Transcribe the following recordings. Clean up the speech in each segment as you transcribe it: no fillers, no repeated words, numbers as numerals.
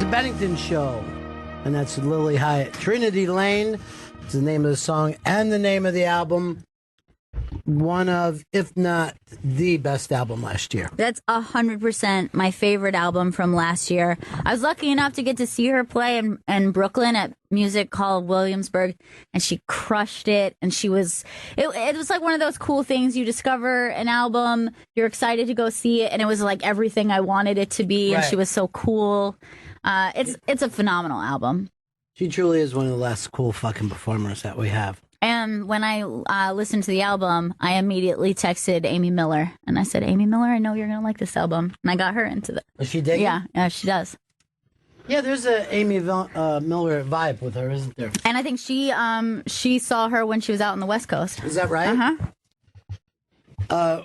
Bennington Show, and that's Lily Hyatt. Trinity Lane is the name of the song and the name of the album. One of, if not the best album last year. That's 100% my favorite album from last year. I was lucky enough to get to see her play in Brooklyn at Music Hall Williamsburg, and she crushed it. And it was like one of those cool things. You discover an album, you're excited to go see it, and it was like everything I wanted it to be. Right. And she was so cool. It's a phenomenal album. She truly is one of the last cool fucking performers that we have. And when I listened to the album, I immediately texted Amy Miller. And I said, Amy Miller, I know you're going to like this album. And I got her into it. Is she digging? Yeah, she does. Yeah, there's a Amy Miller vibe with her, isn't there? And I think she saw her when she was out on the West Coast. Is that right? Uh-huh.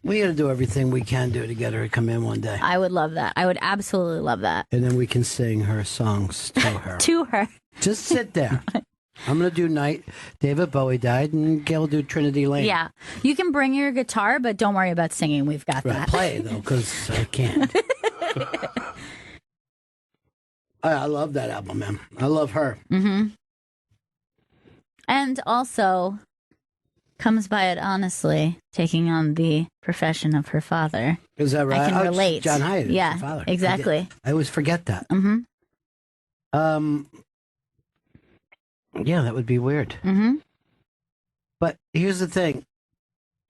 We got to do everything we can do to get her to come in one day. I would love that. I would absolutely love that. And then we can sing her songs to her. To her. Just sit there. I'm going to do Night. David Bowie died, and Gail will do Trinity Lane. Yeah. You can bring your guitar, but don't worry about singing. We've got that. Play, though, because I can't. I love that album, man. I love her. Mm-hmm. And also, comes by it honestly, taking on the profession of her father. Is that right? I can relate. John Hyatt is her father. Exactly. I always forget that. Mm-hmm. Yeah, that would be weird. Mm-hmm. But here's the thing.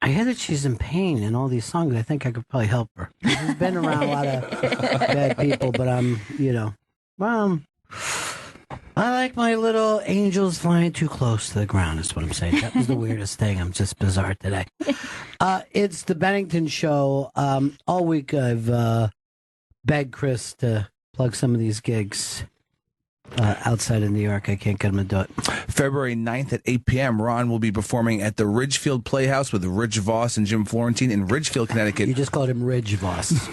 I hear that she's in pain in all these songs. I think I could probably help her. She's been around a lot of bad people, but I like my little angels flying too close to the ground, is what I'm saying. That was the weirdest thing. I'm just bizarre today. It's the Bennington Show. All week I've begged Chris to plug some of these gigs. Outside of New York, I can't get him to do it. February 9th at 8 p.m., Ron will be performing at the Ridgefield Playhouse with Rich Voss and Jim Florentine in Ridgefield, Connecticut. You just called him Ridge Voss.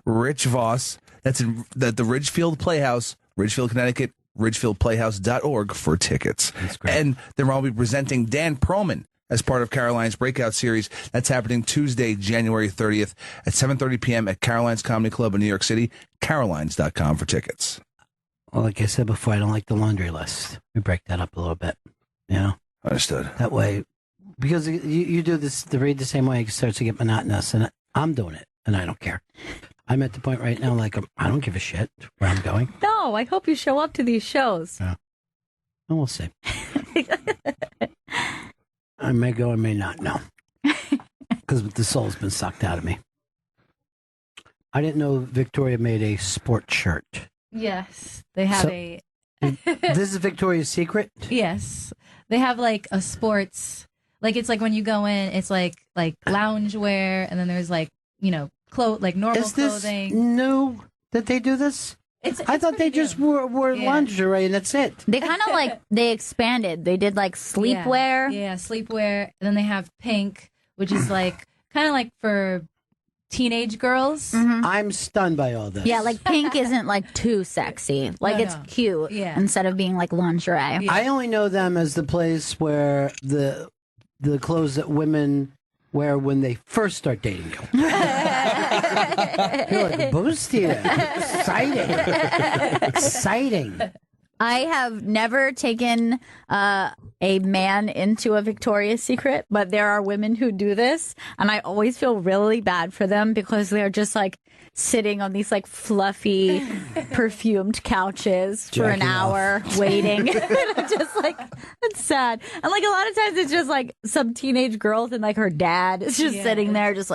Rich Voss. That's at the Ridgefield Playhouse, Ridgefield, Connecticut, ridgefieldplayhouse.org for tickets. That's great. And then Ron will be presenting Dan Perlman as part of Caroline's Breakout Series. That's happening Tuesday, January 30th at 7:30 p.m. at Caroline's Comedy Club in New York City. Carolines.com for tickets. Well, like I said before, I don't like the laundry list. We break that up a little bit, Understood. That way, because you do this, to read the same way, it starts to get monotonous, and I'm doing it, and I don't care. I'm at the point right now, like, I don't give a shit where I'm going. No, I hope you show up to these shows. Yeah. And we'll see. I may go, I may not, no. Because the soul's been sucked out of me. I didn't know Victoria made a sport shirt. Yes, they have This is Victoria's Secret? Yes. They have like a sports, like it's like when you go in, it's like loungewear, and then there's like, normal clothing. Is this new that they do this? I thought they just wore lingerie and that's it. They kind of they expanded. They did like sleepwear. Yeah, sleepwear. And then they have pink, which is kind of for teenage girls. Mm-hmm. I'm stunned by all this. Yeah, pink isn't too sexy. It's cute instead of being lingerie. Yeah. I only know them as the place where the clothes that women wear when they first start dating you. You're like, boost here. Exciting. I have never taken a man into a Victoria's Secret, but there are women who do this, and I always feel really bad for them because they're just sitting on these fluffy, perfumed couches for an hour waiting. And just it's sad. And a lot of times it's just some teenage girls and her dad is just sitting there, just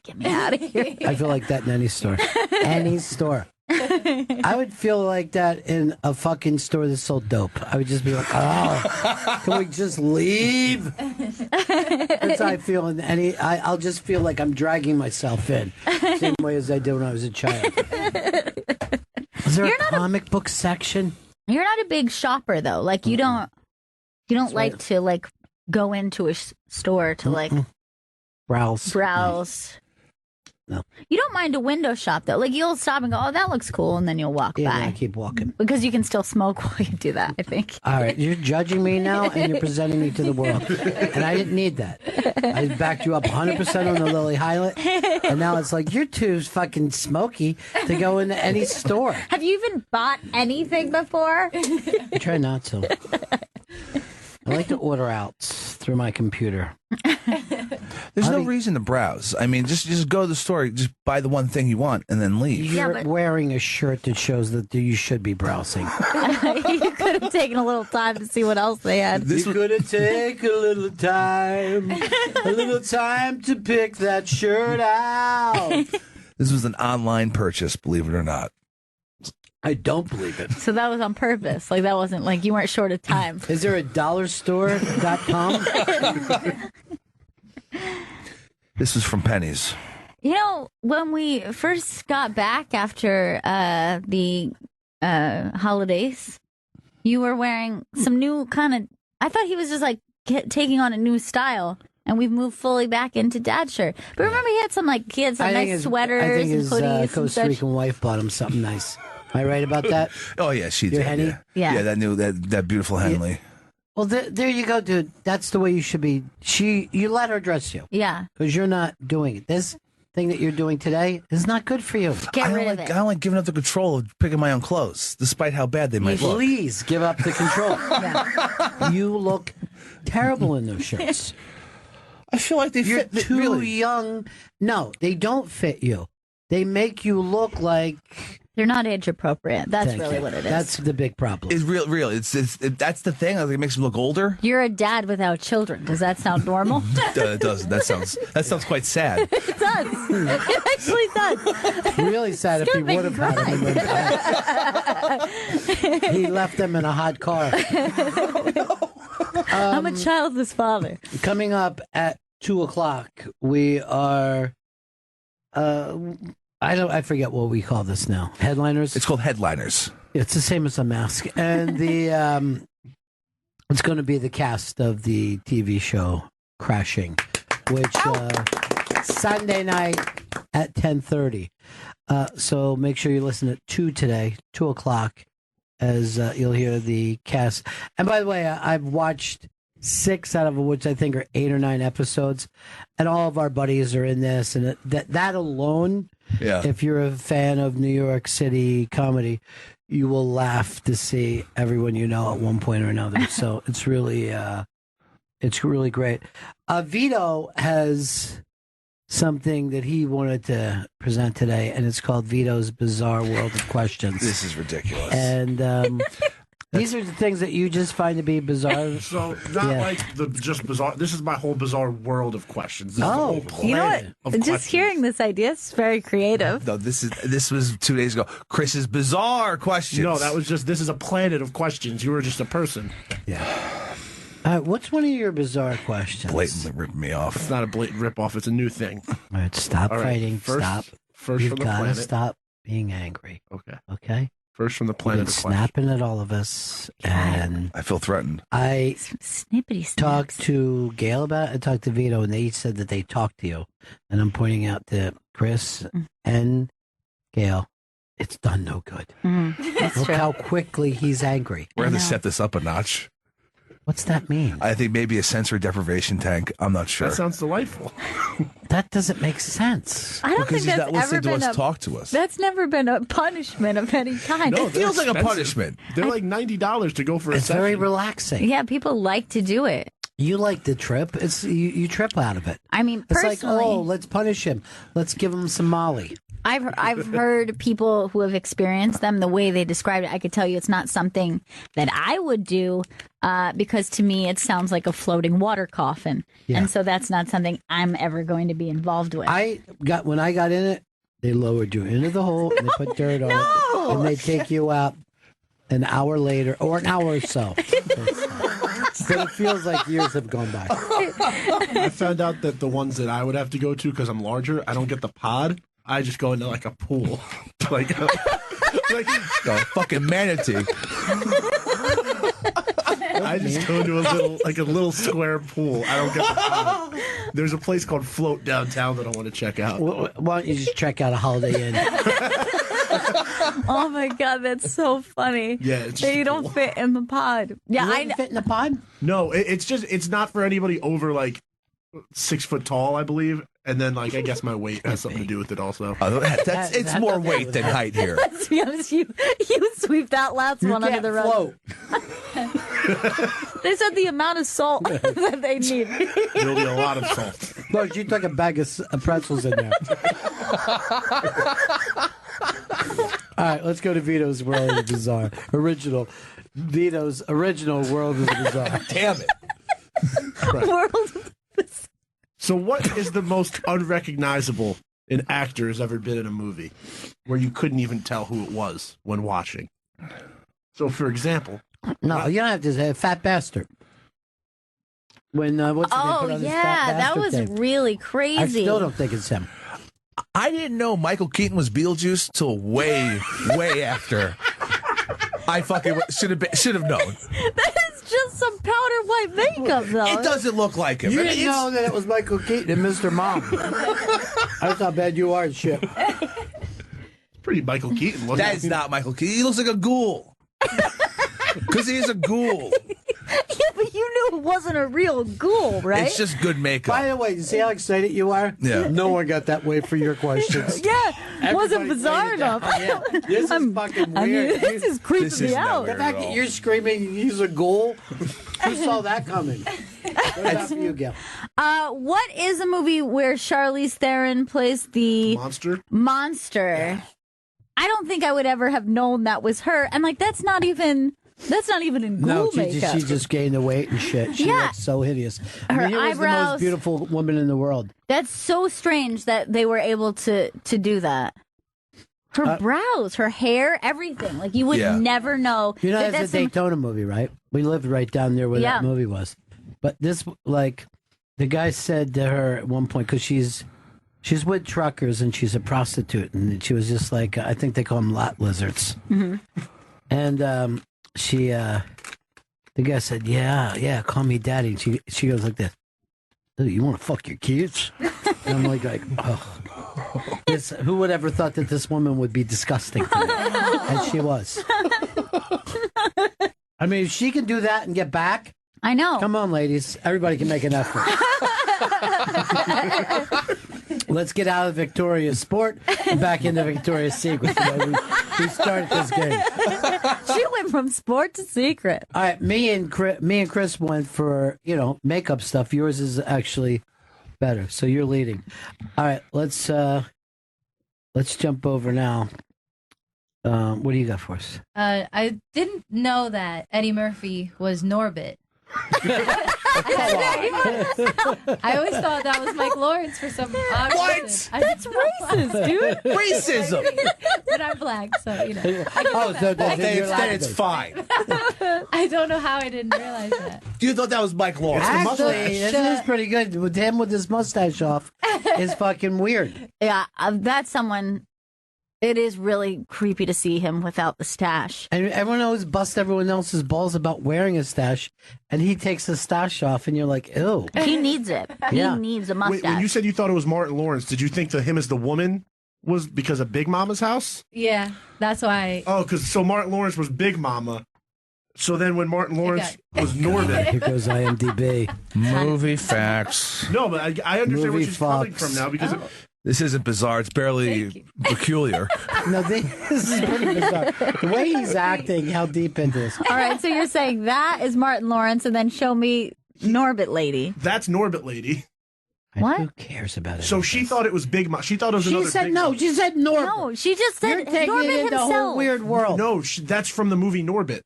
get me out of here. I feel like that in any store. Any store. I would feel like that in a fucking store that sold dope. I would just be like, oh, can we just leave? That's how I feel in any. I'll just feel like I'm dragging myself in, same way as I did when I was a child. Is there a comic book section? You're not a big shopper though. You don't like to go into a store to browse. No. You don't mind a window shop though. Like you'll stop and go, "Oh, that looks cool," and then you'll walk Yeah, by. I keep walking. Because you can still smoke while you do that, I think. All right, you're judging me now, and you're presenting me to the world, and I didn't need that. I backed you up 100% on the Lily Highlight, and now it's like you're too fucking smoky to go into any store. Have you even bought anything before? I try not to. I like to order out through my computer. There's no reason to browse. I mean, just go to the store, just buy the one thing you want, and then leave. You're wearing a shirt that shows that you should be browsing. You could have taken a little time to see what else they had. You could have taken a little time to pick that shirt out. This was an online purchase, believe it or not. I don't believe it. So that was on purpose. Like that wasn't like you weren't short of time. Is there a dollarstore.com? This was from Penny's. You know, when we first got back after the holidays, you were wearing some new kind of. I thought he was just like taking on a new style, and we've moved fully back into dad shirt. But remember, he had some nice sweaters I think and his hoodies and Costa such. Rican wife bought him something nice. Am I right about that? Oh yeah, she Your did. Henny? Yeah. that beautiful Henley. Well, there you go, dude. That's the way you should be. You let her dress you Yeah, because you're not doing it. This thing that you're doing today is not good for you. get I rid don't of like it. I don't like giving up the control of picking my own clothes, despite how bad they might look. Please give up the control. You look terrible in those shirts. I feel like they You're fit too really. young. No, they don't fit you. They make you look like. They're not age appropriate. That's Thank really you. what it is. That's the big problem. It's real. That's the thing. I think it makes me look older. You're a dad without children. Does that sound normal? It does. That sounds quite sad. It does. It actually does. Really sad if he gonna would have had him. He left them in a hot car. I'm a childless father. Coming up at 2:00, we are. I forget what we call this now. Headliners. It's called Headliners. It's the same as a mask, and the it's going to be the cast of the TV show Crashing, which Sunday night at 10:30. So make sure you listen at 2:00, as you'll hear the cast. And by the way, I've watched 6 out of which I think are 8 or 9 episodes, and all of our buddies are in this, and that alone. Yeah. If you're a fan of New York City comedy, you will laugh to see everyone you know at one point or another. So it's really great. Vito has something that he wanted to present today, and it's called Vito's Bizarre World of Questions. This is ridiculous. And these are the things that you just find to be bizarre. So not like the just bizarre. This is my whole bizarre world of questions. This is the Oh, whole You know what? planet of Just questions. hearing this idea is very creative. No, this was 2 days ago. Chris's bizarre questions. No, that was just. This is a planet of questions. You were just a person. Yeah. What's one of your bizarre questions? blatantly ripping me off. It's not a blatant ripoff. It's a new thing. All right, stop All right, fighting. first- Stop. First You've from the got to planet. stop being angry. Okay. Okay? First from the You've been planet of questions. snapping at all of us. And I feel threatened. I Snippety snaps. talked to Gail about it. I talked to Vito, and they each said that they talked to you. And I'm pointing out to Chris and Gail, it's done no good. That's Look true. how quickly he's angry. We're going to know. set this up a notch. What's that mean? I think maybe a sensory deprivation tank. I'm not sure. That sounds delightful. That doesn't make sense. I don't because think he's that's not ever listening to been us a. talk to us. That's never been a punishment of any kind. No, It feels like a expensive. punishment. They're like $90 to go for a It's session. very relaxing. Yeah, people like to do it. You like the trip. It's you trip out of it. I mean, It's personally, like, oh, let's punish him. Let's give him some Molly. I've heard people who have experienced them the way they described it. I could tell you it's not something that I would do because to me it sounds like a floating water coffin, Yeah. and so that's not something I'm ever going to be involved with. When I got in it, they lowered you into the hole and they put dirt on it, and they take you out an hour later or an hour or so. But it feels like years have gone by. I found out that the ones that I would have to go to because I'm larger, I don't get the pod. I just go into like a pool, like A fucking manatee. I I just go to a little square pool. I don't get the pod. There's a place called Float downtown that I want to check out. Why don't you just check out a Holiday Inn? Oh my god, that's so funny. Yeah, it's that just you don't cool. fit in the pod. Yeah, You I wouldn't fit in the pod? No, it's not for anybody over like 6 foot tall, I believe. And then like I guess my weight has something to do with it also. It's more weight than height here. Let's be honest, you sweep that last one under the rug. They said the amount of salt that they need. There'll be a lot of salt. Look, you took a bag of pretzels in there. All right, let's go to Vito's World of the Bizarre. Vito's original World of the Bizarre. Damn it. World of So what is the most unrecognizable an actor has ever been in a movie where you couldn't even tell who it was when watching? So for example, No, you don't have to say Fat Bastard. When what's his name put on his Fat that Bastard was tape. really I crazy. still don't think it's him. I didn't know Michael Keaton was Beetlejuice till way after. I fucking should have known. That is just some powder white makeup, though. It doesn't look like him. You It's- didn't know that it was Michael Keaton and Mr. Mom. That's how bad you are and shit. it's pretty Michael Keaton. Wasn't That is not Michael Keaton. He looks like a ghoul. Because he is a ghoul. Yeah, but you knew it wasn't a real ghoul, right? It's just good makeup. By the way, you see how excited you are? Yeah. No one got that way for your questions. Yeah, it wasn't Everybody bizarre laid it down. enough. Yeah. This is fucking I mean, weird. this is creeping This me is not out. The weird. fact that you're screaming he's a ghoul, who saw that coming? What about for you, Gail? What is a movie where Charlize Theron plays the Monster? monster? I don't think I would ever have known that was her. And like, that's not even in No, ghoul makeup. she just gained the weight and shit. She Yeah. looks so hideous. Her Here was the eyebrows- most beautiful woman in the world. That's so strange that they were able to do that. Her brows, her hair, everything. Like you would Yeah. never know. You know, that that's a some- Daytona movie, right? We lived right down there where Yeah. that movie was. But this, like, the guy said to her at one point, because she's with truckers and she's a prostitute, and she was just like, I think they call them lot lizards. Mm-hmm. And the guy said, yeah, call me daddy. And she goes like this, "Ooh, you want to fuck your kids?" And I'm like, oh. Who would ever thought that this woman would be disgusting to me? And she was. I mean, if she can do that and get back, I know. come on, ladies. Everybody can make an effort. Let's get out of Victoria's Sport and back into Victoria's Secret. You know, we started this game. She went from sport to secret. All right, me and Chris went for makeup stuff. Yours is actually better, so you're leading. All right, let's jump over now. What do you got for us? I didn't know that Eddie Murphy was Norbit. I always thought that was Mike Lawrence for some odd What? reason. That's racist, dude. Racism. But I'm black, so Oh, Then it's fine. I don't know how I didn't realize that. You thought that was Mike Lawrence. Actually, this is pretty good. With him with his mustache off is fucking weird. Yeah, that's someone. It is really creepy to see him without the stash. And everyone always busts everyone else's balls about wearing a stash, and he takes his stash off, and you're like, ew. He needs it. Yeah. He needs a Wait, mustache. when you said you thought it was Martin Lawrence, did you think that him as the woman was because of Big Mama's house? Yeah, that's why. Oh, because Martin Lawrence was Big Mama. So then when Martin Lawrence was Norbit. Here goes IMDb. Movie facts. No, but I understand Movie where she's coming Fox. from now because This isn't bizarre. It's barely peculiar. No, this is pretty bizarre. The way he's acting, how deep into this. All right, so you're saying that is Martin Lawrence, and then show me Norbit Lady. that's Norbit Lady. What? Who cares about it? So she thought it was Big Mama. She thought it was She another said Big no. Mama. She said Norbit. No, she just You're said taking Norbit it into a himself. whole weird world. No, that's from the movie Norbit.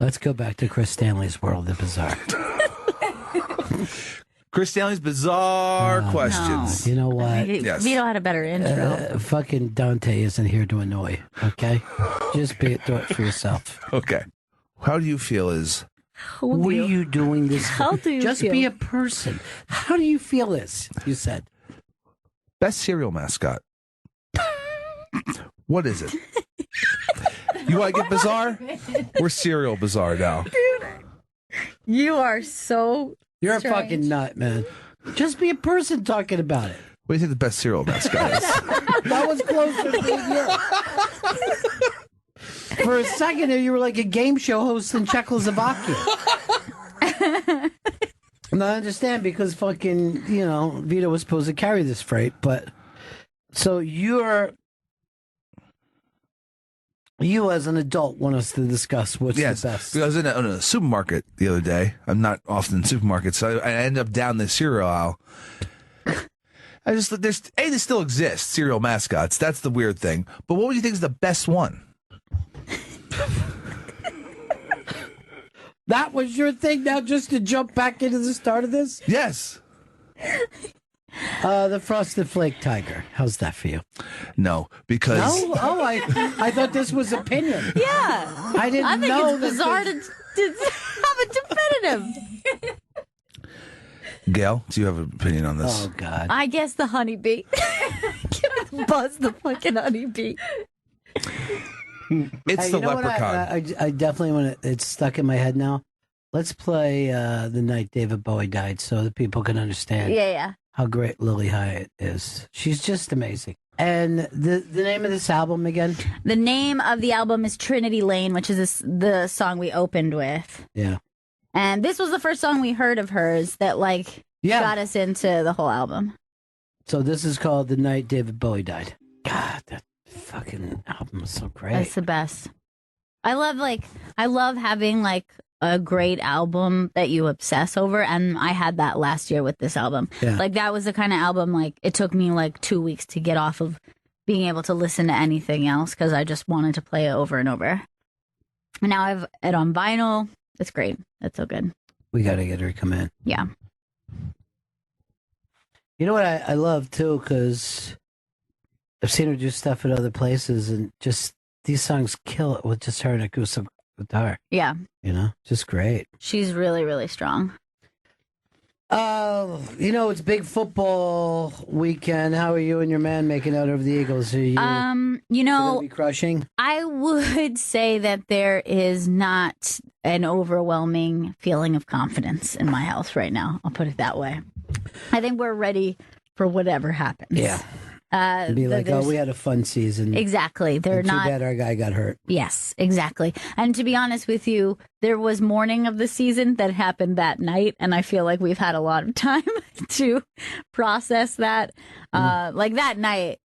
Let's go back to Chris Stanley's World of Bizarre. Chris Stanley's bizarre questions. You know what? Yes. Vito had a better intro. Fucking Dante isn't here to annoy, okay? Just do it for yourself. Okay. How do you feel is What are you doing this for? How do you Just feel? be a person. How do you feel this? You said. best cereal mascot? What is it? You want to get bizarre? We're cereal bizarre now. You are so. You're a strange. fucking nut, man. Just be a person talking about it. What do you think the best cereal mascot is? That was closer to you. For a second there, you were like a game show host in Czechoslovakia. And I understand because fucking, Vito was supposed to carry this freight, but so you as an adult want us to discuss what's the best. I was in a supermarket the other day. I'm not often in supermarkets, so I ended up down the cereal aisle. They still exist, cereal mascots. That's the weird thing. But what would you think is the best one? That was your thing now, just to jump back into the start of this? Yes. The Frosted Flake Tiger. How's that for you? No, because... No? Oh, I thought this was opinion. Yeah. I didn't I think know it's bizarre to have a definitive. Gail, do you have an opinion on this? Oh, God. I guess the honeybee. Buzz the fucking honeybee. It's Hey, the you know what? leprechaun. I definitely want to. It's stuck in my head now. Let's play the night David Bowie died, so that people can understand Yeah. how great Lily Hyatt is. She's just amazing. And the name of this album again? The name of the album is Trinity Lane, which is the song we opened with. Yeah. And this was the first song we heard of hers that got us into the whole album. So this is called The Night David Bowie Died. God, that fucking album is so great. It's the best. I love having a great album that you obsess over, and I had that last year with this album. Yeah. That was the kind of album it took me 2 weeks to get off of being able to listen to anything else because I just wanted to play it over and over. And now I have it on vinyl. It's great. It's so good. We got to get her to come in. Yeah. You know what I love too, because I've seen her do stuff at other places, and just these songs kill it with just her and acoustic guitar. Yeah. Just great. She's really, really strong. It's big football weekend. How are you and your man making out over the Eagles? Are you gonna be crushing? I would say that there is not an overwhelming feeling of confidence in my house right now. I'll put it that way. I think we're ready for whatever happens. Yeah. Be like, we had a fun season. Exactly. They're and not. Too bad our guy got hurt. Yes, exactly. And to be honest with you, there was morning of the season that happened that night, and I feel like we've had a lot of time to process that. That night,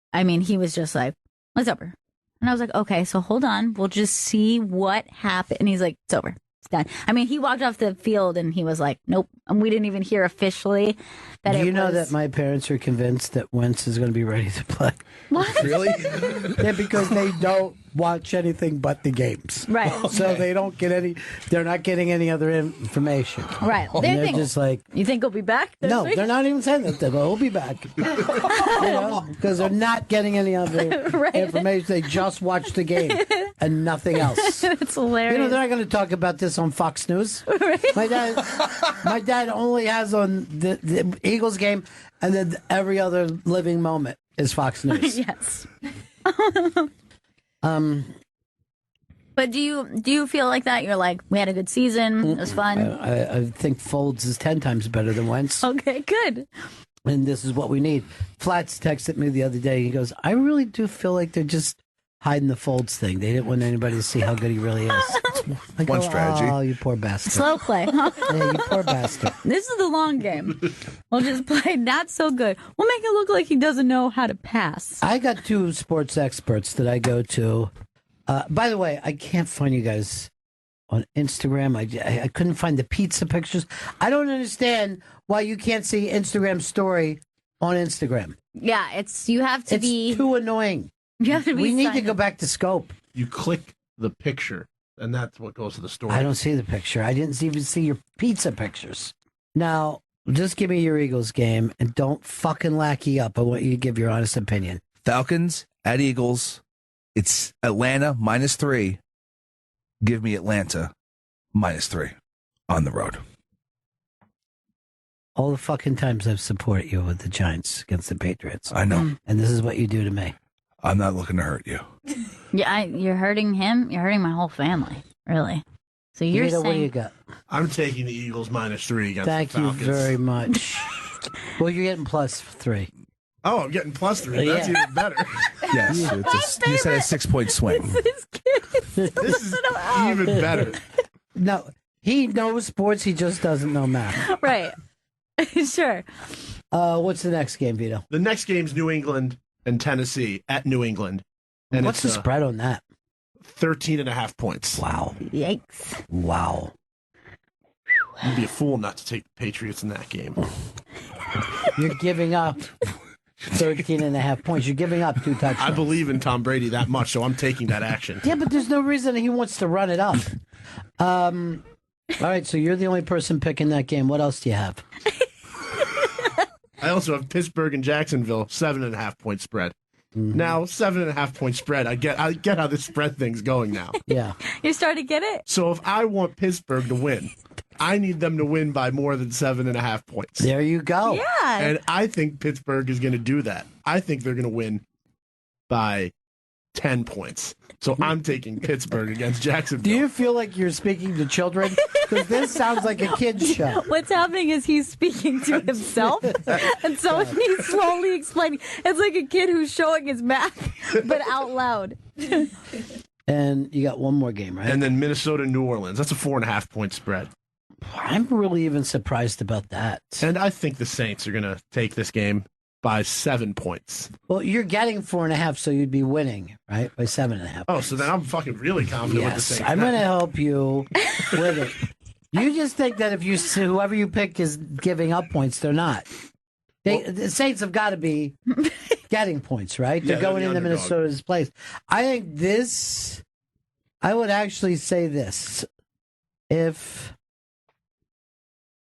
he was just like, "It's over," and I was like, "Okay, so hold on, we'll just see what happened." And he's like, "It's over." Done. He walked off the field and he was like, "Nope," and we didn't even hear officially that. Do you know that my parents are convinced that Wentz is going to be ready to play? What? Really? Yeah, because they don't watch anything but the games, Right? So they don't get any. They're not getting any other information, Right? And they're just like, "You think he'll be back?" No, they're not even saying that. They'll go, "He'll be back," because they're not getting any other Right. information. They just watch the game and nothing else. It's hilarious. They're not going to talk about this on Fox News. Right. My dad only has on the Eagles game, and then every other living moment is Fox News. Yes. But do you feel like that? You're like, we had a good season. It was fun. I think Folds is 10 times better than Wentz, Okay, good. and this is what we need. Flats texted me the other day. He goes, "I really do feel like they're just hiding the Folds thing. They didn't want anybody to see how good he really is." I go, One strategy. "Oh, you poor bastard." Slow play. Huh? Yeah, you poor bastard. This is the long game. We'll just play not so good. We'll make it look like he doesn't know how to pass. I got 2 sports experts that I go to. By the way, I can't find you guys on Instagram. I couldn't find the pizza pictures. I don't understand why you can't see Instagram story on Instagram. Yeah, you have to It's be. too annoying. You have to be. We need to signed go up. back to Scope. You click the picture, and that's what goes to the story. I don't see the picture. I didn't even see your pizza pictures. Now, just give me your Eagles game and don't fucking lackey up. I want you to give your honest opinion. Falcons at Eagles. It's Atlanta -3. Give me Atlanta -3 on the road. All the fucking times I've supported you with the Giants against the Patriots. I know. And this is what you do to me. I'm not looking to hurt you. Yeah, you're hurting him. You're hurting my whole family. Really. So you're Vito, what do you saying got? I'm taking the Eagles -3 against Thank the you Falcons. very much. Well, you're getting +3. Oh, I'm getting +3. That's Yeah. even better. Yes, you said a 6-point swing. this kid is This is even better. No, he knows sports. He just doesn't know math. right. Sure. What's the next game, Vito? The next game's New England and Tennessee at New England. And What's the it's spread on that? 13.5 points. Wow. Yikes. Wow. You'd be a fool not to take the Patriots in that game. You're giving up 13.5 points. You're giving up 2 touchdowns. I believe in Tom Brady that much, so I'm taking that action. Yeah, but there's no reason he wants to run it up. All right, so you're the only person picking that game. What else do you have? I also have Pittsburgh and Jacksonville, 7.5 point spread. Mm-hmm. Now, 7.5 point spread. I get how this spread thing's going now. Yeah. You're starting to get it? So if I want Pittsburgh to win, I need them to win by more than 7.5 points. There you go. Yeah. And I think Pittsburgh is going to do that. I think they're going to win by 10 points. So I'm taking Pittsburgh against Jacksonville. Do you feel like you're speaking to children? Because this sounds like a kid's show. What's happening is he's speaking to himself, and so he's slowly explaining. It's like a kid who's showing his math, but out loud. And you got one more game, right? And then Minnesota, New Orleans. That's a 4.5 point spread. I'm really even surprised about that. And I think the Saints are going to take this game by 7 points. Well, you're getting 4.5, so you'd be winning, right? By 7.5. Oh, so then I'm fucking really confident with the Yes, Saints. I'm going to help you with it. You just think that if you whoever you pick is giving up points, they're not. The Saints have got to be getting points, right? They're Yeah, they're going the into underdog. Minnesota's place. I think this. I would actually say this: if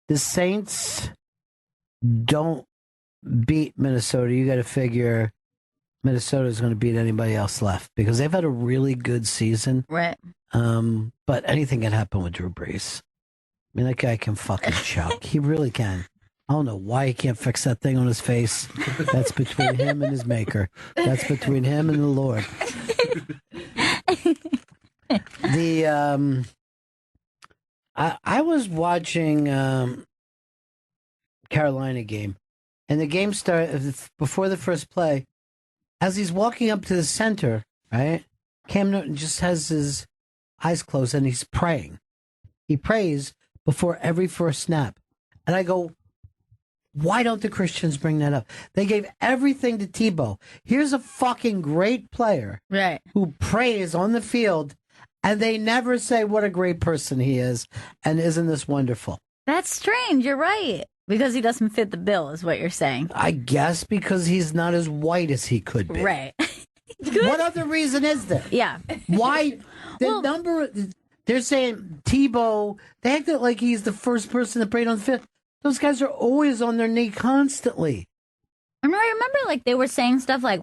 the Saints don't beat Minnesota, you got to figure Minnesota is going to beat anybody else left because they've had a really good season. Right. But anything can happen with Drew Brees. I mean, that guy can fucking chuck. He really can. I don't know why he can't fix that thing on his face. That's between him and his maker. That's between him and the Lord. I was watching Carolina game, and the game started before the first play. As he's walking up to the center, right? Cam Newton just has his eyes closed and he's praying. He prays before every first snap. And I go, why don't the Christians bring that up? They gave everything to Tebow. Here's a fucking great player Right. who prays on the field, and they never say what a great person he is. And isn't this wonderful? That's strange. You're right. Because he doesn't fit the bill, is what you're saying. I guess because he's not as white as he could be. Right. What other reason is there? Yeah. Why? Well- They're saying Tebow, they act like he's the first person to pray on the field. Those guys are always on their knee constantly. And I remember, like, they were saying stuff like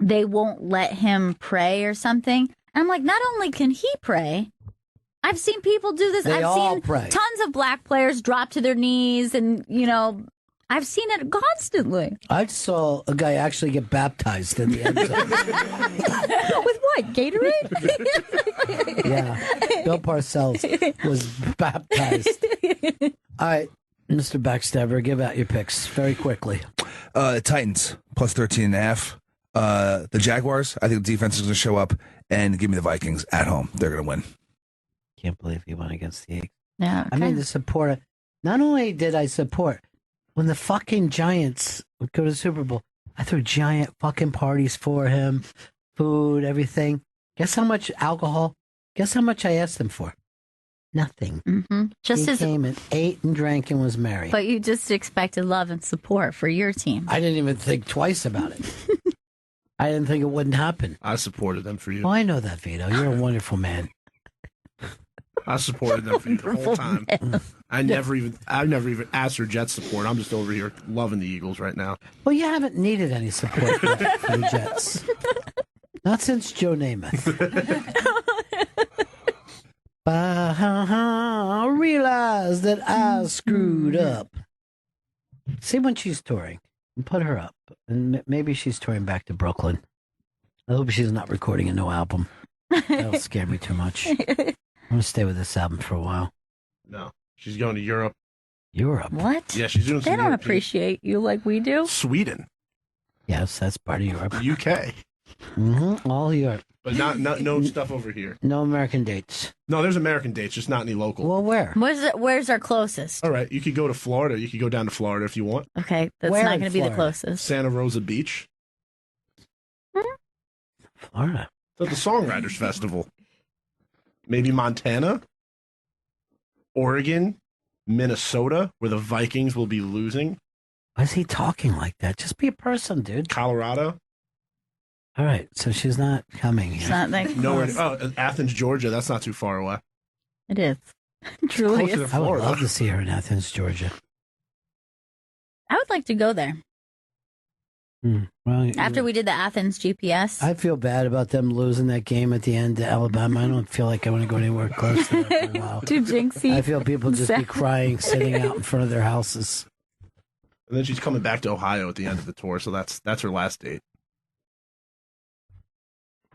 they won't let him pray or something. And I'm like, not only can he pray, I've seen people do this. They I've all seen pray. tons of black players drop to their knees, and, you know, I've seen it constantly. I saw a guy actually get baptized in the end zone. With what? Gatorade? Yeah. Bill Parcells was baptized. All right, Mr. Backstabber, give out your picks very quickly. Titans plus 13.5. The Jaguars, I think the defense is going to show up, and give me the Vikings at home. They're going to win. Can't believe he went against the Eagles. Yeah. I mean, the support. Not only did I support, when the fucking Giants would go to the Super Bowl, I threw giant fucking parties for him, food, everything. Guess how much alcohol? Guess how much I asked him for? Nothing. Mm-hmm. Just He as, came and ate and drank and was merry. but you just expected love and support for your team. I didn't even think twice about it. I didn't think it wouldn't happen. I supported them for you. Oh, I know that, Vito. You're a wonderful man. I supported them for you the whole time. I never even asked for Jet support. I'm just over here loving the Eagles right now. Well, you haven't needed any support for the Jets. Not since Joe Namath. I realized that I screwed up. See when she's touring and put her up. And maybe she's touring back to Brooklyn. I hope she's not recording a new album. That'll scare me too much. I'm going to stay with this album for a while. No, she's going to Europe. Europe. What? Yeah, she's doing some They don't European- appreciate you like we do. Sweden, Yes, that's part of Europe. UK, All Europe. but no stuff over here. No American dates. No, there's American dates, just not any local. Well, where? Where's our closest? All right, you could go to Florida. You could go down to Florida if you want. Okay, that's Where not in going to be the Florida? closest. Santa Rosa Beach. Florida. It's at the Songwriters Festival. Maybe Montana, Oregon, Minnesota, where the Vikings will be losing. Why is he talking like that? Just be a person, dude. Colorado. All right, so she's not coming It's here. not that Nowhere. close. Oh, Athens, Georgia. That's not too far away. It is. It truly Closer is. to I would Florida. love to see her in Athens, Georgia. I would like to go there. Well, After we did the Athens GPS. I feel bad about them losing that game at the end to Alabama. I don't feel like I want to go anywhere close to that for a while. Too jinxy. I feel people just be crying sitting out in front of their houses. And then she's coming back to Ohio at the end of the tour, so that's her last date.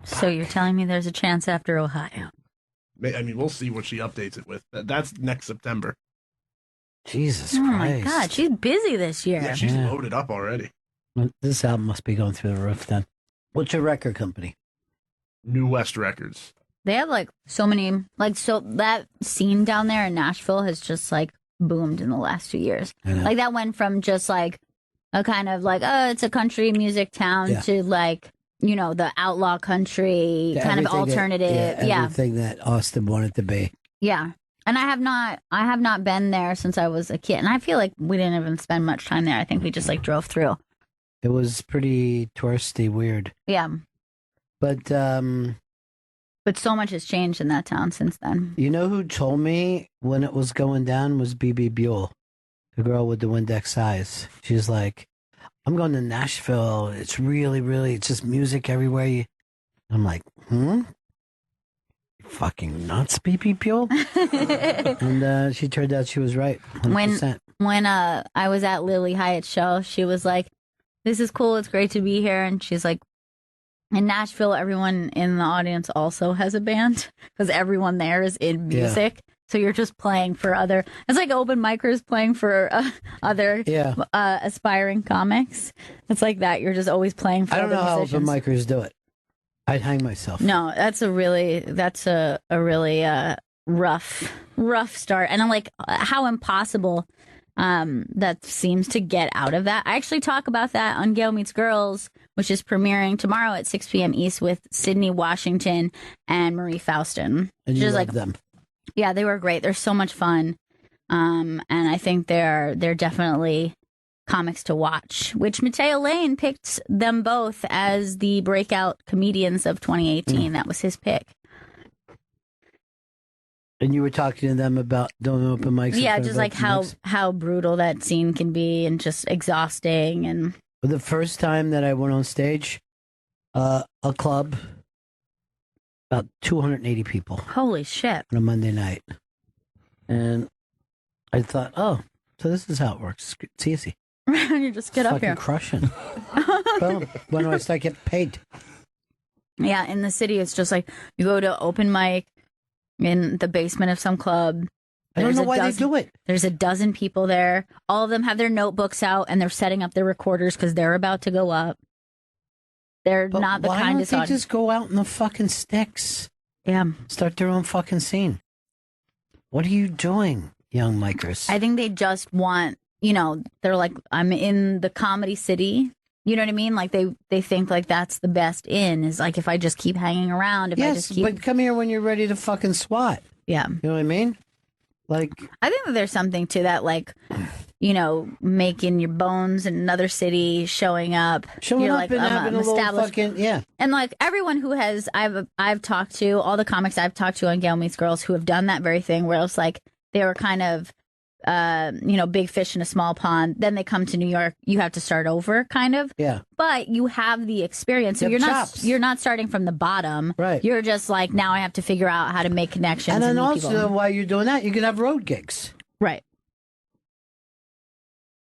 So you're telling me there's a chance after Ohio? I mean, we'll see what she updates it with. That's next September. Jesus Oh my Christ. God, she's busy this year. Yeah, she's Yeah. loaded up already. This album must be going through the roof then. What's your record company? New West Records. They have like so many, like, so that scene down there in Nashville has just like boomed in the last 2 years. I know. Like that went from just like a kind of like, oh, it's a country music town Yeah. to like, you know, the outlaw country kind of Everything alternative. Yeah. Everything that Austin wanted to be. Yeah. And I have not been there since I was a kid. And I feel like we didn't even spend much time there. I think we just like drove through. It was pretty touristy, weird. Yeah. But But so much has changed in that town since then. you know who told me when it was going down was BB Buell, the girl with the Windex eyes. She's like, I'm going to Nashville. It's really, really, it's just music everywhere. I'm like, You fucking nuts, BB Buell? And she turned out she was right. 100%. When I was at Lily Hyatt's show, she was like, this is cool. It's great to be here. And she's like, in Nashville, everyone in the audience also has a band because everyone there is in music. So you're just playing for other, it's like open micers playing for other Yeah. aspiring comics. It's like that. You're just always playing for I don't other know how musicians. open micers do it. I'd hang myself. No, that's a really rough start. And I'm like, how impossible that seems to get out of that. I actually talk about that on Gail Meets Girls, which is premiering tomorrow at 6 p.m. East with Sydney Washington and Marie Faustin. And you Just love like, them. yeah, they were great. They're so much fun. And I think they're definitely comics to watch, which Mateo Lane picked them both as the breakout comedians of 2018. That was his pick. And you were talking to them about doing open mics? in Yeah, front of just like open mics? how brutal that scene can be and just exhausting. And Well, the first time that I went on stage, a club, about 280 people holy shit. on a Monday night. And I thought, oh, so this is how it works. It's easy. You just get up Fucking here. crushing. Boom. When do I start getting paid? Yeah, in the city, it's just like you go to open mic in the basement of some club. I don't There's know a why dozen- they do it. There's a dozen people there. All of them have their notebooks out and they're setting up their recorders because they're about to go up. They're But not the why kindest don't they audience. just go out in the fucking sticks? Yeah. Start their own fucking scene. What are you doing, young micers? I think they just want, you know, they're like, I'm in the comedy city. You know what I mean? Like they think like that's the best in is like if I just keep hanging around, if I Yes, just keep but come here when you're ready to fucking swat. yeah. You know what I mean? Like, I think that there's something to that, like, you know, making your bones in another city, showing up, showing You're up like, and I'm having a little established- fucking, yeah. and like everyone who has I've talked to, all the comics I've talked to on Gail Meets Girls who have done that very thing, where it's like they were kind of, you know, big fish in a small pond. Then they come to New York, you have to start over, kind of. Yeah. But you have the experience, so You have chops. you're not starting from the bottom. Right. You're just like now I have to figure out how to make connections And then meet also, people. while you're doing that, you can have road gigs. Right.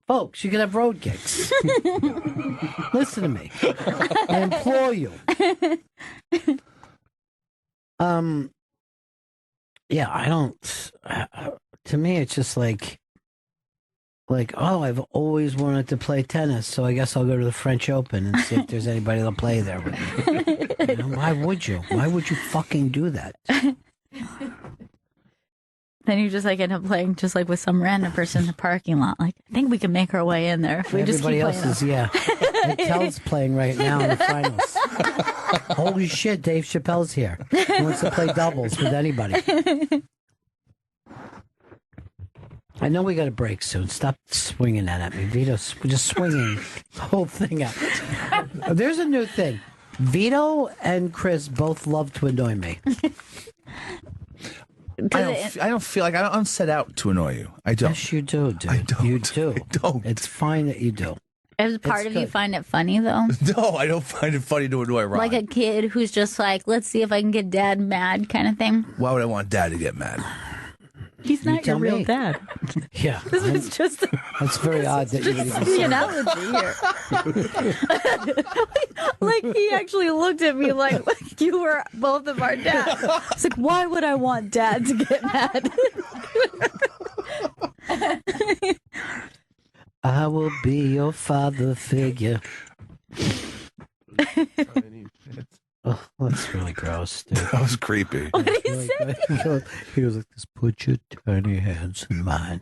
Folks, you can have road gigs. Listen to me. I implore you. Yeah, I don't. To me, it's just like, oh, I've always wanted to play tennis, so I guess I'll go to the French Open and see if there's anybody that'll play there. You know, why would you? Why would you fucking do that? Then you just like end up playing just like with some random person in the parking lot. Like, I think we can make our way in there if we just Everybody keep else playing. is, Mattel's playing right now in the finals. Holy shit, Dave Chappelle's here. He wants to play doubles with anybody. I know we got a break soon. Stop swinging that at me, Vito. We're just swinging the whole thing out. There's a new thing. Vito and Chris both love to annoy me. I don't feel like I'm set out to annoy you. I don't. Yes, you do, dude. I don't. You do. I don't. It's fine that you do. As part of you good. find it funny though? No, I don't find it funny to annoy Ron. Like a kid who's just like, let's see if I can get dad mad kind of thing. Why would I want Dad to get mad? He's not your tell real me. dad. Yeah. This was just That's very odd that you would even the say that. analogy here. Like he actually looked at me like you were both of our dads. It's like, why would I want dad to get mad? I will be your father figure. Oh, that's really gross, dude. That was creepy. What did he say? He was like, just put your tiny hands in mine.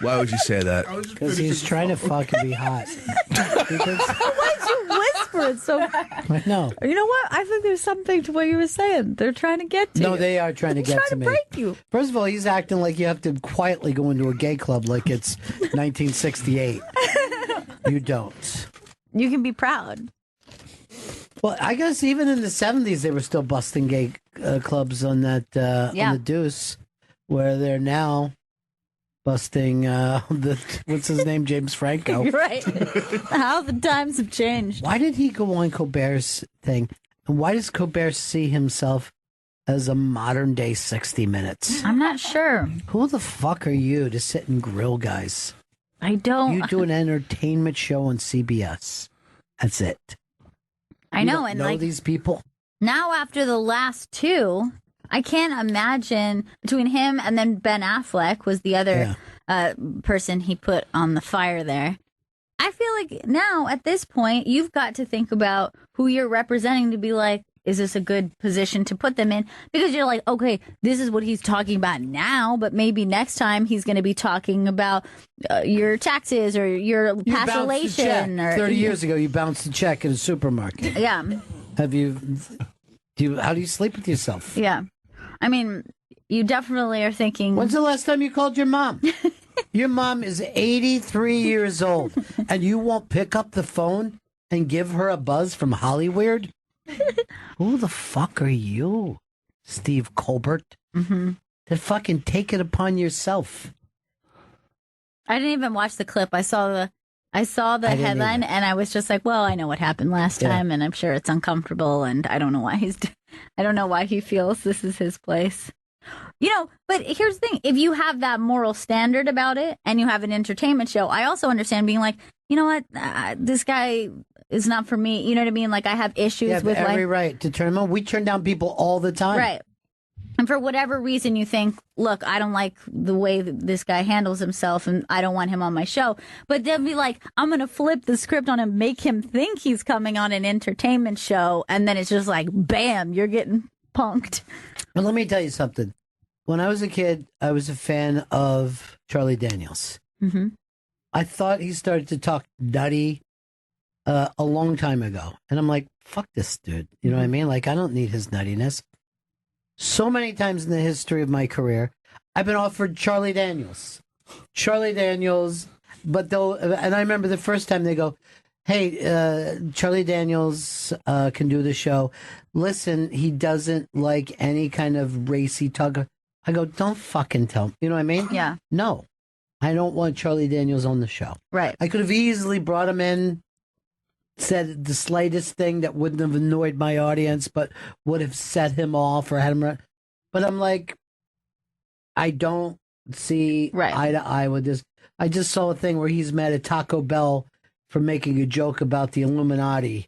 Why would you say that? Because he's trying to fucking be hot. Because, Why'd you whisper it so? I know. You know what? I think there's something to what you were saying. They're trying to get to No, you. they are trying to They're get trying to me. break you. First of all, he's acting like you have to quietly go into a gay club like it's 1968. You don't. You can be proud. Well, I guess even in the 70s, they were still busting gay clubs on that on the Deuce, where they're now busting what's his name, James Franco. You're right. How the times have changed. Why did he go on Colbert's thing? And why does Colbert see himself as a modern day 60 Minutes? I'm not sure. Who the fuck are you to sit and grill guys? I don't. You do an entertainment show on CBS. That's it. I You know, don't and know like these people. now after the last two, I can't imagine between him and then Ben Affleck was the other person he put on the fire there. I feel like now at this point, you've got to think about who you're representing to be like, is this a good position to put them in? Because you're like, okay, this is what he's talking about now, but maybe next time he's going to be talking about your taxes or your You bounced a check. passolation. Or 30 years ago, you bounced a check in a supermarket. Yeah. Have you? How do you sleep with yourself? Yeah. I mean, you definitely are thinking. When's the last time you called your mom? Your mom is 83 years old, and you won't pick up the phone and give her a buzz from Hollywood? Who the fuck are you, Steve Colbert? Mm-hmm. To fucking take it upon yourself. I didn't even watch the clip. I saw the didn't headline, either. and I was just like, well, I know what happened last time, and I'm sure it's uncomfortable, and I don't know why I don't know why he feels this is his place. You know, but here's the thing. If you have that moral standard about it and you have an entertainment show, I also understand being like, you know what, this guy is not for me. You know what I mean? Like, I have issues You have with every like, right to turn them on. We turn down people all the time. right. And for whatever reason you think, look, I don't like the way that this guy handles himself and I don't want him on my show. But they'll be like, I'm going to flip the script on him, make him think he's coming on an entertainment show. And then it's just like, bam, you're getting punked. Well, let me tell you something. When I was a kid, I was a fan of Charlie Daniels. Mm-hmm. I thought he started to talk nutty a long time ago. And I'm like, fuck this dude. You know what I mean? Like, I don't need his nuttiness. So many times in the history of my career, I've been offered Charlie Daniels. Charlie Daniels, but though, and I remember the first time they go, hey, Charlie Daniels can do the show. Listen, he doesn't like any kind of racy talk. I go, don't fucking tell me. You know what I mean? Yeah. No, I don't want Charlie Daniels on the show. Right. I could have easily brought him in, said the slightest thing that wouldn't have annoyed my audience, but would have set him off or had him. But I'm like, I don't see eye to eye with this. I just saw a thing where he's mad at Taco Bell for making a joke about the Illuminati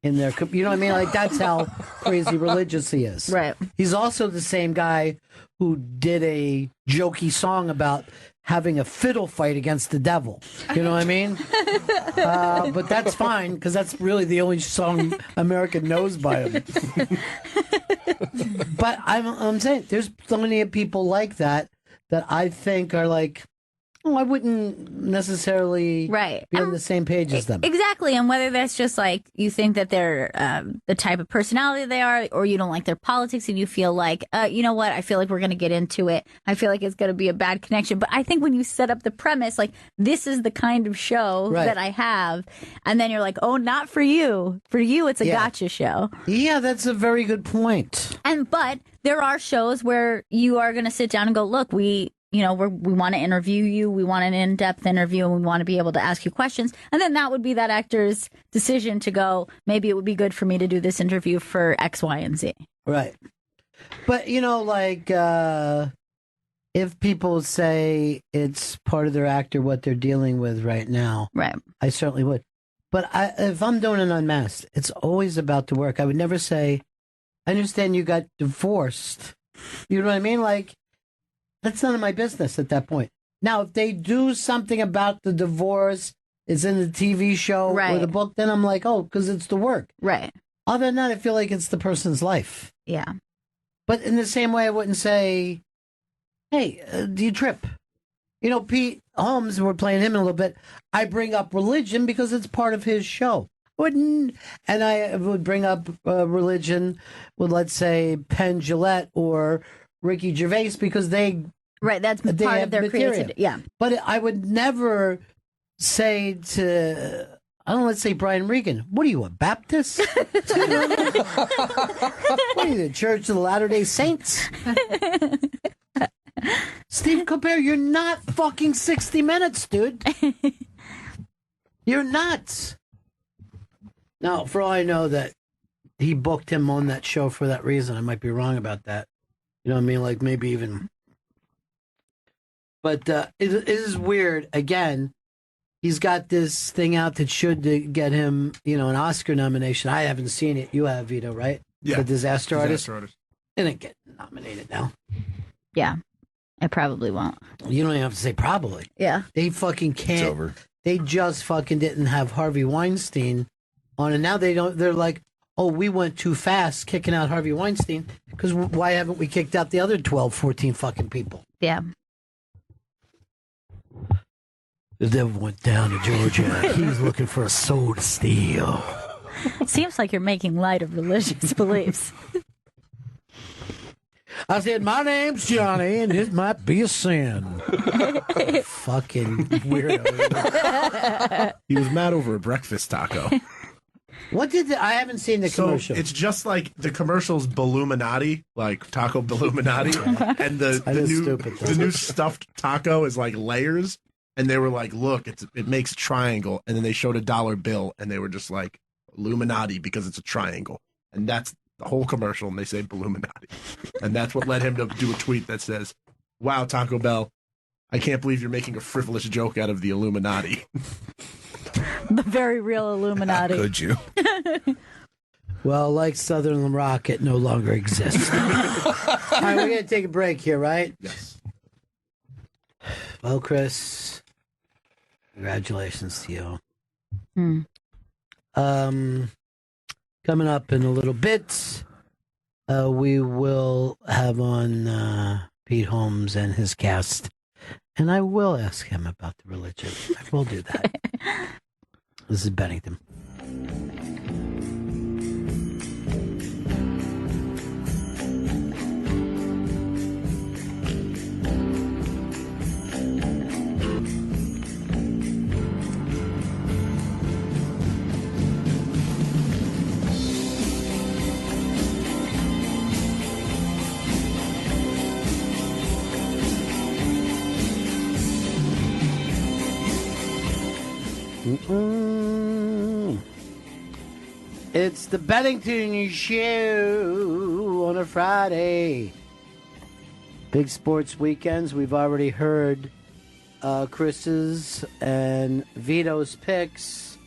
in their, you know what I mean? Like, that's how crazy religious he is. Right. He's also the same guy who did a jokey song about having a fiddle fight against the devil. You know what I mean? But that's fine, because that's really the only song America knows by him. But I'm saying there's plenty of people like that I think are like, oh, I wouldn't necessarily be on the same page as them. Exactly. And whether that's just like you think that they're the type of personality they are, or you don't like their politics and you feel like, you know what, I feel like we're going to get into it. I feel like it's going to be a bad connection. But I think when you set up the premise, like, this is the kind of show that I have, and then you're like, oh, not for you. For you, it's a gotcha show. Yeah, that's a very good point. But there are shows where you are going to sit down and go, look, we want to interview you. We want an in-depth interview, and we want to be able to ask you questions. And then that would be that actor's decision to go, maybe it would be good for me to do this interview for X, Y, and Z. Right. But, like, if people say it's part of their act or what they're dealing with right now, right, I certainly would. But if I'm doing an unmasked, it's always about the work. I would never say, I understand you got divorced. You know what I mean? Like, that's none of my business at that point. Now, if they do something about the divorce, it's in the TV show or the book, then I'm like, oh, because it's the work. Right. Other than that, I feel like it's the person's life. Yeah. But in the same way, I wouldn't say, hey, do you trip? Pete Holmes, we're playing him in a little bit. I bring up religion because it's part of his show. And I would bring up religion with, let's say, Penn Jillette or Ricky Gervais because that's part of their creativity. Yeah. But I would never say to, let's say Brian Regan, what are you, a Baptist? What are you, the Church of the Latter-day Saints? Steve Colbert, you're not fucking 60 Minutes, dude. You're nuts. Now, for all I know that he booked him on that show for that reason, I might be wrong about that. You know what I mean? Like, maybe even. But it is weird. Again, he's got this thing out that should get him, an Oscar nomination. I haven't seen it. You have, Vito, right? Yeah. The Disaster Artist. Artist. It didn't get nominated now. Yeah. I probably won't. You don't even have to say probably. Yeah. They fucking can't. It's over. They just fucking didn't have Harvey Weinstein on, and now they don't. They're like, oh, we went too fast kicking out Harvey Weinstein, because why haven't we kicked out the other 12, 14 fucking people? Yeah. The devil went down to Georgia. He was looking for a soul to steal. Seems like you're making light of religious beliefs. I said, my name's Johnny, and it might be a sin. Fucking weirdo. He was mad over a breakfast taco. What did I haven't seen the commercial. It's just like the commercial's Balluminati, like Taco Balluminati, and the new stuffed taco is like layers. And they were like, look, it makes triangle. And then they showed a dollar bill, and they were just like, Illuminati, because it's a triangle. And that's the whole commercial, and they say Balluminati. And that's what led him to do a tweet that says, wow, Taco Bell, I can't believe you're making a frivolous joke out of the Illuminati. The very real Illuminati. How could you? Well, like Southern Rock, it no longer exists. All right, we're going to take a break here, right? Yes. Well, Chris, congratulations to you. Coming up in a little bit, we will have on Pete Holmes and his cast, and I will ask him about the religion. I will do that. This is Bennington. It's the Bennington Show on a Friday. Big sports weekends. We've already heard Chris's and Vito's picks.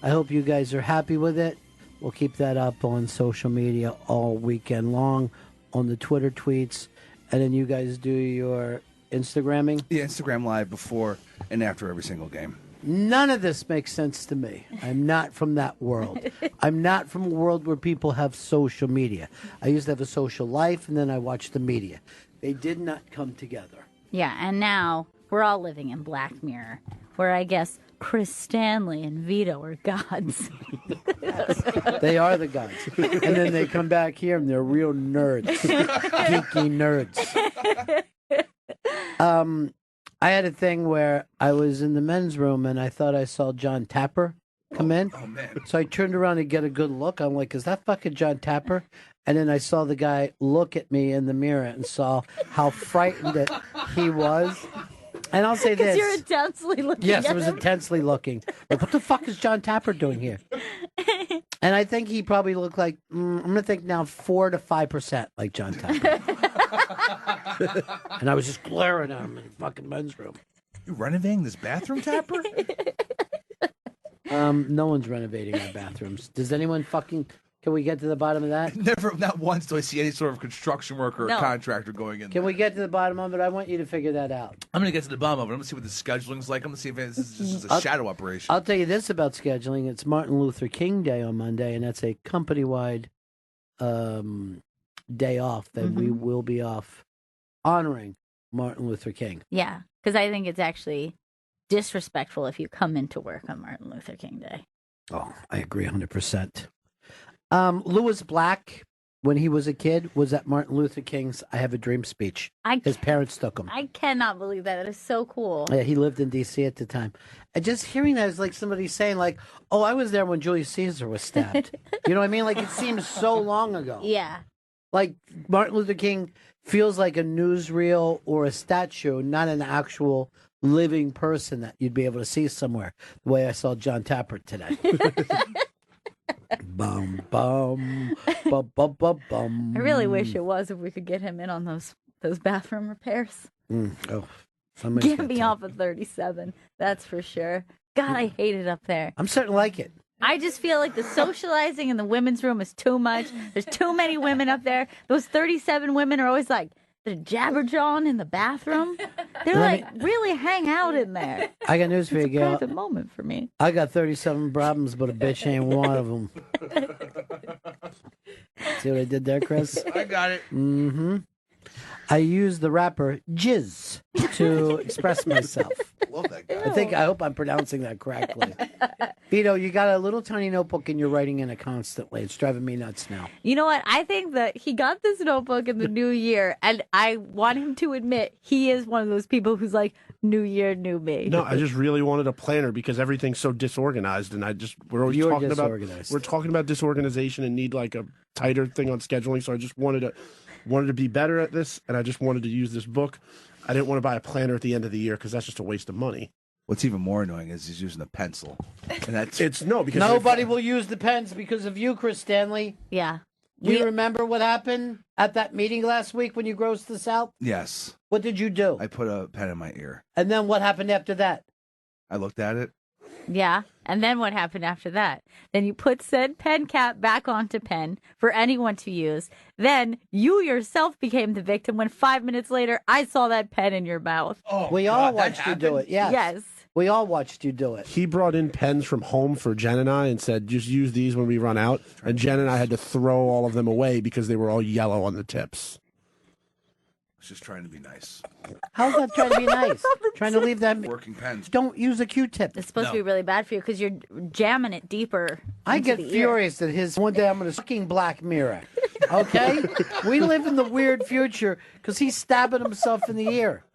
I hope you guys are happy with it. We'll keep that up on social media all weekend long, on the Twitter tweets, and then you guys do your Instagramming? Yeah, Instagram Live before and after every single game. None of this makes sense to me. I'm not from that world. I'm not from a world where people have social media. I used to have a social life, and then I watched the media. They did not come together. Yeah, and now we're all living in Black Mirror, where I guess Chris Stanley and Vito are gods. They are the gods. And then they come back here, and they're real nerds. Geeky nerds. I had a thing where I was in the men's room and I thought I saw John Tapper come in. Oh, man. So I turned around to get a good look. I'm like, is that fucking John Tapper? And then I saw the guy look at me in the mirror and saw how frightened that he was. And I'll say this. Because you're intensely looking Yes, at I was him. intensely looking. Like, what the fuck is John Tapper doing here? And I think he probably looked like, I'm going to think now 4 to 5% like John Tapper. And I was just glaring at him in the fucking men's room. You renovating this bathroom, Tapper? No one's renovating our bathrooms. Does anyone fucking... Can we get to the bottom of that? Never, not once do I see any sort of construction worker or No. contractor going in. Can we get to the bottom of it? I want you to figure that out. I'm going to get to the bottom of it. I'm going to see what the scheduling's like. I'm going to see if this is just a shadow operation. I'll tell you this about scheduling. It's Martin Luther King Day on Monday, and that's a company-wide day off that we will be off honoring Martin Luther King. Yeah, because I think it's actually disrespectful if you come into work on Martin Luther King Day. Oh, I agree 100%. Lewis Black, when he was a kid, was at Martin Luther King's I Have a Dream speech. His parents took him. I cannot believe that. That is so cool. Yeah, he lived in D.C. at the time. And just hearing that is like somebody saying, like, oh, I was there when Julius Caesar was stabbed. You know what I mean? Like, it seems so long ago. Yeah. Like, Martin Luther King feels like a newsreel or a statue, not an actual living person that you'd be able to see somewhere, the way I saw John Tapper today. Bum, bum, bum, bum, bum, bum. I really wish it was if we could get him in on those bathroom repairs. Oh, somebody's Get got me time. off of 37. That's for sure. God, I hate it up there. I'm starting to like it. I just feel like the socializing in the women's room is too much. There's too many women up there. Those 37 women are always like, the jabberjawing in the bathroom. They're like, really hang out in there. I got news for you, It's a Gail. private moment for me. I got 37 problems, but a bitch ain't one of them. See what I did there, Chris? I got it. Mm-hmm. I used the rapper Jizz to express myself. Love that guy. I hope I'm pronouncing that correctly. Vito, you got a little tiny notebook and you're writing in it constantly. It's driving me nuts now. You know what? I think that he got this notebook in the new year, and I want him to admit he is one of those people who's like, new year, new me. No, I just really wanted a planner because everything's so disorganized, and we're always You're talking disorganized. we're talking about disorganization and need like a tighter thing on scheduling. So I just wanted to be better at this, and I just wanted to use this book. I didn't want to buy a planner at the end of the year because that's just a waste of money. What's even more annoying is he's using a pencil. And that's Because Nobody will use the pens because of you, Chris Stanley. Yeah. Do you remember what happened at that meeting last week when you grossed this out? Yes. What did you do? I put a pen in my ear. And then what happened after that? I looked at it. Yeah. And then what happened after that? Then you put said pen cap back onto pen for anyone to use. Then you yourself became the victim when 5 minutes later I saw that pen in your mouth. Oh, We all watched you do it. Yes. Yes. We all watched you do it. he brought in pens from home for Jen and I and said, just use these when we run out. And Jen and I had to throw all of them away because they were all yellow on the tips. I was just trying to be nice. How's that trying to be nice? Trying to leave that. Working pens. Don't use a Q-tip. It's supposed to be really bad for you because you're jamming it deeper. I into get the ear. furious at his. One day I'm going to fucking Black Mirror. Okay? We live in the weird future because he's stabbing himself in the ear.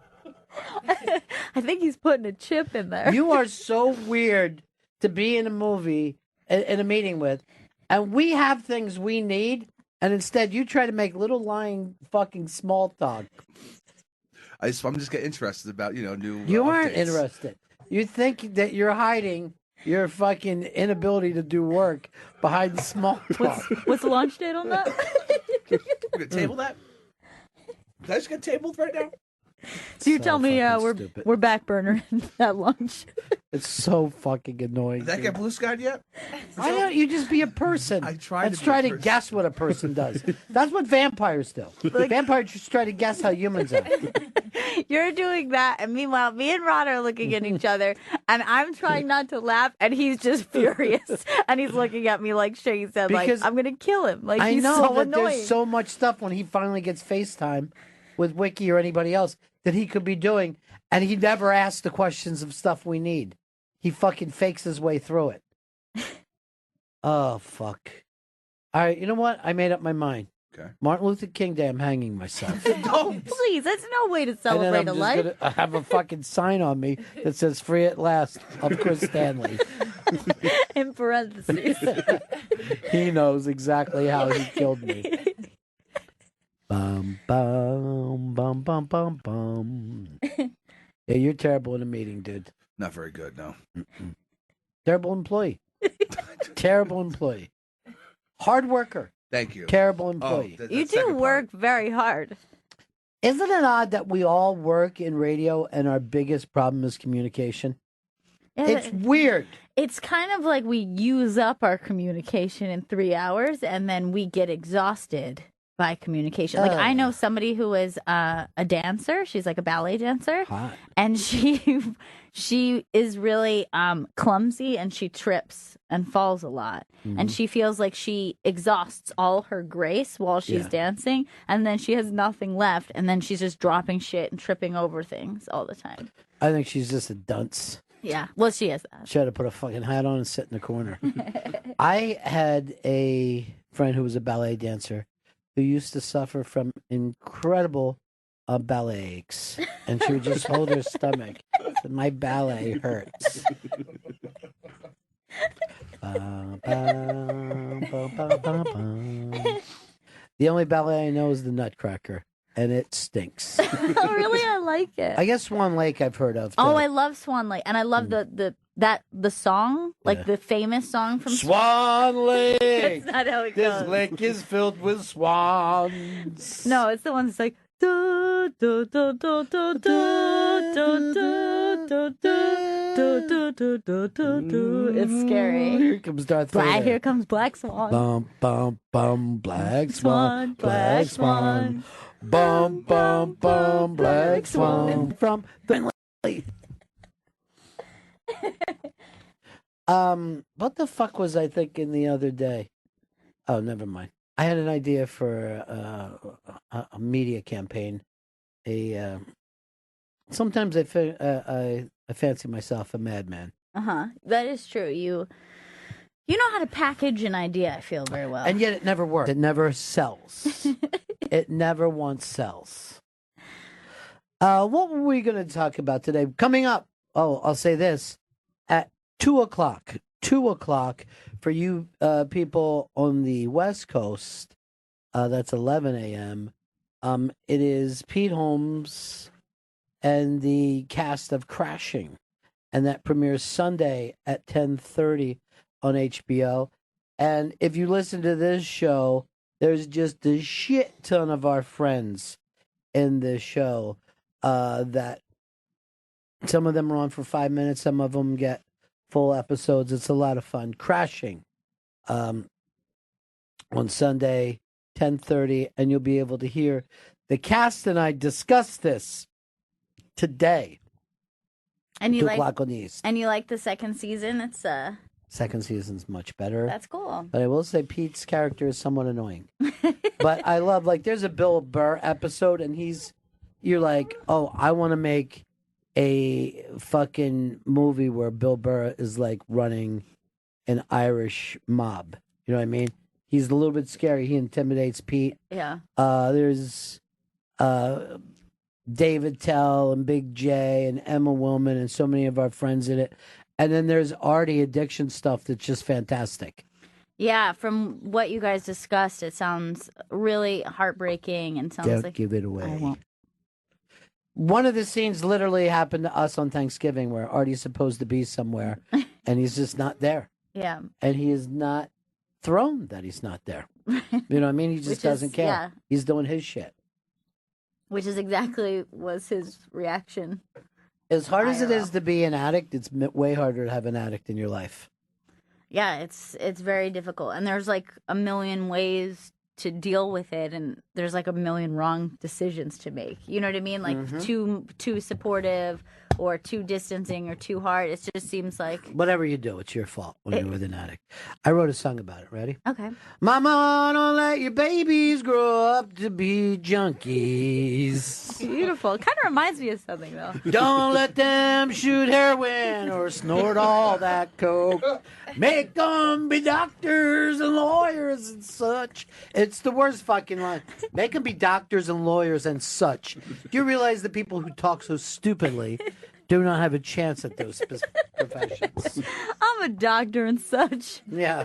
I think he's putting a chip in there. You are so weird to be in a movie, in a meeting with, and we have things we need, and instead you try to make little lying fucking small talk. I'm just getting interested about, new You aren't updates. interested. You think that you're hiding your fucking inability to do work behind small talk. What's the launch date on that? You gonna table that? Did I just get tabled right now? So you So tell me fucking stupid. we're back burner at lunch. It's so fucking annoying. Did that get blue skyed yet? Why don't you just be a person? I tried Let's to be try a to person. guess what a person does. That's what vampires do. Vampires just try to guess how humans are. You're doing that, and meanwhile, me and Ron are looking at each other, and I'm trying not to laugh, and he's just furious, and he's looking at me like Shay said, Because like I'm gonna kill him. Like I he's know so that annoying. there's so much stuff when he finally gets FaceTime with Wiki or anybody else that he could be doing, and he never asks the questions of stuff we need. He fucking fakes his way through it. Oh, fuck. All right, you know what? I made up my mind. Okay. Martin Luther King Day, I'm hanging myself. Please, that's no way to And then celebrate I'm a just life. gonna have a fucking sign on me that says "Free at Last" of Chris Stanley. In parentheses. He knows exactly how he killed me. Bum bum bum bum bum bum. Yeah, you're terrible in a meeting, dude. Not very good, no. Terrible employee. Terrible employee. Hard worker. Thank you. Terrible employee. that You do second part. work very hard. Isn't it odd that we all work in radio and our biggest problem is communication? It's weird. It's kind of like we use up our communication in 3 hours, and then we get exhausted by communication. Like I know somebody who is a dancer. She's like a ballet dancer, Hot. and she is really clumsy, and she trips and falls a lot. And she feels like she exhausts all her grace while she's dancing, and then she has nothing left, and then she's just dropping shit and tripping over things all the time. I think she's just a dunce. Yeah, well, she is that. She had to put a fucking hat on and sit in the corner. I had a friend who was a ballet dancer who used to suffer from incredible ballet aches. And she would just hold her stomach. And my ballet hurts. Ba, ba, ba, ba, ba, ba. The only ballet I know is the Nutcracker. And it stinks. Oh, really? I like it. I guess Swan Lake I've heard of. Too. Oh, I love Swan Lake, and I love the song, like the famous song from Swan Lake. That's not how it This goes. lake is filled with swans. No, it's the one that's like do do do do do do do do do do do do do do. It's scary. Here comes Darth Vader. Here comes Black Swan. Bum bum bum, black swan, black swan. Bum bum bum, black swan from Finley. What the fuck was I thinking the other day? Oh, never mind. I had an idea for a media campaign. Sometimes I fancy myself a madman, That is true. You know how to package an idea. I feel very well. and yet it never works. It never sells. It never once sells. What were we going to talk about today? Coming up, I'll say this, at 2 o'clock. 2 o'clock for you people on the West Coast. That's 11 a.m. It is Pete Holmes and the cast of Crashing, and that premieres Sunday at 10:30 on HBO. And if you listen to this show, there's just a shit ton of our friends in this show that some of them are on for 5 minutes, some of them get full episodes. It's a lot of fun. Crashing on Sunday, 10:30, and you'll be able to hear the cast and I discuss this today. and you 2 like o'clock on the East. and you like the second season. It's Second season's much better. that's cool. But I will say Pete's character is somewhat annoying. But I love, like, there's a Bill Burr episode, and you're like, oh, I want to make a fucking movie where Bill Burr is, like, running an Irish mob. You know what I mean? He's a little bit scary. He intimidates Pete. Yeah. There's David Tell and Big J and Emma Willman and so many of our friends in it. And then there's Artie addiction stuff that's just fantastic. Yeah, from what you guys discussed, it sounds really heartbreaking and sounds Don't like give it away. I won't. One of the scenes literally happened to us on Thanksgiving where Artie's supposed to be somewhere and he's just not there. Yeah. And he is not thrown that he's not there. You know what I mean? He just Which is- doesn't care. yeah. He's doing his shit. which is exactly was his reaction. As hard as it IRL. is to be an addict, it's way harder to have an addict in your life. Yeah, it's very difficult, and there's like a million ways to deal with it, and there's like a million wrong decisions to make. You know what I mean? Like too supportive, or too distancing, or too hard. It just seems like Whatever you do, it's your fault when you're with an addict. I wrote a song about it. Ready? okay. Mama, don't let your babies grow up to be junkies. Beautiful. It kind of reminds me of something though. Don't let them shoot heroin or snort all that coke. Make them be doctors and lawyers and such. It's the worst fucking line. Make them be doctors and lawyers and such. Do you realize the people who talk so stupidly do not have a chance at those professions? I'm a doctor and such. Yeah.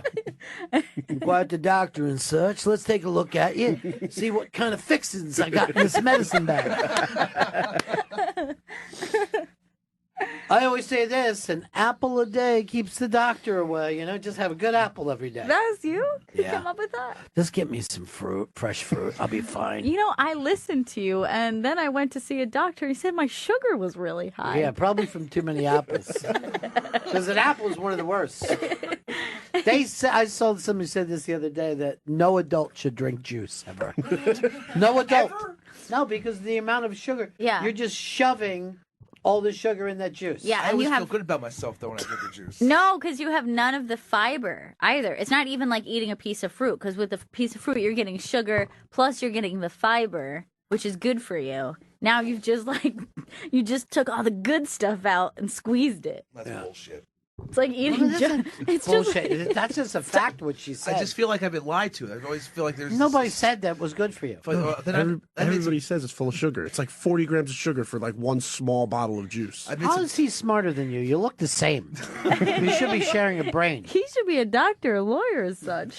Quite the doctor and such. Let's take a look at you. See what kind of fixings I got in this medicine bag. I always say this, an apple a day keeps the doctor away. You know, just have a good apple every day. That's you? You Yeah. came up with that? Just get me some fruit, fresh fruit. I'll be fine. You know, I listened to you, and then I went to see a doctor. He said my sugar was really high. Yeah, probably from too many apples. Because an apple is one of the worst. They say, I saw somebody said this the other day that no adult should drink juice ever. No adult. No, because the amount of sugar. Yeah. You're just shoving all the sugar in that juice. Yeah, I and always you feel have good about myself though when I drink the juice. no, because you have none of the fiber either. It's not even like eating a piece of fruit, because with the piece of fruit you're getting sugar plus you're getting the fiber, which is good for you. Now you've just you just took all the good stuff out and squeezed it. That's bullshit. It's like eating. It's Bullshit. just That's just a fact what she said. I just feel like I've been lied to. I always feel like there's Nobody said that was good for you. Everybody says it's full of sugar. It's like 40 grams of sugar for like one small bottle of juice. How is he smarter than you? You look the same. You should be sharing a brain. he should be a doctor, a lawyer, as such.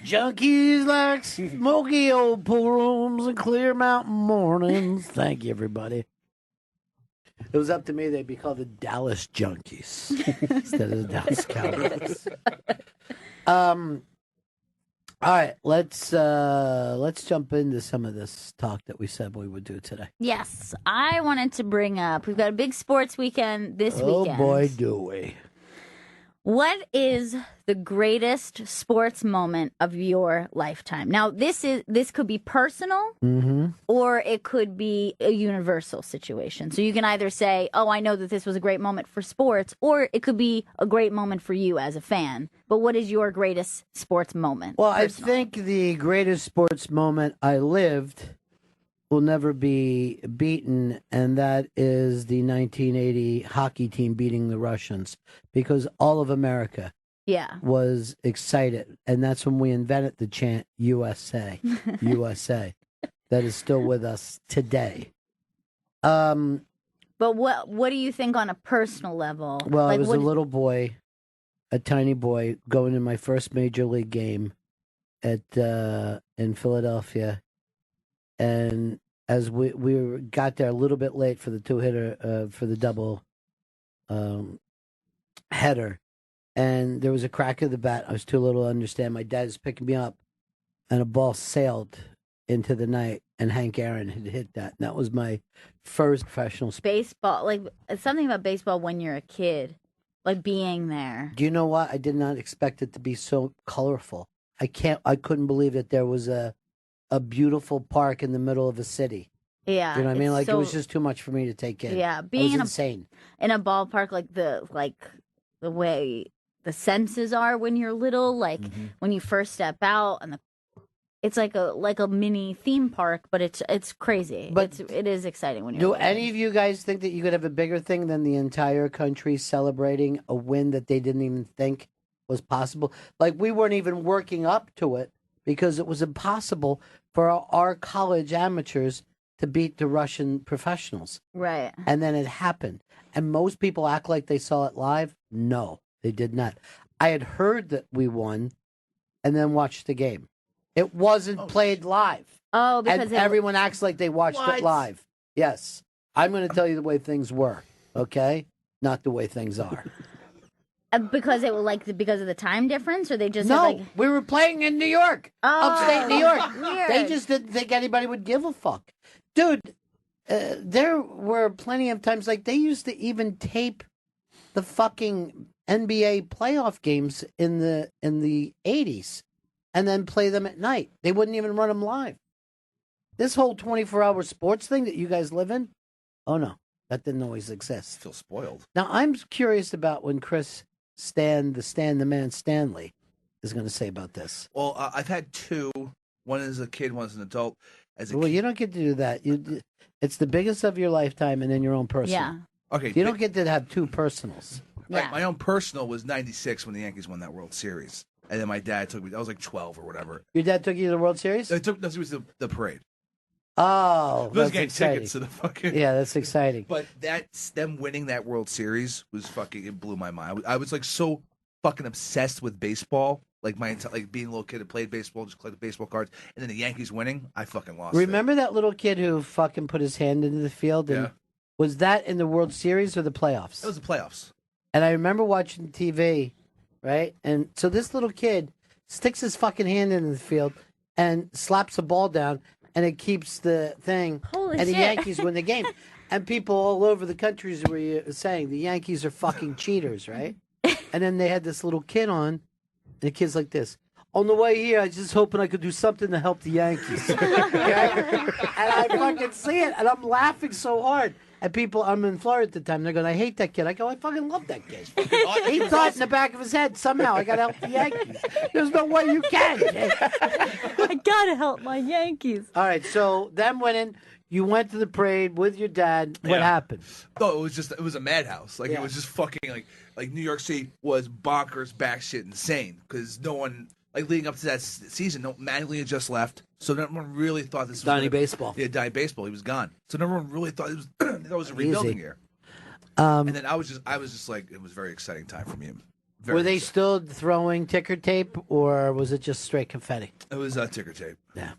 Junkies like smoky old pool rooms and clear mountain mornings. Thank you, everybody. It was up to me, they'd be called the Dallas Junkies instead of the Dallas Cowboys. All right, let's jump into some of this talk that we said we would do today. Yes, I wanted to bring up. We've got a big sports weekend this weekend. Oh boy, do we! What is the greatest sports moment of your lifetime? Now, this could be personal, or it could be a universal situation. So you can either say, "Oh, I know that this was a great moment for sports," or it could be a great moment for you as a fan. But what is your greatest sports moment? Well, personal? I think the greatest sports moment I lived will never be beaten, and that is the 1980 hockey team beating the Russians, because all of America was excited, and that's when we invented the chant USA, USA, that is still with us today. But what do you think on a personal level? Well, like, I was a little boy, a tiny boy, going to my first major league game at in Philadelphia. And as we got there a little bit late for the two-hitter, for the double header, and there was a crack of the bat. I was too little to understand. My dad was picking me up, and a ball sailed into the night, and Hank Aaron had hit that. And that was my first professional sport. Baseball, like it's something about baseball when you're a kid, like being there. Do you know what? I did not expect it to be so colorful. I couldn't believe that there was a beautiful park in the middle of a city. Yeah, you know what I mean? Like, so, it was just too much for me to take in. Yeah, being being was in insane. In a ballpark, like the way the senses are when you're little, like when you first step out, and it's like a mini theme park, but it's crazy. But it is exciting when you're. Do little. any of you guys think that you could have a bigger thing than the entire country celebrating a win that they didn't even think was possible? Like, we weren't even working up to it because it was impossible for our college amateurs to beat the Russian professionals. Right. And then it happened. And most people act like they saw it live. No, they did not. I had heard that we won and then watched the game. It wasn't played live. Oh, because and everyone acts like they watched it live. Yes. I'm going to tell you the way things were, okay? Not the way things are. Because it was because of the time difference, or they just No, had, like... we were playing in New York, upstate New York. Weird. They just didn't think anybody would give a fuck, dude. There were plenty of times like they used to even tape the fucking NBA playoff games in the 80s, and then play them at night. They wouldn't even run them live. This whole 24-hour sports thing that you guys live in, oh no, that didn't always exist. I feel spoiled. Now I'm curious about when Chris the man Stanley is going to say about this. Well, I've had two. One as a kid, one as an adult. You don't get to do that. It's the biggest of your lifetime, and then your own personal. Yeah. Okay. You don't get to have two personals. Yeah. My own personal was '96 when the Yankees won that World Series, and then my dad took me. I was like 12 or whatever. Your dad took you to the World Series? It was the parade. Oh, Those that's getting exciting. tickets to the fucking. Yeah, that's exciting. But them winning that World Series was fucking. It blew my mind. I was like so fucking obsessed with baseball. Like being a little kid that played baseball, just collected baseball cards, and then the Yankees winning, I fucking lost. Remember that little kid who fucking put his hand into the field? And was that in the World Series or the playoffs? It was the playoffs. And I remember watching TV, right? And so this little kid sticks his fucking hand into the field and slaps a ball down, and it keeps the thing. Holy and the shit. Yankees win the game. And people all over the countries were saying the Yankees are fucking cheaters, right? And then they had this little kid on, and the kid's like this. On the way here, I was just hoping I could do something to help the Yankees. Okay? And I fucking see it, and I'm laughing so hard. And people, I'm in Florida at the time, they're going, I hate that kid. I go, I fucking love that kid. He thought in the back of his head, somehow I got to help the Yankees. There's no way you can. I got to help my Yankees. All right, so them winning, you went to the parade with your dad. What happened? No, it was a madhouse. Like, it was just fucking, like New York City was bonkers, batshit insane. Because no one, like, leading up to that season, Manley had just left. So no one really thought this was Donnie Baseball. Yeah, Donnie Baseball. He was gone. So no one really thought it was a rebuilding year. And then I was just like, it was a very exciting time for me. Were they still throwing ticker tape, or was it just straight confetti? It was ticker tape. Yeah.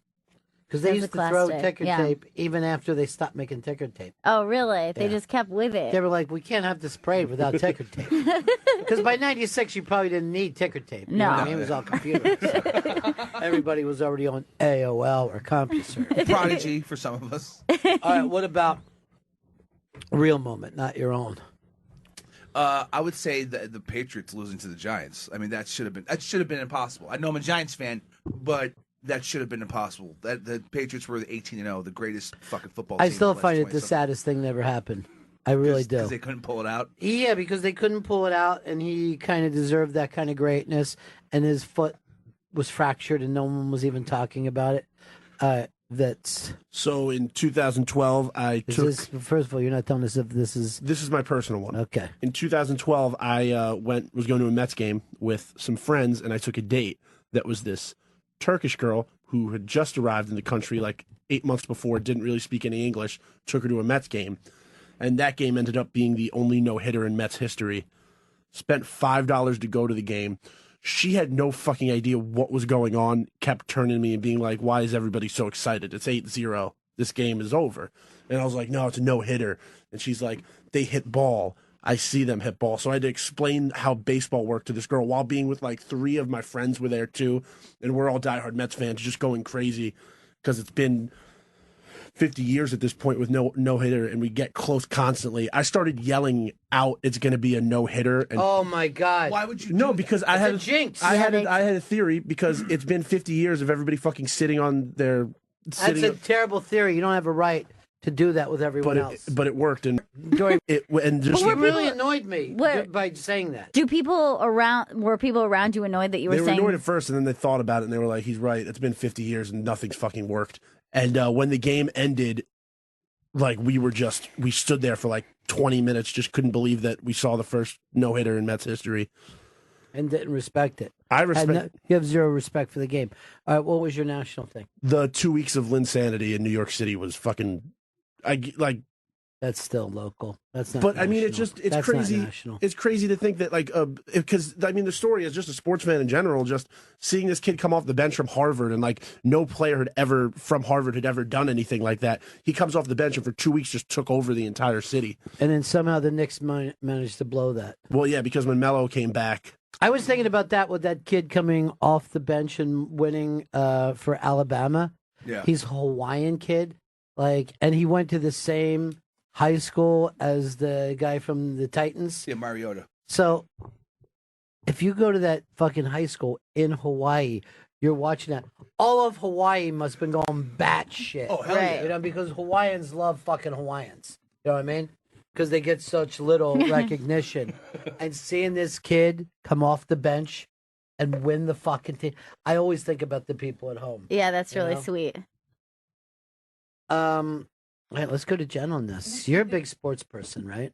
Because they That's used a to throw classic, ticker yeah. tape even after they stopped making ticker tape. Oh, really? They Yeah. just kept with it. They were like, we can't have this parade without ticker tape. Because by 96, you probably didn't need ticker tape. You know what I mean? It was all computers. Everybody was already on AOL or CompuServe. Prodigy for some of us. All right, what about a real moment, not your own? I would say the Patriots losing to the Giants. I mean, that should have been impossible. I know I'm a Giants fan, but that should have been impossible. That the Patriots were 18-0, the greatest fucking football team. I still in the last find it 20 the something. saddest thing that ever happened. I really do. Because they couldn't pull it out. Yeah, because they couldn't pull it out, and he kind of deserved that kind of greatness, and his foot was fractured, and no one was even talking about it. That's So in 2012, first of all, you're not telling us if this is my personal one. Okay. In 2012, I was going to a Mets game with some friends, and I took a date that was this Turkish girl who had just arrived in the country like 8 months before, didn't really speak any English, took her to a Mets game. And that game ended up being the only no-hitter in Mets history. Spent $5 to go to the game. She had no fucking idea what was going on, kept turning to me and being like, why is everybody so excited? It's 8-0. This game is over. And I was like, no, it's a no-hitter. And she's like, they hit ball. I see them hit ball. So I had to explain how baseball worked to this girl while being with like 3 of my friends were there too. And we're all diehard Mets fans just going crazy because it's been 50 years at this point with no hitter, and we get close constantly. I started yelling out, "It's going to be a no hitter!" And oh my god! Why would you? No, because I had a jinx. I had a theory because it's been 50 years of everybody fucking sitting on their. That's a terrible theory. You don't have a right to do that with everyone else. But it worked, and During, and just you really annoyed me What? by saying that. Were people around you annoyed that you were they were saying? annoyed at first, and then they thought about it, and they were like, "He's right. It's been 50 years, and nothing's fucking worked." And when the game ended, like we stood there for like 20 minutes, just couldn't believe that we saw the first no hitter in Mets history, and didn't respect it. I respect. You have zero respect for the game. All right, what was your national thing? The 2 weeks of Linsanity in New York City was fucking. That's still local. That's not. But I mean, national. it's That's not crazy. national. It's crazy to think that it's crazy it's crazy to think that because I mean the story as just a sports fan in general, just seeing this kid come off the bench from Harvard and no player from Harvard had ever done anything like that. He comes off the bench and for 2 weeks just took over the entire city. And then somehow the Knicks managed to blow that. Well, yeah, because when Melo came back. I was thinking about that with that kid coming off the bench and winning for Alabama. Yeah. He's a Hawaiian kid. And he went to the same high school as the guy from the Titans. Yeah, Mariota. So if you go to that fucking high school in Hawaii, you're watching that. All of Hawaii must have been going batshit. Oh, hell yeah. You know, because Hawaiians love fucking Hawaiians. You know what I mean? Because they get such little recognition. And seeing this kid come off the bench and win the fucking thing. I always think about the people at home. Yeah, that's really sweet. All right, let's go to Jen on this. You're a big sports person, right?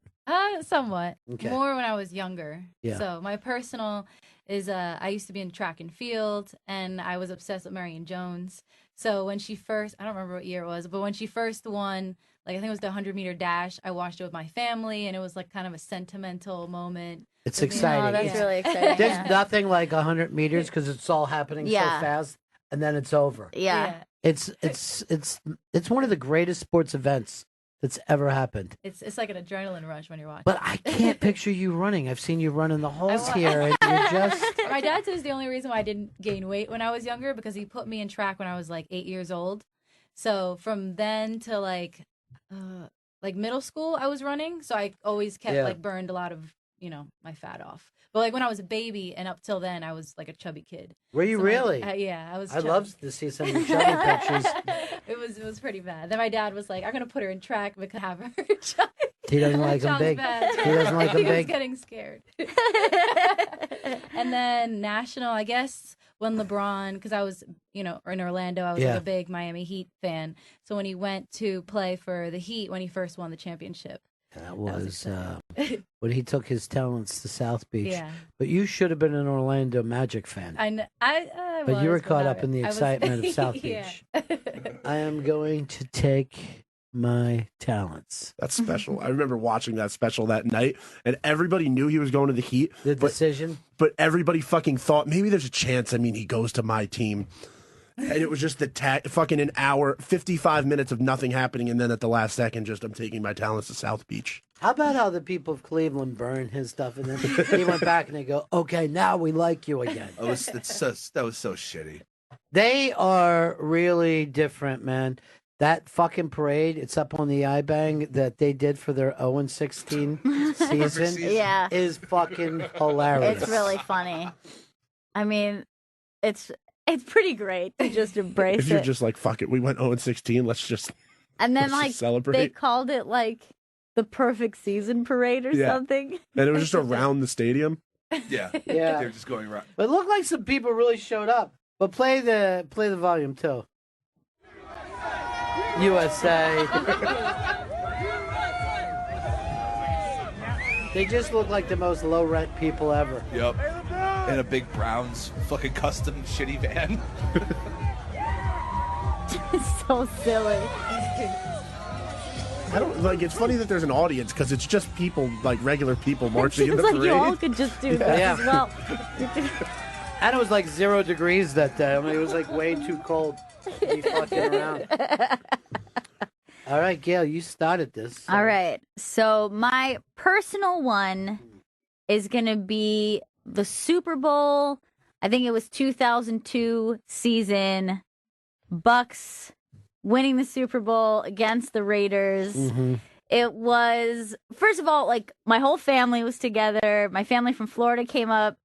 Somewhat. Okay. More when I was younger. Yeah. So my personal is I used to be in track and field, and I was obsessed with Marion Jones. So when she first, I don't remember what year it was, but when she first won, I think it was the 100-meter dash, I watched it with my family, and it was kind of a sentimental moment. It's exciting. Oh, that's really exciting. There's nothing like 100 meters because it's all happening so fast, and then it's over. Yeah. It's one of the greatest sports events that's ever happened. It's like an adrenaline rush when you're watching. But I can't picture you running. I've seen you run in the halls here, and you're just. My dad says the only reason why I didn't gain weight when I was younger because he put me in track when I was 8 years old. So from then to middle school, I was running. So I always kept burned a lot of my fat off. But when I was a baby and up till then, I was a chubby kid. Were you really? Yeah, I was. I'd love to see some of your chubby pictures. It was pretty bad. Then my dad was like, "I'm gonna put her in track because have her chubby." He doesn't like them big. He doesn't like them big. He was getting scared. And then national, I guess when LeBron, because I was in Orlando, I was a big Miami Heat fan. So when he went to play for the Heat when he first won the championship. That was when he took his talents to South Beach. Yeah. But you should have been an Orlando Magic fan. But you were caught up in the excitement of South Beach. I am going to take my talents. That's special. I remember watching that special that night, and everybody knew he was going to the Heat. The decision? But everybody fucking thought, maybe there's a chance, he goes to my team. And it was just fucking an hour, 55 minutes of nothing happening, and then at the last second, I'm taking my talents to South Beach. How about how the people of Cleveland burned his stuff, and then he went back and they go, okay, now we like you again. That was so shitty. They are really different, man. That fucking parade, it's up on the iBang that they did for their 0-16 season is fucking hilarious. It's really funny. I mean, it's pretty great to just embrace if you're just fuck it, we went 0-16, let's just celebrate. They called it the perfect season parade or something. And it was just around the stadium. Yeah. Yeah. They're just going around. But it looked like some people really showed up. But play the volume too. USA. They just look like the most low rent people ever. Yep. In a big Browns fucking custom shitty van. It's so silly. I don't it's funny that there's an audience because it's just people, regular people marching in the parade. You all could just do that as well. And it was 0 degrees that day. It was way too cold to be fucking around. All right, Gail, you started this. So. All right. So my personal one is going to be the Super Bowl. I think it was 2002 season. Bucks winning the Super Bowl against the Raiders. Mm-hmm. It was, first of all, my whole family was together. My family from Florida came up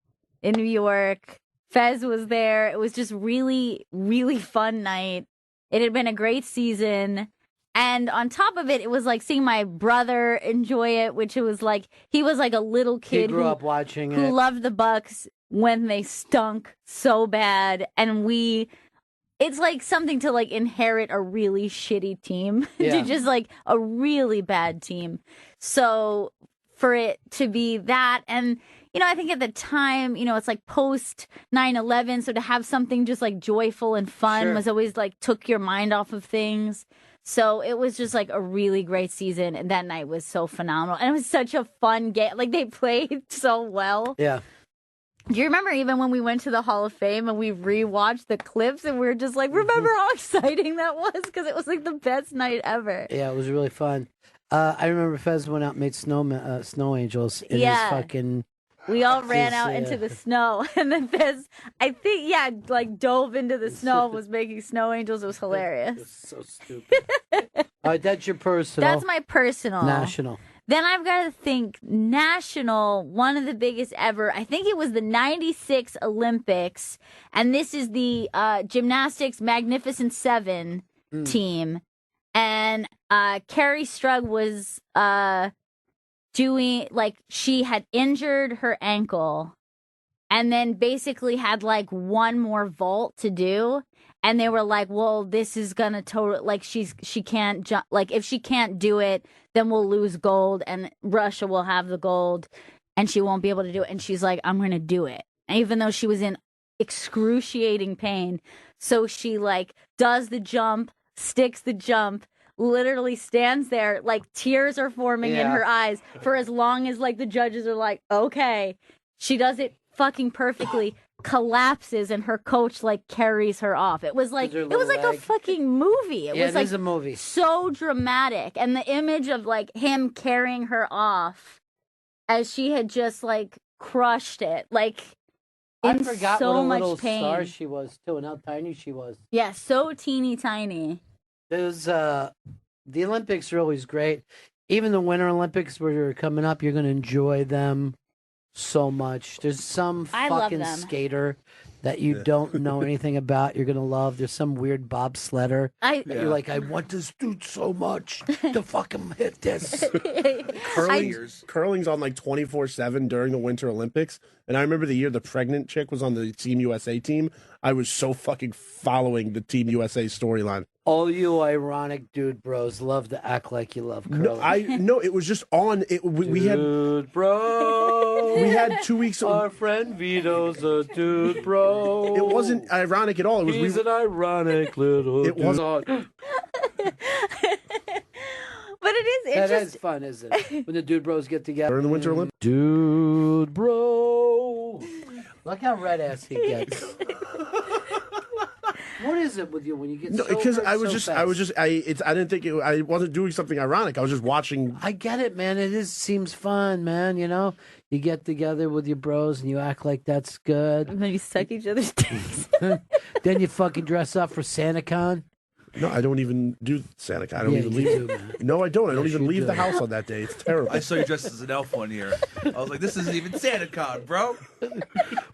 in New York. Fez was there. It was just really, really fun night. It had been a great season. And on top of it, it was seeing my brother enjoy it, which it was he was a little kid he grew up watching who it. loved the Bucks when they stunk so bad. And it's something to inherit a really shitty team to just a really bad team. So for it to be that, and I think at the time, it's like post 9/11. So to have something just like joyful and fun was always like took your mind off of things. So it was just like a really great season. And that night was so phenomenal. And it was such a fun game. Like they played so well. Yeah. Do you remember even when we went to the Hall of Fame and we rewatched the clips and we were just like, remember how exciting that was? Because it was like the best night ever. Yeah, it was really fun. I remember Fez went out and made snow angels in his fucking... We all ran out into the snow. And then Fez, I think, like dove into the snow and was making snow angels. It was hilarious. It was so stupid. All right, that's your personal. That's my personal. National. Then I've got to think national, one of the biggest ever. I think it was the 96 Olympics. And this is the gymnastics Magnificent Seven team. And Carrie Strug was doing, like, she had injured her ankle and then basically had, like, one more vault to do. And they were like, well, this is going to totally, like, she can't jump. Like, if she can't do it, then we'll lose gold and Russia will have the gold and she won't be able to do it. And she's like, I'm going to do it. And even though she was in excruciating pain. So she, like, does the jump, sticks the jump, literally stands there, like, tears are forming in her eyes for as long as, like, the judges are like, okay. She does it fucking perfectly. Collapses and her coach like carries her off. It was like a fucking movie. It was like a movie. So dramatic. And the image of like him carrying her off as she had just like crushed it. Like I forgot so what a much little pain. star she was too, and how tiny she was. Yeah, so teeny tiny. There's the Olympics are always great. Even the Winter Olympics where are coming up, you're gonna enjoy them so much. There's some fucking skater that you don't know anything about. You're gonna love. There's some weird bobsledder. You're like, I want this dude so much to fucking hit this. Curling's on like 24/7 during the Winter Olympics, and I remember the year the pregnant chick was on the Team USA team. I was so fucking following the Team USA storyline. All you ironic dude bros love to act like you love curling. No, it was just on. We had dude bro. We had 2 weeks. Our friend Vito's a dude bro. It wasn't ironic at all. He's an ironic little. It wasn't. But it is. That is fun, isn't it? When the dude bros get together in the Winter Olympics. Dude bro. Look how red ass he gets. What is it with you when you get so because I wasn't doing something ironic. I was just watching. I get it, man. It seems fun, man. You know, you get together with your bros and you act like that's good. And then you suck each other's dicks. Then you fucking dress up for SantaCon. No, I don't even do SantaCon. I don't even leave. No, I don't. I don't even leave the house on that day. It's terrible. I saw you dressed as an elf one year. I was like, this isn't even SantaCon, bro.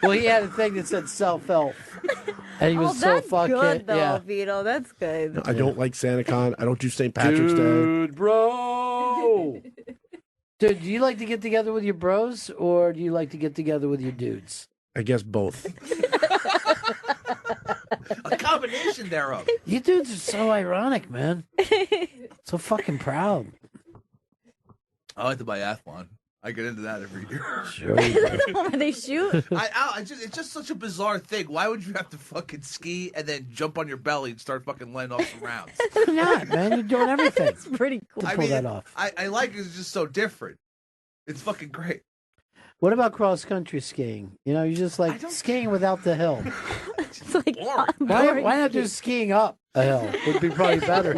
Well, he had a thing that said self-help. And he was that's good, though, Vito. That's good. No, I don't like SantaCon. I don't do St. Patrick's Day. Dude, bro. Dude, do you like to get together with your bros or do you like to get together with your dudes? I guess both. A combination thereof. You dudes are so ironic, man. So fucking proud. I like the biathlon. I get into that every year. Sure. Where they shoot? It's just such a bizarre thing. Why would you have to fucking ski and then jump on your belly and start fucking letting off some rounds? You're not, man. You're doing everything. It's pretty cool. To pull that off. I like it. It's just so different. It's fucking great. What about cross-country skiing? You know, you're just like skiing without the hill. It's like Why not just skiing up a hill? Would be probably better.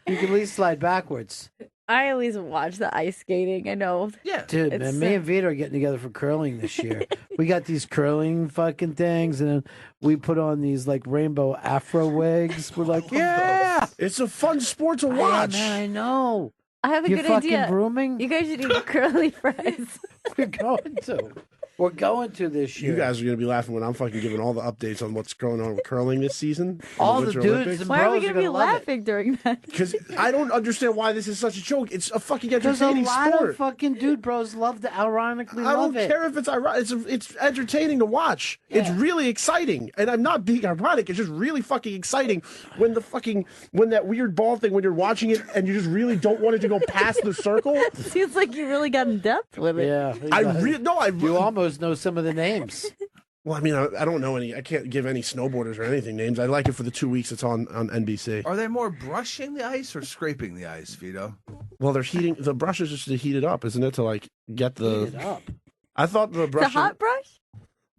You can at least slide backwards. I always watch the ice skating. I know. Yeah. Dude, man, me and Vito are getting together for curling this year. We got these curling fucking things, and then we put on these like rainbow afro wigs. We're like, yeah! It's a fun sport to watch. Yeah, man, I know. I have a You're good idea. fucking brooming? You guys should eat curly fries. We're going to. We're going to this year. You guys are going to be laughing when I'm fucking giving all the updates on what's going on with curling this season. All the Winter dudes Olympics. and Why are we bros going to be gonna love it. laughing during that? Because I don't understand why this is such a joke. It's a fucking There's a entertaining lot sport. of fucking dude bros love to ironically I love don't it. care if it's ironic. It's entertaining to watch. It's really exciting, and I'm not being ironic. It's just really fucking exciting when that weird ball thing when you're watching it and you just really don't want it to go past the circle. Seems like you really got in depth with it. Yeah, You almost know some of the names. Well, I mean, I don't know any. I can't give any snowboarders or anything names. I like it for the 2 weeks it's on NBC. Are they more brushing the ice or scraping the ice, Vito? Well, they're heating the brush is just to heat it up, isn't it? To like get the. Heat it up. I thought the The brush. hot brush?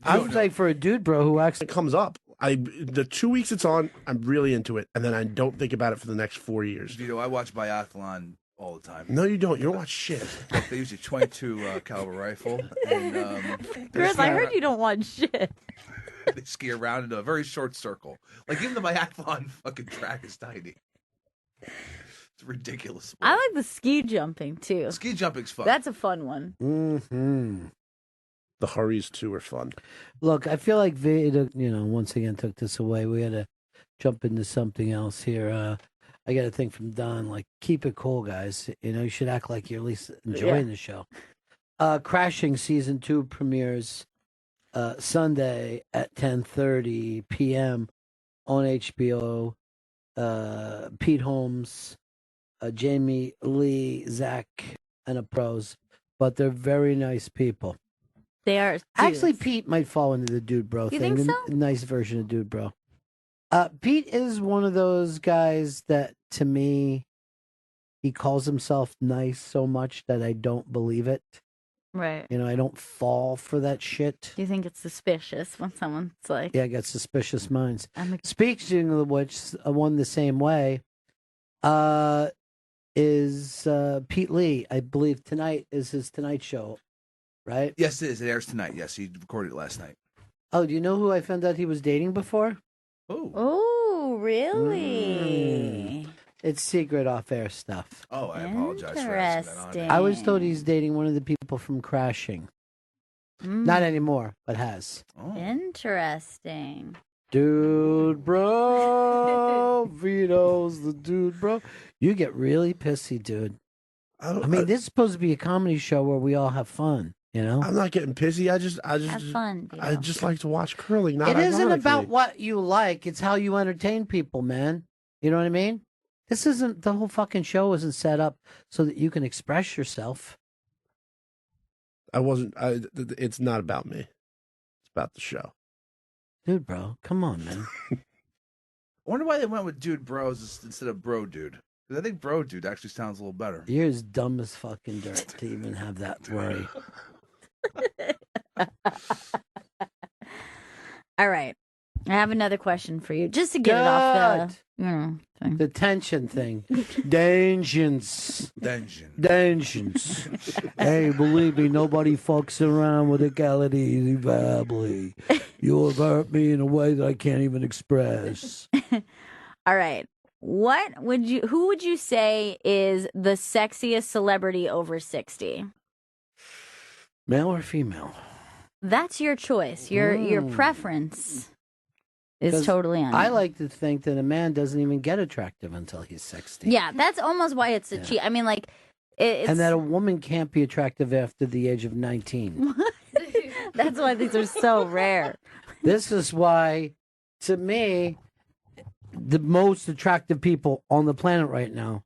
I would like for a dude bro who actually It comes up. The 2 weeks it's on, I'm really into it, and then I don't think about it for the next 4 years. Vito, I watch biathlon all the time. No, you don't. You don't watch shit. They use a 22 caliber rifle, and Chris, I heard you don't want shit. they ski around in a very short circle. Like even the biathlon fucking track is tiny. It's ridiculous. Sport. I like the ski jumping too. Ski jumping's fun. That's a fun one. Mm-hmm. The hurries too are fun. Look, I feel like Veda, once again took this away. We had to jump into something else here. I got a thing from Don, like, keep it cool, guys. You should act like you're at least enjoying the show. Crashing Season 2 premieres Sunday at 10:30 p.m. on HBO. Pete Holmes, Jamie Lee, Zach, and a pros. But they're very nice people. They are. Actually, Pete might fall into the dude bro You thing. think so? The nice version of dude bro. Pete is one of those guys that, to me, he calls himself nice so much that I don't believe it. Right. I don't fall for that shit. Do you think it's suspicious when someone's like, Yeah, I got suspicious minds. I'm a- Speaking of which, one the same way is Pete Lee. I believe tonight is his Tonight Show, right? Yes, it is. It airs tonight. Yes, he recorded it last night. Oh, do you know who I found out he was dating before? Oh, really? It's secret off-air stuff. Oh, I apologize for asking that on Interesting. air. I was told he's dating one of the people from Crashing. Not anymore, but has. Oh. Interesting. Dude, bro. Vito's the dude, bro. You get really pissy, dude. I mean, this is supposed to be a comedy show where we all have fun, I'm not getting pissy. I just Have fun. I just like to watch curling. Not It isn't ironically. about what you like. It's how you entertain people, man. You know what I mean? This isn't, the whole fucking show isn't set up so that you can express yourself. It's not about me. It's about the show. Dude, bro, come on, man. I wonder why they went with dude bros instead of bro dude. Because I think bro dude actually sounds a little better. You're as dumb as fucking dirt to even have that worry. All right. I have another question for you, just to get it off the, thing. The tension thing. Dangens. Hey, believe me, nobody fucks around with equality family. You have hurt me in a way that I can't even express. All right. Who would you say is the sexiest celebrity over 60? Male or female? That's your choice. Your preference is 'Cause totally on I you. like to think that a man doesn't even get attractive until he's 60. Yeah, that's almost why it's a cheat. I mean, like, it's... And that a woman can't be attractive after the age of 19. That's why these are so rare. This is why, to me, the most attractive people on the planet right now,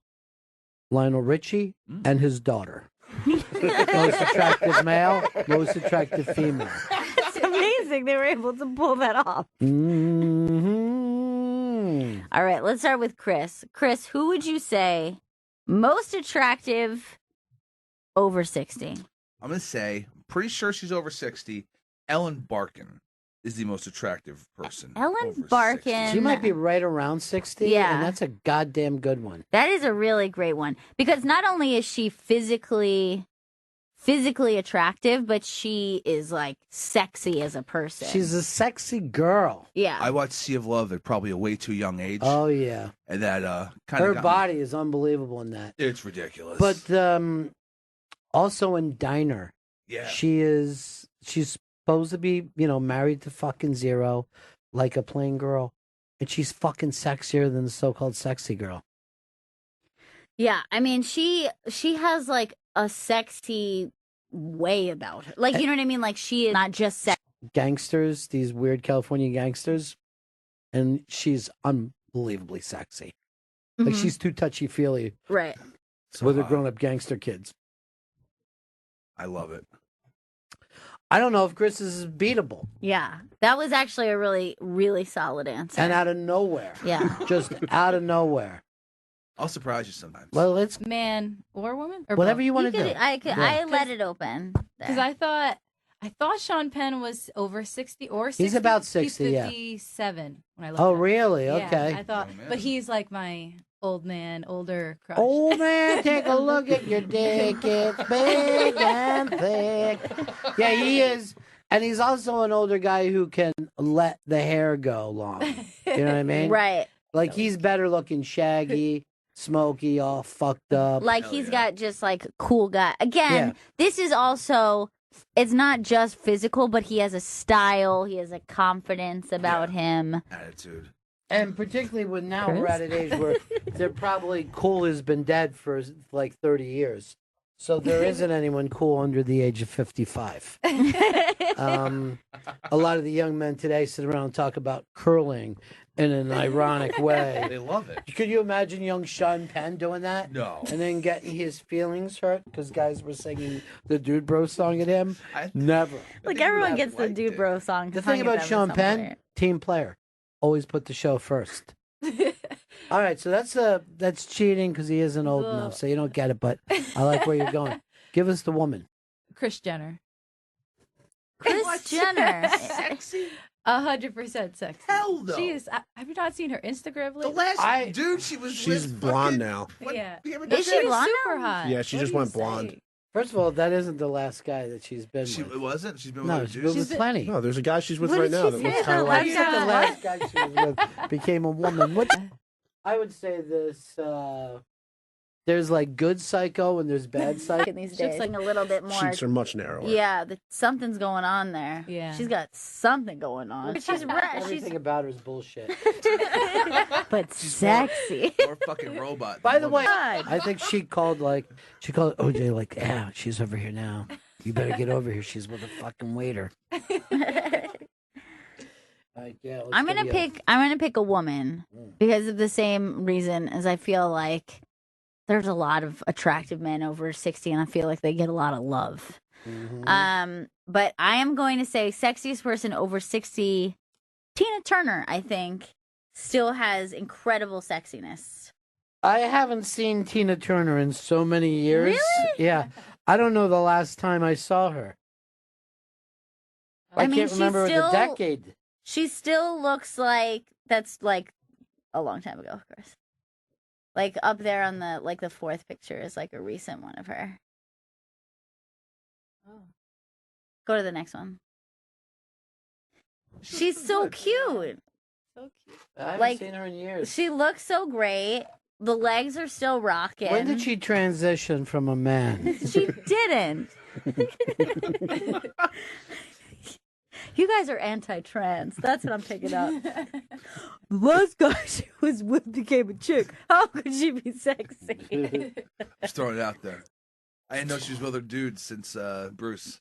Lionel Richie and his daughter. Most attractive male, most attractive female. It's amazing they were able to pull that off. Mm-hmm. All right, let's start with Chris. Chris, who would you say most attractive over 60? I'm going to say, pretty sure she's over 60. Ellen Barkin is the most attractive person. Ellen over Barkin. 60. She might be right around 60, Yeah. and that's a goddamn good one. That is a really great one because not only is she physically attractive, but she is like sexy as a person. She's a sexy girl. Yeah. I watched Sea of Love at probably a way too young age. Oh, yeah. And that kind of Her body is unbelievable in that. It's ridiculous. But also in Diner, yeah. she is she's supposed to be, married to fucking Zero, like a plain girl, and she's fucking sexier than the so-called sexy girl. Yeah, I mean, she has like a sexy way about her. Like, you know what I mean? Like, she is not just sexy. Gangsters, these weird California gangsters, and she's unbelievably sexy. Like, she's too touchy-feely. Right. With her grown-up gangster kids. I love it. I don't know if Chris is beatable. Yeah, that was actually a really, really solid answer. And out of nowhere. Yeah. Just out of nowhere. I'll surprise you sometimes. Well, it's Man or woman? Or whatever both? you want to do. I let it open. Because I thought Sean Penn was over 60 or 60. He's about 60, He's yeah. 57 when I looked Oh, it up. really? Yeah, Okay. I thought, Oh, man. but he's like my older crush. Old man, take a look at your dick. It's big and thick. Yeah, he is. And he's also an older guy who can let the hair go long. You know what I mean? Right. Like, he's better looking, shaggy, smoky, all fucked up. Like, he's got just like cool guy. Again, this is also, it's not just physical, but he has a style. He has a confidence about him. Attitude. And particularly when now we're at an age where they're probably cool has been dead for like 30 years. So there isn't anyone cool under the age of 55. A lot of the young men today sit around and talk about curling in an ironic way. They love it. Could you imagine young Sean Penn doing that? No. And then getting his feelings hurt because guys were singing the Dude Bro song at him? Never. Like, everyone gets the Dude Bro song. The thing about Sean Penn, team player. Always put the show first. All right, so that's cheating because he isn't old enough, so you don't get it. But I like where you're going. Give us the woman. Kris Jenner. Kris Jenner. Sexy? 100% sexy. Hell no. She is. Have you not seen her Instagram lately? The last dude, She's blonde now. Yeah. Is she blonde super now? hot. Yeah, she What just do you went say? blonde. First of all, that isn't the last guy that she's been She with. wasn't? She's been No, with she's a been dude? with plenty. No, there's a guy she's with What right did now she that say? looks kind of The like. I said the last guy she was with became a woman. Which I would say this. There's like good psycho and there's bad psycho. In these days. Looks like a little bit more. Cheeks are much narrower. Yeah, something's going on there. Yeah. She's got something going on. She's Everything about her is bullshit. but sexy. Or fucking robot. By the way, God. I think she called OJ like, yeah, she's over here now. You better get over here. She's with a fucking waiter. Like, yeah, I'm gonna pick a woman because of the same reason as I feel like there's a lot of attractive men over 60 and I feel like they get a lot of love. But I am going to say sexiest person over 60, Tina Turner, I think, still has incredible sexiness. I haven't seen Tina Turner in so many years. Really? Yeah. I don't know the last time I saw her. I mean, can't remember the decade. She still looks like that's like a long time ago, Chris. Like up there on the fourth picture is like a recent one of her. Oh. Go to the next one. She's so cute. So cute. I haven't like, seen her in years. She looks so great. The legs are still rocking. When did she transition from a man? She didn't. You guys are anti-trans. That's what I'm picking up. The last guy she was with became a chick. How could she be sexy? Just throwing it out there. I didn't know she was with her dude since Bruce.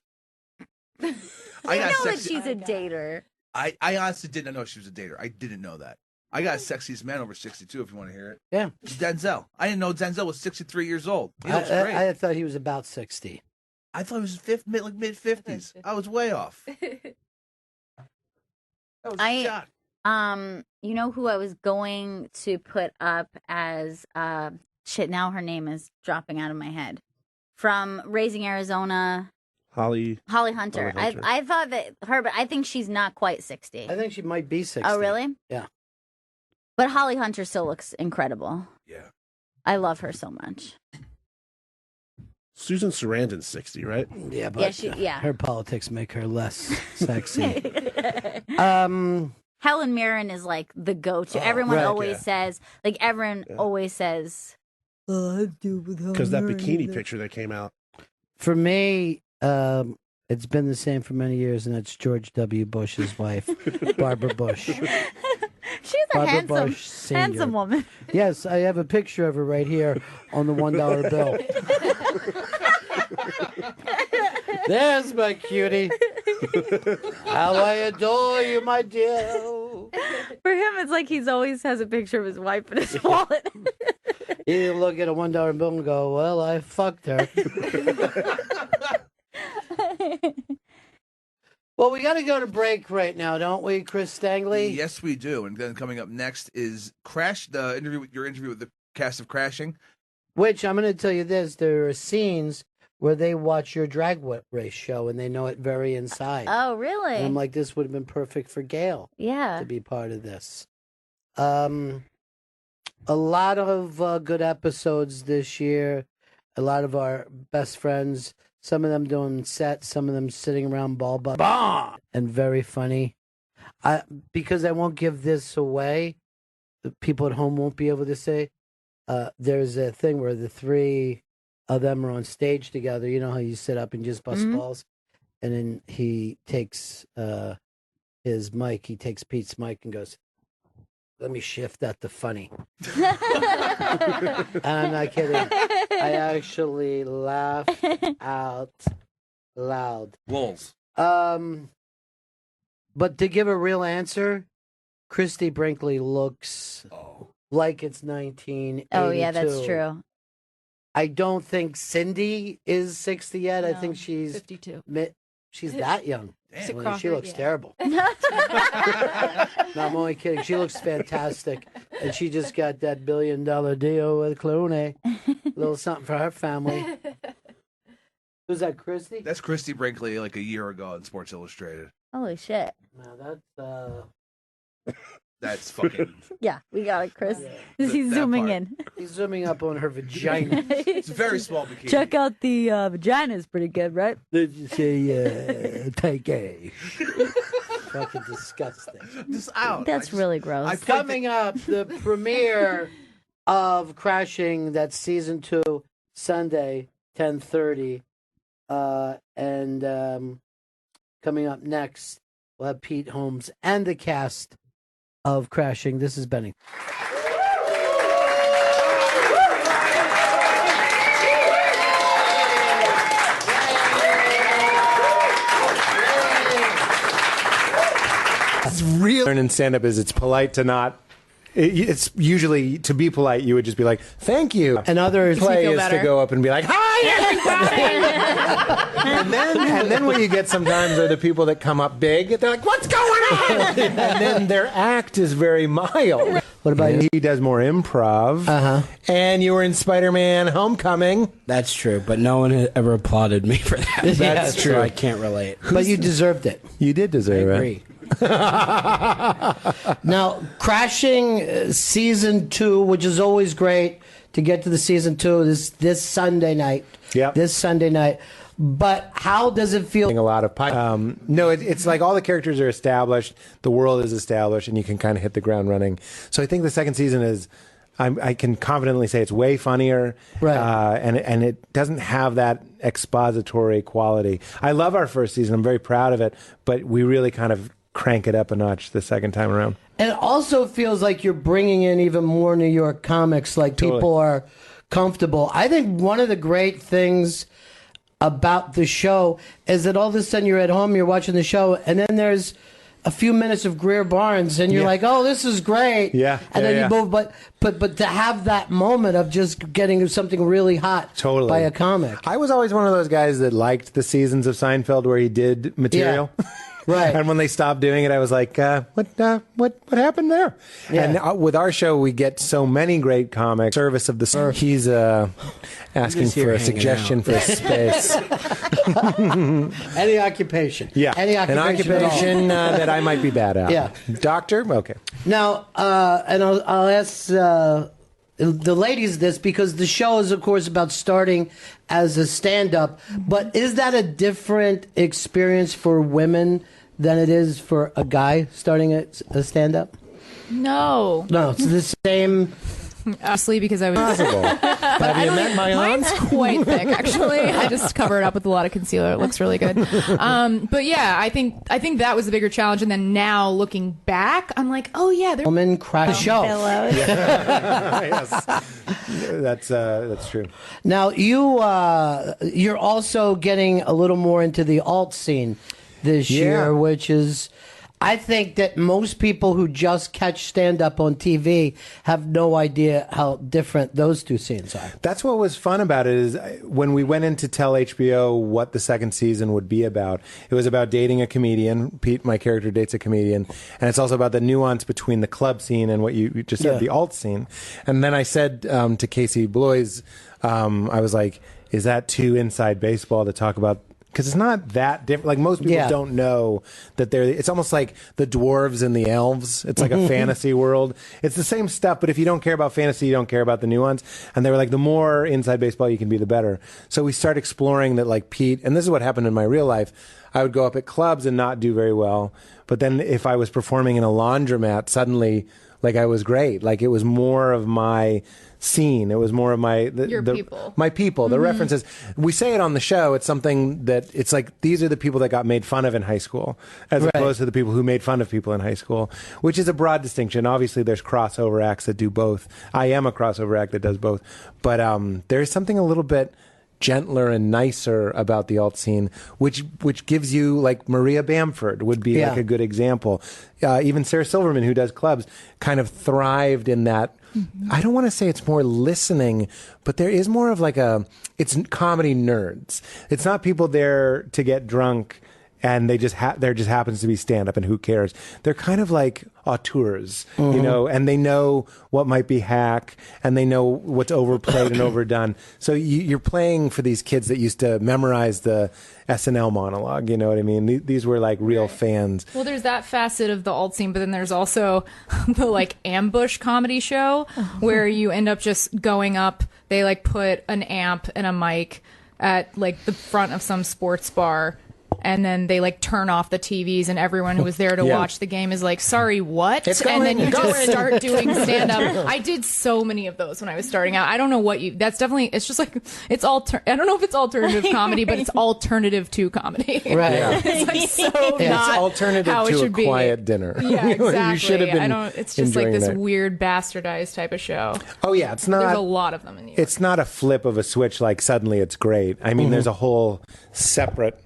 I know that she's a dater. I honestly didn't know she was a dater. I didn't know that. I got sexiest man over 62 if you want to hear it. Yeah. Denzel. I didn't know Denzel was 63 years old. He looks great. I thought he was about 60. I thought he was mid-50s. I was way off. That was a shot. You know who I was going to put up as shit, now her name is dropping out of my head. From Raising Arizona, Holly Hunter. Hunter. I thought that her, but I think she's not quite 60. I think she might be 60. Oh, really? Yeah. But Holly Hunter still looks incredible. Yeah. I love her so much. Susan Sarandon's 60, right? Yeah, but yeah. her politics make her less sexy. Helen Mirren is like the go-to. Everyone always says, like everyone always says, "Oh, I do with Helen Because that Mirren." bikini picture that came out. For me, It's been the same for many years, and that's George W. Bush's wife, Barbara Bush. She's a Barbara Bush Sr. handsome woman. Yes, I have a picture of her right here on the $1 bill. There's my cutie. How I adore you, my dear. For him, it's like he's always has a picture of his wife in his wallet. You look at a $1 bill and go, well, I fucked her. Well, we got to go to break right now, don't we, Chris Stangley? Yes, we do. And then coming up next is Crash, your interview with the cast of Crashing. Which, I'm going to tell you this, there are scenes where they watch your drag race show and they know it very inside. Oh, really? And I'm like, this would have been perfect for Gail to be part of this. A lot of good episodes this year. A lot of our best friends. Some of them doing sets, some of them sitting around ball and very funny. Because I won't give this away, the people at home won't be able to say. There's a thing where the three of them are on stage together. You know how you sit up and just bust balls? And then he takes his mic, he takes Pete's mic and goes, let me shift that to funny. And I'm not kidding. I actually laugh out loud. Wolves. But to give a real answer, Christy Brinkley looks like it's 1982. Oh, yeah, that's true. I don't think Cindy is 60 yet. No, I think she's 52. She's that young. Damn. She looks terrible. No, I'm only kidding. She looks fantastic. And she just got that $1 billion deal with Clooney. A little something for her family. Who's that, Christy? That's Christy Brinkley like a year ago in Sports Illustrated. Holy shit. Now that's fucking... Yeah, we got it, Chris. He's zooming in. He's zooming up on her vagina. It's a very small bikini. Check out the vagina. Is pretty good, right? Did you say, take a... Fucking disgusting. Just out. That's really gross. Coming up, the premiere of Crashing, that's season 2, Sunday, 10:30. And coming up next, we'll have Pete Holmes and the cast of Crashing. This is Bennington. It's real. In stand-up is it's polite to not. It's usually to be polite. You would just be like, "Thank you," and others play is to go up and be like, "Hi, everybody!" and then what you get sometimes are the people that come up big. They're like, "What's going on?" and then their act is very mild. What about you? He does more improv. And you were in Spider-Man: Homecoming. That's true, but no one had ever applauded me for that. That's true. So I can't relate. But you deserved it. You did deserve it. I agree. Now, Crashing season 2, which is always great to get to the season 2 this Sunday night. Yeah. This Sunday night. But how does it feel? A lot of no, it's like all the characters are established, the world is established, and you can kind of hit the ground running. So I think the second season is, I can confidently say it's way funnier, right? And it doesn't have that expository quality. I love our first season; I'm very proud of it, but we really kind of crank it up a notch the second time around. And it also feels like you're bringing in even more New York comics, like people are comfortable. I think one of the great things about the show is that all of a sudden you're at home, you're watching the show, and then there's a few minutes of Greer Barnes, and you're like, "Oh, this is great." Yeah, and then you move, but to have that moment of just getting something really hot, by a comic. I was always one of those guys that liked the seasons of Seinfeld where he did material. Yeah. Right. And when they stopped doing it, I was like, what happened there? Yeah. And with our show, we get so many great comics. Service of the He's asking for a suggestion for a space. Any occupation. Yeah. Any occupation. An occupation that I might be bad at. Yeah. Doctor? Okay. Now, and I'll ask the ladies this, because the show is, of course, about starting as a stand-up. But is that a different experience for women than it is for a guy starting a stand-up? No. No, it's the same Honestly, because I was Possible. Have you met my aunt? mine's quite thick, actually. I just cover it up with a lot of concealer. It looks really good. But yeah, I think that was the bigger challenge. And then now looking back, I'm like, oh yeah, they're Woman crack the show. Yes. That's true. Now you're also getting a little more into the alt scene this year, which is, I think that most people who just catch stand-up on TV have no idea how different those two scenes are. That's what was fun about it, is when we went in to tell HBO what the second season would be about, it was about dating a comedian. Pete, my character, dates a comedian. And it's also about the nuance between the club scene and what you just said, the alt scene. And then I said to Casey Bloys, I was like, is that too inside baseball to talk about? Because it's not that different. Like, most people don't know that it's almost like the dwarves and the elves. It's like a fantasy world. It's the same stuff, but if you don't care about fantasy, you don't care about the nuance. And they were like, the more inside baseball you can be, the better. So we start exploring that, like Pete, and this is what happened in my real life. I would go up at clubs and not do very well. But then if I was performing in a laundromat, suddenly, like, I was great. Like, it was more of my scene. It was more of my people. My people. The references. We say it on the show. It's something that it's like, these are the people that got made fun of in high school, as opposed to the people who made fun of people in high school, which is a broad distinction. Obviously, there's crossover acts that do both. I am a crossover act that does both, but there's something a little bit gentler and nicer about the alt scene, which gives you, like, Maria Bamford would be like a good example. Even Sarah Silverman, who does clubs, kind of thrived in that. I don't want to say it's more listening, but there is more of like it's comedy nerds. It's not people there to get drunk and there just happens to be stand-up, and who cares? They're kind of like auteurs, you know, and they know what might be hack, and they know what's overplayed and overdone. So you're playing for these kids that used to memorize the SNL monologue, you know what I mean? These were like real fans. Well, there's that facet of the alt scene, but then there's also the, like, ambush comedy show where you end up just going up. They, like, put an amp and a mic at, like, the front of some sports bar, and then they, like, turn off the TVs, and everyone who was there to watch the game is like, sorry, what? And then you just start doing stand-up. I did so many of those when I was starting out. I don't know what that's definitely, it's just like, it's I don't know if it's alternative comedy, but it's alternative to comedy. Right. Yeah. It's like so not it's alternative how it to a should be. quiet dinner. Yeah, exactly. You should have been it's just like this that. weird bastardized type of show. Oh yeah, it's not. There's a lot of them in New York. It's not a flip of a switch like suddenly it's great. I mean, there's a whole separate.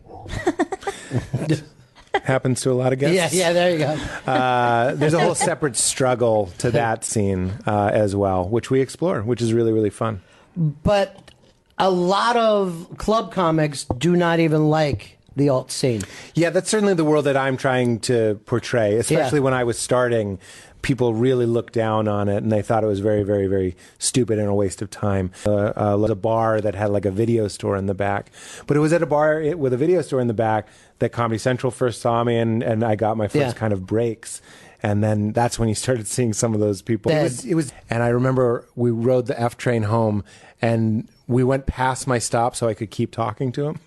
Happens to a lot of guests. Yeah, there you go. There's a whole separate struggle to that scene as well, which we explore, which is really, really fun. But a lot of club comics do not even like the alt scene. Yeah, that's certainly the world that I'm trying to portray, especially when I was starting. People really looked down on it, and they thought it was very, very, very stupid and a waste of time. A bar that had like a video store in the back. But it was at a bar with a video store in the back that Comedy Central first saw me, and I got my first kind of breaks. And then that's when you started seeing some of those people. It was, and I remember we rode the F train home, and we went past my stop so I could keep talking to him.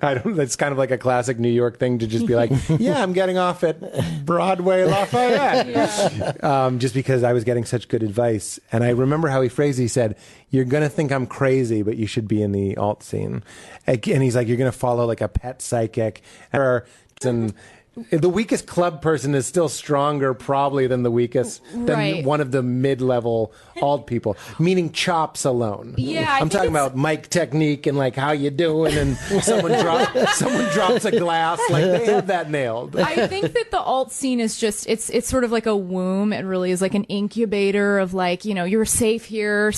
That's kind of like a classic New York thing to just be like, yeah, I'm getting off at Broadway Lafayette. Just because I was getting such good advice. And I remember how he phrased it. He said, you're going to think I'm crazy, but you should be in the alt scene. And he's like, you're going to follow like a pet psychic. And the weakest club person is still stronger probably than one of the mid-level alt people, meaning chops alone. Yeah, I'm talking about mic technique and like how you doing, and someone drops a glass. Like, they have that nailed. I think that the alt scene is just it's sort of like a womb. It really is like an incubator of, like, you know, you're safe here,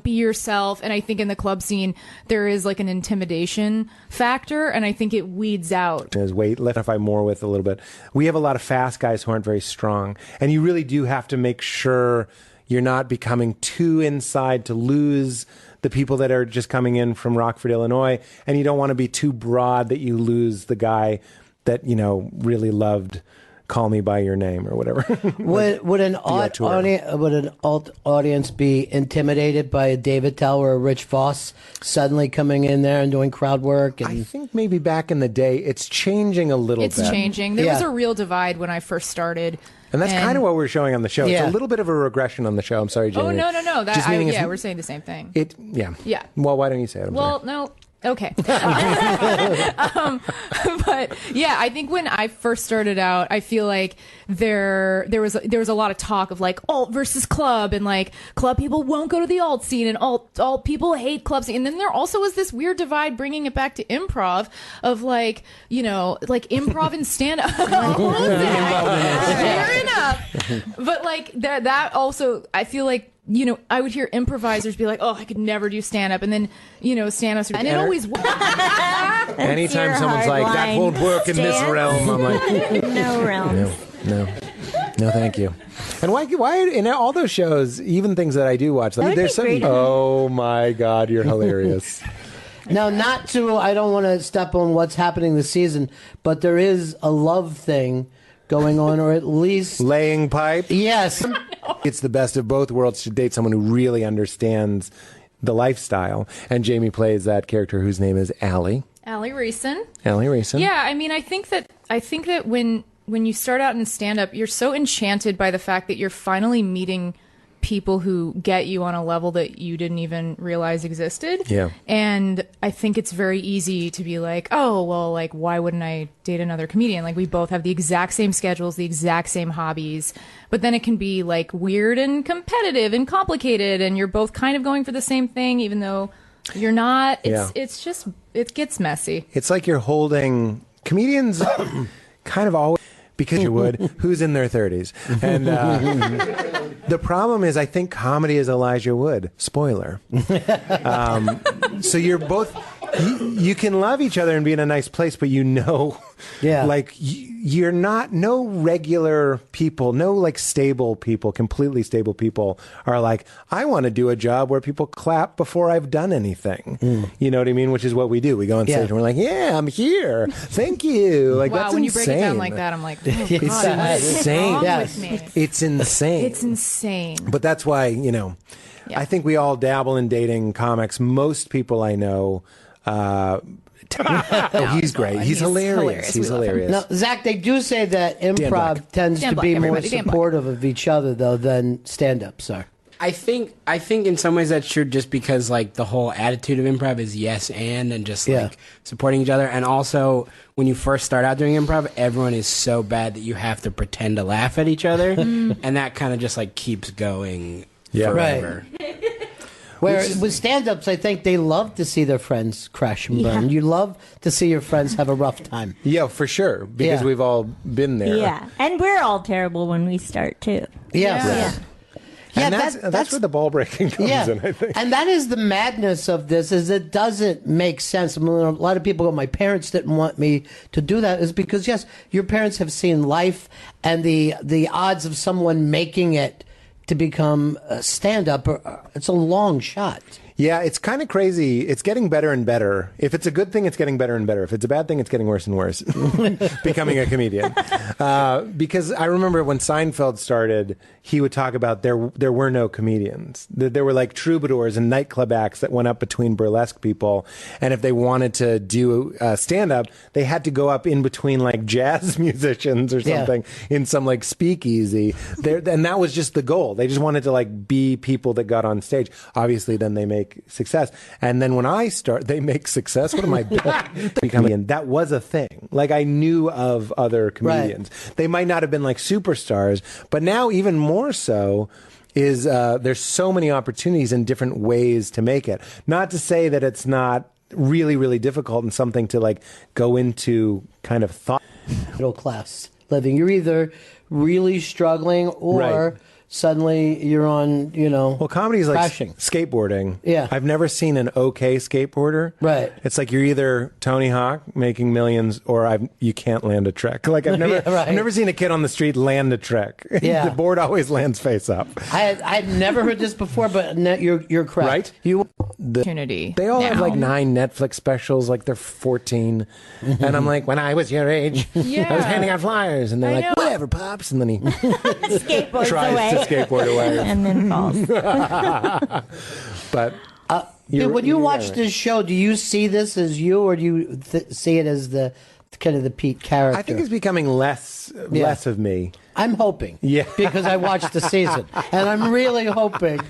be yourself. And I think in the club scene there is like an intimidation factor, and I think it weeds out. There's weight lift if I'm more with a little bit. We have a lot of fast guys who aren't very strong, and you really do have to make sure you're not becoming too inside to lose the people that are just coming in from Rockford, Illinois, and you don't want to be too broad that you lose the guy that, you know, really loved Call Me By Your Name or whatever. Would an alt audience be intimidated by a Dave Attell or a Rich Voss suddenly coming in there and doing crowd work? And... I think maybe back in the day, it's changing a little bit. It's changing. There was a real divide when I first started. And that's kind of what we're showing on the show. Yeah. It's a little bit of a regression on the show. I'm sorry, Jamie. Oh, no. Just meaning it's- We're saying the same thing. Yeah. Yeah. Well, why don't you say it? I'm Well, sorry. no. Okay. But yeah, I think when I first started out, I feel like there was a lot of talk of like alt versus club, and like club people won't go to the alt scene, and alt people hate club scene. And then there also was this weird divide, bringing it back to improv, of like, you know, like improv and stand up. Fair enough. But like that also, I feel like, you know, I would hear improvisers be like, "Oh, I could never do stand up," and then, you know, stand ups, and it always works. Anytime your someone's hard like, that line. won't work in this Stand. realm, I'm like, No realms. no, thank you. And why in all those shows, even things that I do watch, like, That would there's be some. great. Oh my God, you're hilarious. Now, I don't want to step on what's happening this season, but there is a love thing going on, or at least Laying pipe. yes. It's the best of both worlds to date someone who really understands the lifestyle. And Jamie plays that character whose name is Allie. Allie Reeson. Allie Reeson. Yeah, I mean, I think that when you start out in stand up, you're so enchanted by the fact that you're finally meeting people who get you on a level that you didn't even realize existed. Yeah. And I think it's very easy to be like, oh, well, like, why wouldn't I date another comedian? Like, we both have the exact same schedules, the exact same hobbies. But then it can be like weird and competitive and complicated, and you're both kind of going for the same thing, even though you're not. It's just, it gets messy. It's like you're holding comedians kind of always, because you would, who's in their 30s. And the problem is, I think comedy is Elijah Wood. Spoiler. So you're both, you can love each other and be in a nice place, but you know, like you're not, no regular people, no like stable people, completely stable people are like, I want to do a job where people clap before I've done anything. You know what I mean? Which is what we do. We go on stage and we're like, yeah, I'm here. Thank you. Like, Wow, that's when insane. you break it down like that, I'm like, oh, God, It's what is insane. wrong Yes. with me? It's insane. It's insane. But that's why, you know, I think we all dabble in dating comics. Most people I know, he's great. He's hilarious. He's We love him. hilarious. Now, Zach, they do say that improv Black. tends Dan to Black, be more everybody, Dan Black. supportive of each other, though, than stand-ups are. I think in some ways that's true, just because like the whole attitude of improv is yes and just like supporting each other. And also when you first start out doing improv, everyone is so bad that you have to pretend to laugh at each other, and that kind of just like keeps going forever. Where with stand-ups, I think they love to see their friends crash and burn. You love to see your friends have a rough time. Yeah, for sure. Because we've all been there. Yeah, and we're all terrible when we start too. Yes. Yeah, And that's where the ball breaking comes in, I think. And that is the madness of this, is it doesn't make sense. I mean, a lot of people go, my parents didn't want me to do that, is because, yes, your parents have seen life, and the odds of someone making it to become a stand-up, it's a long shot. Yeah, it's kind of crazy. It's getting better and better. If it's a good thing, it's getting better and better. If it's a bad thing, it's getting worse and worse. Becoming a comedian. Because I remember when Seinfeld started, he would talk about there were no comedians. There were like troubadours and nightclub acts that went up between burlesque people. And if they wanted to do stand-up, they had to go up in between like jazz musicians or something in some like speakeasy. And that was just the goal. They just wanted to like be people that got on stage. Obviously, then they make success. And then when I start, they make success. What am I becoming? That was a thing. Like I knew of other comedians. Right. They might not have been like superstars, but now even more so is there's so many opportunities and different ways to make it. Not to say that it's not really, really difficult and something to like go into kind of thought. Middle class living. You're either really struggling or suddenly you're on, well, comedy is like crashing. Skateboarding. Yeah. I've never seen an okay skateboarder. Right. It's like you're either Tony Hawk making millions or you can't land a trick. Like I've never seen a kid on the street land a trick. Yeah. The board always lands face up. I had never heard this before, but you're correct. Right? Opportunity. They all have like 9 Netflix specials, like they're 14. And I'm like, when I was your age, I was handing out flyers. And they're like, whatever, Pops. And then he Skateboards tries away. to skateboard away. And then falls. But when you watch this show, do you see this as you, or do you see it as the kind of the Pete character. I think it's becoming less of me. I'm hoping. Yeah. Because I watched the season. And I'm really hoping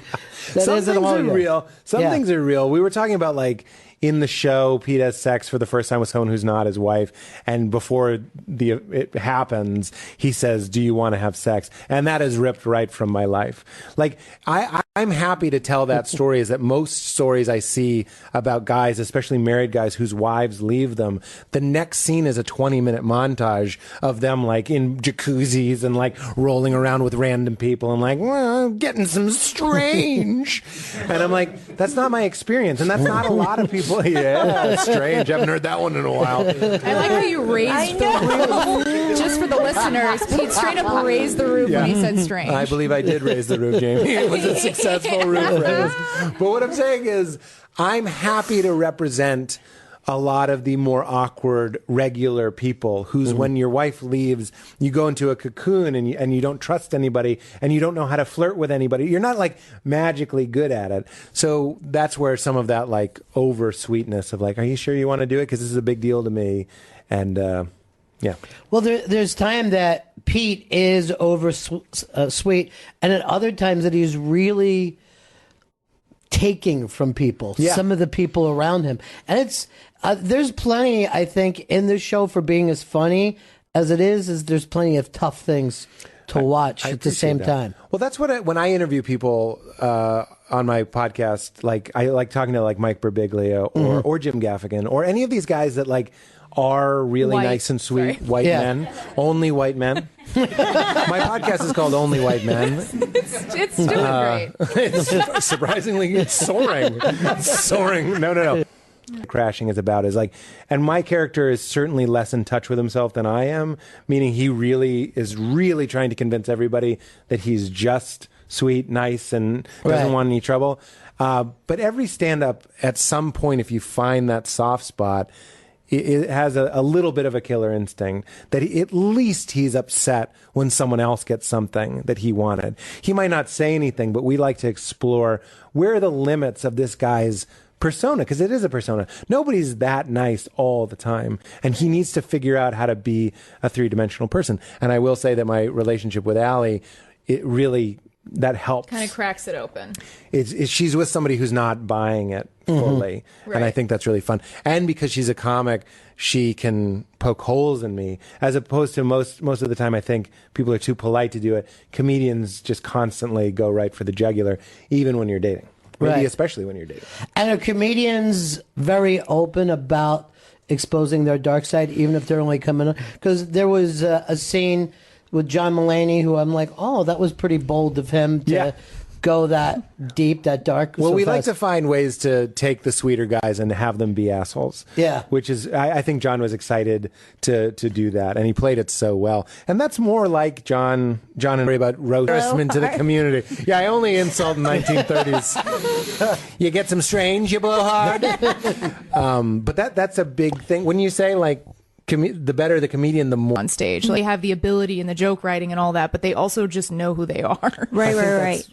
that Some isn't things all are you. real. Some things are real. We were talking about, like, in the show, Pete has sex for the first time with someone who's not his wife, and before it happens, he says, "Do you want to have sex?" And that is ripped right from my life. Like, I'm happy to tell that story. Is that most stories I see about guys, especially married guys, whose wives leave them, the next scene is a 20-minute montage of them, like, in jacuzzis and, like, rolling around with random people and, like, well, getting some strange. And I'm like, that's not my experience, and that's not a lot of people. Yeah, strange. I haven't heard that one in a while. I like how you raised the roof. Just for the listeners, Pete straight up raised the roof when he said strange. I believe I did raise the roof, Jamie. It was a successful roof raise. But what I'm saying is, I'm happy to represent a lot of the more awkward, regular people whose, when your wife leaves, you go into a cocoon and you don't trust anybody and you don't know how to flirt with anybody. You're not, like, magically good at it. So that's where some of that, like, over sweetness of, like, are you sure you want to do it? Because this is a big deal to me. And, yeah. Well, there's time that Pete is over sweet, and at other times that he's really taking from people, some of the people around him. And it's there's plenty, I think, in this show for being as funny as it is there's plenty of tough things to watch at the same time. Well, that's what when I interview people on my podcast, like, I like talking to, like, Mike Birbiglia or Jim Gaffigan or any of these guys that, like, are really nice and sweet white men, only white men. My podcast is called Only White Men. It's doing great. It's surprisingly soaring. Soaring. No. Crashing is about is like, and my character is certainly less in touch with himself than I am, meaning he really is trying to convince everybody that he's just sweet, nice, and doesn't want any trouble. But every stand-up, at some point, if you find that soft spot, it has a little bit of a killer instinct that at least he's upset when someone else gets something that he wanted. He might not say anything, but we like to explore where are the limits of this guy's persona, because it is a persona. Nobody's that nice all the time, and he needs to figure out how to be a three-dimensional person. And I will say that my relationship with Allie, it really, that helps. Kind of cracks it open. She's with somebody who's not buying it fully, and I think that's really fun. And because she's a comic, she can poke holes in me, as opposed to most of the time I think people are too polite to do it. Comedians just constantly go right for the jugular, even when you're dating. Maybe especially when you're dating. And are comedians very open about exposing their dark side, even if they're only coming on? Because there was a scene with John Mulaney who I'm like, oh, that was pretty bold of him to go that deep, that dark. Well, so we fast. like to find ways to take the sweeter guys and have them be assholes. Yeah. Which is, I think John was excited to do that, and he played it so well. And that's more like John and Ray about roastment to the community. Yeah, I only insult in 1930s. You get some strange, you blow hard. But that's a big thing. When you say, like, the better the comedian, the more on stage. They have the ability and the joke writing and all that, but they also just know who they are. Right.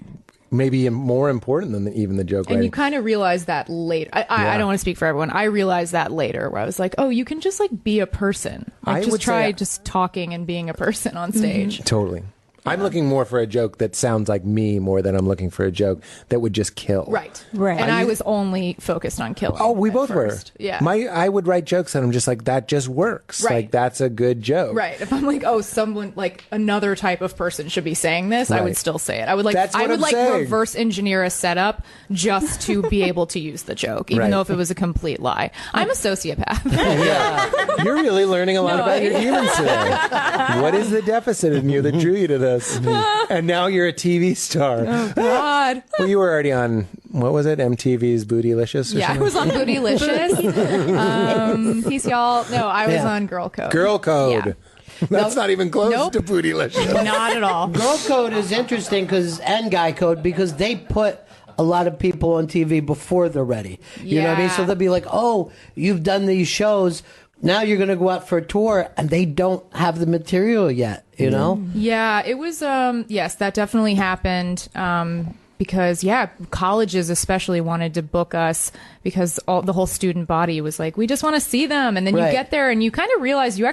Maybe more important than even the joke And writing. you kind of realize that later. I don't want to speak for everyone. I realized that later, where I was like, oh, you can just, like, be a person. Like, just try just talking and being a person on stage. Totally. I'm looking more for a joke that sounds like me more than I'm looking for a joke that would just kill. Right. Right. And I was only focused on killing. Oh, we both first. were. Yeah. I would write jokes and I'm just like, that just works. Right. Like, that's a good joke. Right. If I'm like, oh, someone, like, another type of person should be saying this, I would still say it. I would like, That's what I'm saying. reverse engineer a setup just to be able to use the joke, even though if it was a complete lie. I'm a sociopath. Yeah. You're really learning a lot about your humans today. What is the deficit in you that drew you to this? And now you're a TV star. Oh, God. Well, you were already on, what was it, MTV's Bootylicious? Yeah, I was on Bootylicious. Peace, y'all. No, I was on Girl Code. Girl Code. Yeah. That's not even close to Bootylicious. Not at all. Girl Code is interesting and Guy Code because they put a lot of people on TV before they're ready. You know what I mean? So they'll be like, oh, you've done these shows. Now you're going to go out for a tour, and they don't have the material yet, you know? Yeah, it was, yes, that definitely happened. because colleges especially wanted to book us because the whole student body was like, we just want to see them. And then you get there and you kind of realize you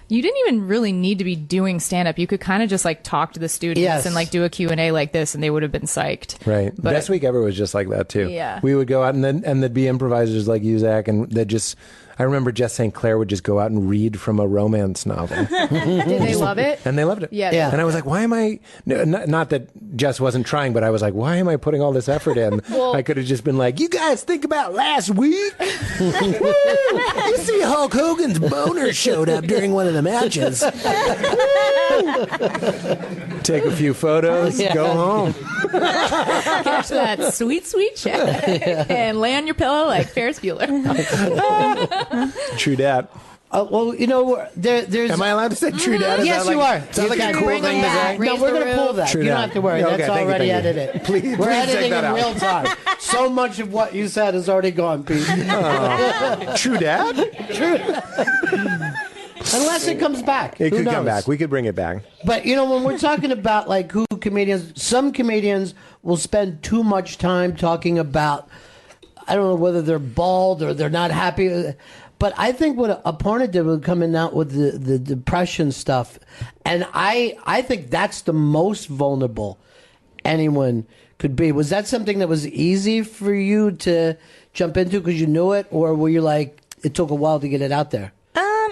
didn't even really need to be doing stand-up. You could kind of just like talk to the students and like do a Q&A like this, and they would have been psyched. Right. But Best Week Ever was just like that too. Yeah. We would go out and there'd be improvisers like you, Zach, and they'd just, I remember Jess St. Clair would just go out and read from a romance novel. Did they love it? And they loved it. Yeah. And I was like, why am I, not that Jess wasn't trying, but I was like, why am I putting all this effort in? I could have just been like, you guys think about last week? You see Hulk Hogan's boner showed up during one of the matches. Take a few photos, go home. Catch that sweet check and lay on your pillow like Ferris Bueller. True dat. Well, you know, there's. Am I allowed to say true dat? Yes, you are. Sounds like a cool bring thing them to say. back. No, Raise we're the going to pull that. True You don't dat. have to worry. Okay, That's thank you, already thank you. edited. Please we're take editing that in out. real time. So much of what you said is already gone, Pete. True dat? Unless it comes back. It Who could knows? come back. We could bring it back. But, you know, when we're talking about, like, who comedians, some comedians will spend too much time talking about, I don't know whether they're bald or they're not happy. But I think what Aparna did was coming out with the depression stuff. And I think that's the most vulnerable anyone could be. Was that something that was easy for you to jump into because you knew it? Or were you like, it took a while to get it out there?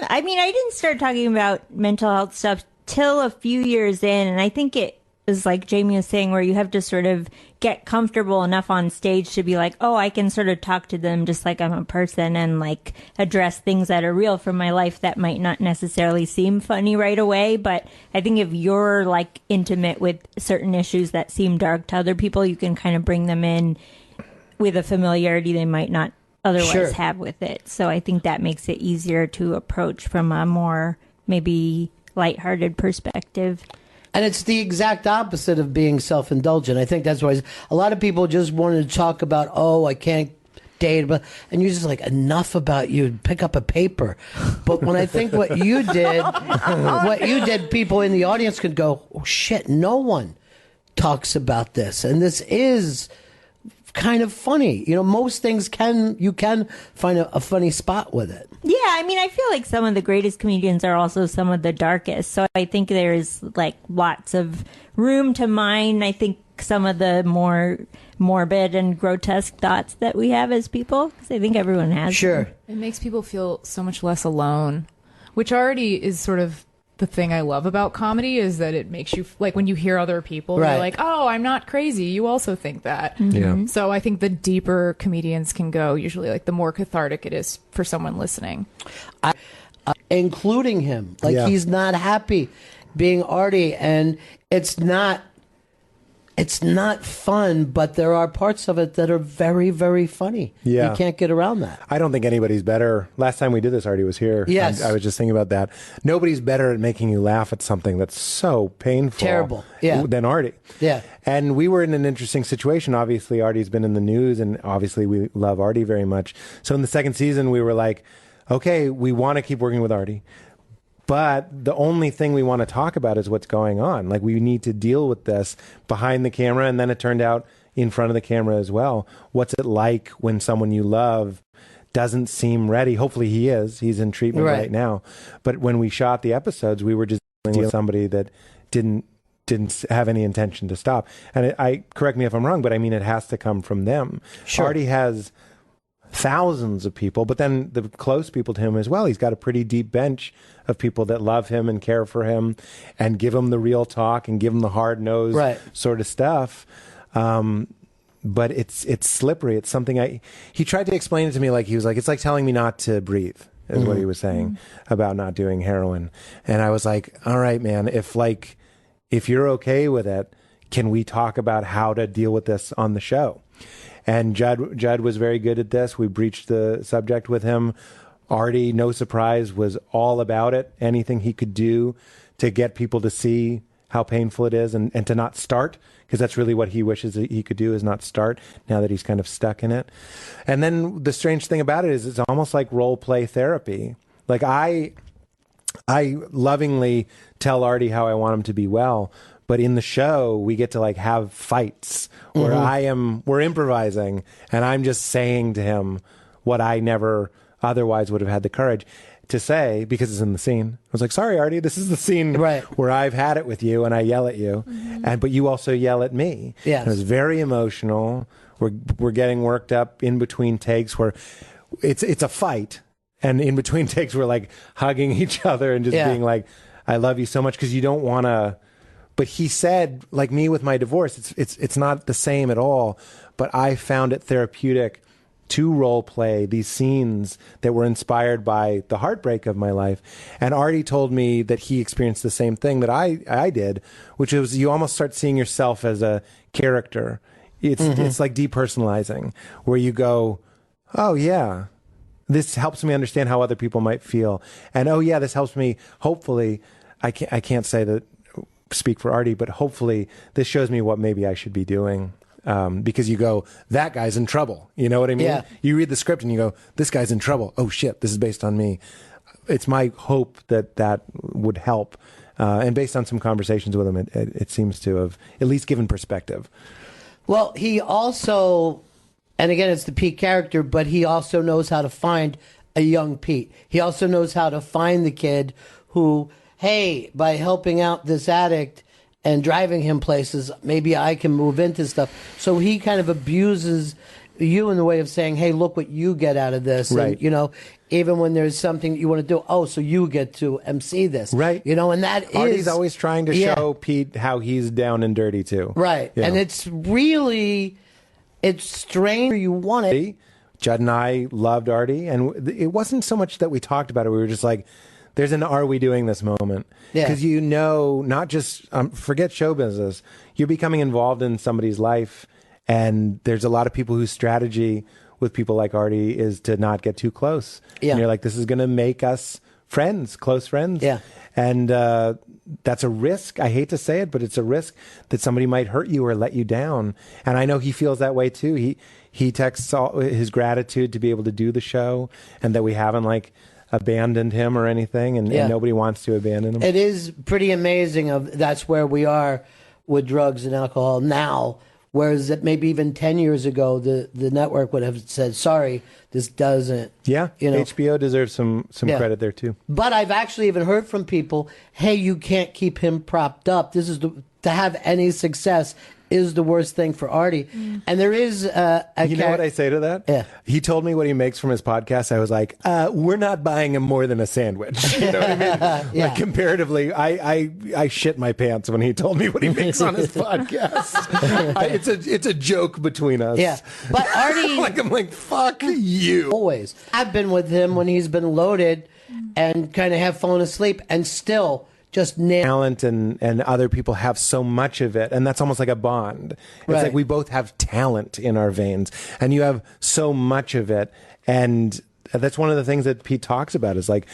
I mean, I didn't start talking about mental health stuff till a few years in, and I think it is like Jamie was saying, where you have to sort of get comfortable enough on stage to be like, oh, I can sort of talk to them just like I'm a person and like address things that are real from my life that might not necessarily seem funny right away. But I think if you're like intimate with certain issues that seem dark to other people, you can kind of bring them in with a familiarity they might not otherwise have with it. So I think that makes it easier to approach from a more maybe lighthearted perspective. And it's the exact opposite of being self-indulgent. I think that's why a lot of people just wanted to talk about, oh, I can't date, and you're just like, enough about you, pick up a paper. But when I think what you did, people in the audience could go, oh shit, no one talks about this. And this is kind of funny. You know, most things you can find a funny spot with it. Yeah, I mean, I feel like some of the greatest comedians are also some of the darkest. So I think there's like lots of room to mine, I think, some of the more morbid and grotesque thoughts that we have as people, because I think everyone has them. It makes people feel so much less alone, which already is sort of the thing I love about comedy, is that it makes you, like, when you hear other people, you're like, oh, I'm not crazy. You also think that. Mm-hmm. Yeah. So I think the deeper comedians can go, usually, like, the more cathartic it is for someone listening. Including him. Like, he's not happy being Artie, and it's not fun, but there are parts of it that are very, very funny. Yeah. You can't get around that. I don't think anybody's better. Last time we did this, Artie was here. Yes. I was just thinking about that. Nobody's better at making you laugh at something that's so painful. Terrible. Yeah. Than Artie. Yeah. And we were in an interesting situation. Obviously, Artie's been in the news, and obviously we love Artie very much. So in the second season, we were like, okay, we want to keep working with Artie, but the only thing we want to talk about is what's going on. Like, we need to deal with this behind the camera, and then it turned out in front of the camera as well. What's it like when someone you love doesn't seem ready? Hopefully he is. He's in treatment right now. But when we shot the episodes, we were just dealing with somebody that didn't have any intention to stop. And I correct me if I'm wrong, but I mean, it has to come from them. Sure. Artie has thousands of people, but then the close people to him as well. He's got a pretty deep bench of people that love him and care for him and give him the real talk and give him the hard-nosed sort of stuff. But it's slippery. It's something he tried to explain it to me, like, he was like, it's like telling me not to breathe, is what he was saying about not doing heroin. And I was like, all right, man, if you're okay with it, can we talk about how to deal with this on the show? And Judd was very good at this. We breached the subject with him. Artie, no surprise, was all about it. Anything he could do to get people to see how painful it is and to not start, because that's really what he wishes that he could do, is not start, now that he's kind of stuck in it. And then the strange thing about it is it's almost like role play therapy. Like, I lovingly tell Artie how I want him to be well, But in the show, we get to like have fights where we're improvising and I'm just saying to him what I never otherwise would have had the courage to say because it's in the scene. I was like, sorry, Artie, this is the scene where I've had it with you and I yell at you, but you also yell at me. Yes. And it was very emotional. We're getting worked up in between takes where it's a fight. And in between takes, we're like hugging each other and just being like, I love you so much because you don't want to. But he said, like me with my divorce, it's not the same at all. But I found it therapeutic to role play these scenes that were inspired by the heartbreak of my life. And Artie told me that he experienced the same thing that I did, which was you almost start seeing yourself as a character. It's like depersonalizing, where you go, oh yeah, this helps me understand how other people might feel, and oh yeah, this helps me. Hopefully, I can't say that. Speak for Artie, but hopefully this shows me what maybe I should be doing. Because you go, that guy's in trouble. You know what I mean? Yeah. You read the script and you go, this guy's in trouble. Oh shit, this is based on me. It's my hope that would help. And based on some conversations with him, it seems to have at least given perspective. Well, he also, and again, it's the Pete character, but he also knows how to find a young Pete. He also knows how to find the kid who, hey, by helping out this addict and driving him places, maybe I can move into stuff. So he kind of abuses you in the way of saying, hey, look what you get out of this. Right. And, you know, even when there's something that you want to do, oh, so you get to MC this. Right. You know, and that Artie's always trying to show Pete how he's down and dirty too. Right. Yeah. And it's really, it's strange. You want it. Judd and I loved Artie, and it wasn't so much that we talked about it. We were just like, there's an "are we doing this" moment. Because you know, not just, forget show business, you're becoming involved in somebody's life, and there's a lot of people whose strategy with people like Artie is to not get too close. Yeah. And you're like, this is going to make us friends, close friends. Yeah. And that's a risk. I hate to say it, but it's a risk that somebody might hurt you or let you down. And I know he feels that way too. He texts all his gratitude to be able to do the show, and that we haven't like abandoned him or anything, and nobody wants to abandon him. It is pretty amazing that's where we are with drugs and alcohol now, whereas that maybe even 10 years ago the network would have said, sorry, this doesn't. Yeah, you know, HBO deserves some credit there too. But I've actually even heard from people, hey, you can't keep him propped up. This is to have any success is the worst thing for Artie. And there is you know what I say to that? Yeah. He told me what he makes from his podcast. I was like, we're not buying him more than a sandwich. You know what I mean? Like comparatively, I shit my pants when he told me what he makes on his podcast. It's a joke between us. Yeah. But Artie, I'm like, fuck you. Always. I've been with him when he's been loaded and kind of have fallen asleep and still just talent and other people have so much of it, and that's almost like a bond. It's like we both have talent in our veins, and you have so much of it, and that's one of the things that Pete talks about is like,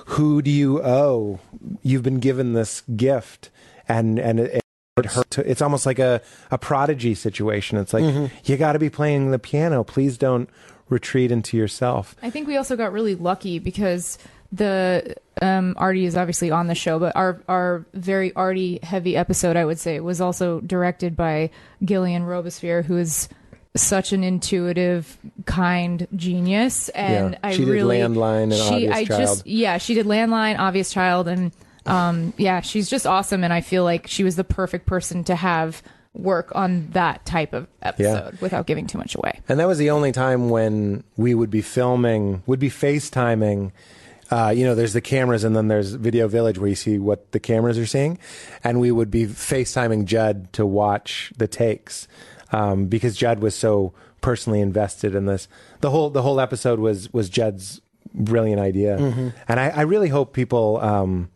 who do you owe? You've been given this gift, and it hurts. It's almost like a prodigy situation. It's like you got to be playing the piano. Please don't retreat into yourself. I think we also got really lucky because the Artie is obviously on the show, but our very Artie heavy episode, I would say, was also directed by Gillian Robespierre, who is such an intuitive, kind genius. And she did Landline and Obvious Child. She did Landline, Obvious Child, and she's just awesome. And I feel like she was the perfect person to have work on that type of episode without giving too much away. And that was the only time when we would be FaceTiming. There's the cameras, and then there's Video Village where you see what the cameras are seeing, and we would be FaceTiming Judd to watch the takes because Judd was so personally invested in this. The whole episode was Judd's brilliant idea, and I really hope people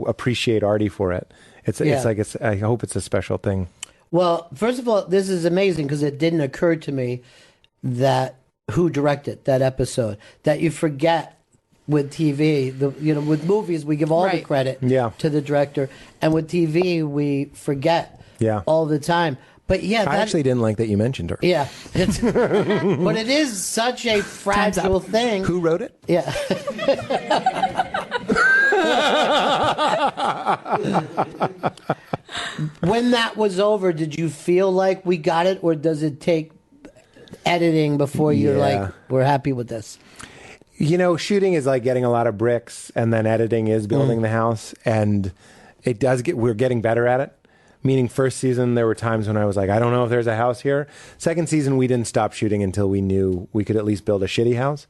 appreciate Artie for it. I hope it's a special thing. Well, first of all, this is amazing because it didn't occur to me that who directed that episode, that you forget. With TV, with movies, we give all the credit to the director, and with TV, we forget all the time. But I actually didn't like that you mentioned her. Yeah, but it is such a fragile thing. Who wrote it? Yeah. when that was over, did you feel like we got it, or does it take editing before you're like, we're happy with this? You know, shooting is like getting a lot of bricks, and then editing is building the house, and it does we're getting better at it. Meaning, first season, there were times when I was like, I don't know if there's a house here. Second season, we didn't stop shooting until we knew we could at least build a shitty house.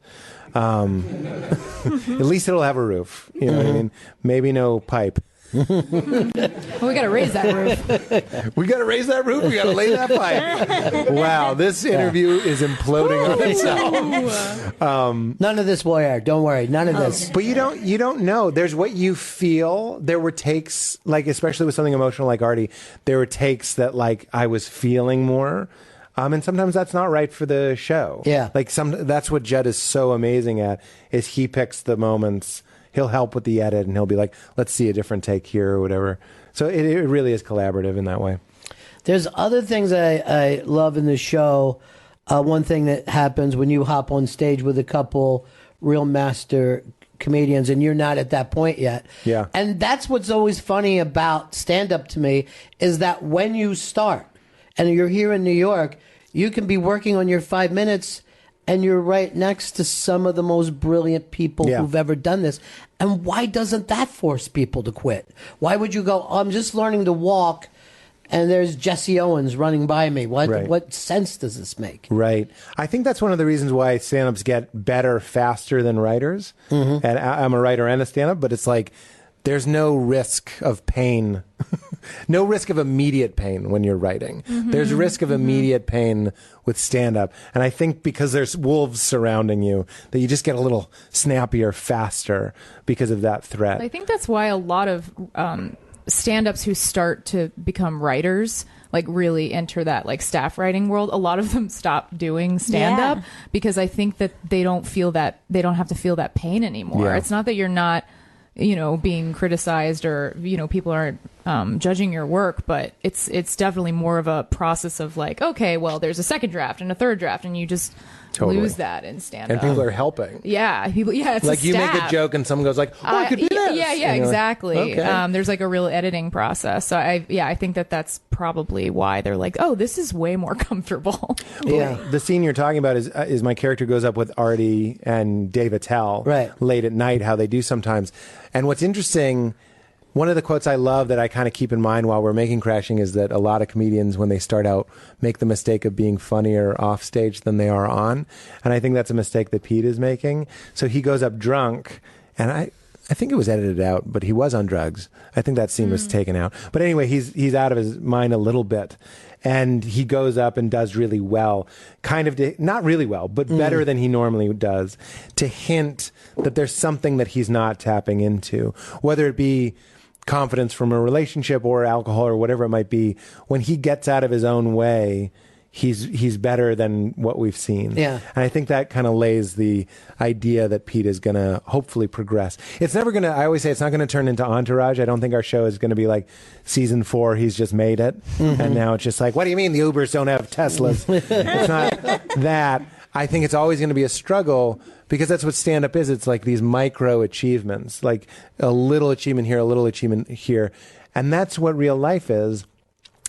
At least it'll have a roof. You know what I mean? Maybe no pipe. Well, we got to raise that roof. We got to raise that roof. We got to lay that pipe. Wow, this interview is imploding on itself. None of this will air. Don't worry. None of this. But you don't know. There's what you feel. There were takes, like especially with something emotional like Artie, there were takes that like I was feeling more. And sometimes that's not right for the show. Yeah. Like that's what Judd is so amazing at, is he picks the moments. He'll help with the edit, and he'll be like, let's see a different take here or whatever. So it really is collaborative in that way. There's other things I love in the show. One thing that happens when you hop on stage with a couple real master comedians, and you're not at that point yet. Yeah. And that's what's always funny about stand-up to me, is that when you start, and you're here in New York, you can be working on your 5 minutes, and you're right next to some of the most brilliant people who've ever done this. And why doesn't that force people to quit? Why would you go, I'm just learning to walk, and there's Jesse Owens running by me? What sense does this make? Right. I think that's one of the reasons why stand-ups get better faster than writers. And I'm a writer and a stand-up, but it's like there's no risk of pain. No risk of immediate pain when you're writing. There's risk of immediate pain with stand-up. And I think because there's wolves surrounding you, that you just get a little snappier faster because of that threat. I think that's why a lot of stand-ups who start to become writers, like really enter that like staff writing world, a lot of them stop doing stand-up because I think that they don't have to feel that pain anymore. It's not that you're not, being criticized or, people aren't judging your work, but it's definitely more of a process of like, okay, well, there's a second draft and a third draft, and you just lose that in stand-up. And people are helping. It's like you make a joke and someone goes like, oh, I could do this. Yeah, exactly. Like, okay. There's like a real editing process. So I think that's probably why they're like, oh, this is way more comfortable. The scene you're talking about is my character goes up with Artie and Dave Attell late at night, how they do sometimes. And what's interesting, one of the quotes I love that I kind of keep in mind while we're making Crashing is that a lot of comedians, when they start out, make the mistake of being funnier off stage than they are on. And I think that's a mistake that Pete is making. So he goes up drunk, and I think it was edited out, but he was on drugs. I think that scene was taken out. But anyway, he's out of his mind a little bit. And he goes up and does really well, not really well, but better than he normally does, to hint that there's something that he's not tapping into, whether it be confidence from a relationship or alcohol or whatever it might be. When he gets out of his own way, he's better than what we've seen. Yeah. And I think that kind of lays the idea that Pete is going to hopefully progress. It's never going to, I always say it's not going to turn into Entourage. I don't think our show is going to be like season 4, he's just made it. And now it's just like, what do you mean the Ubers don't have Teslas? It's not that. I think it's always going to be a struggle, because that's what stand-up is. It's like these micro achievements, like a little achievement here, a little achievement here. And that's what real life is,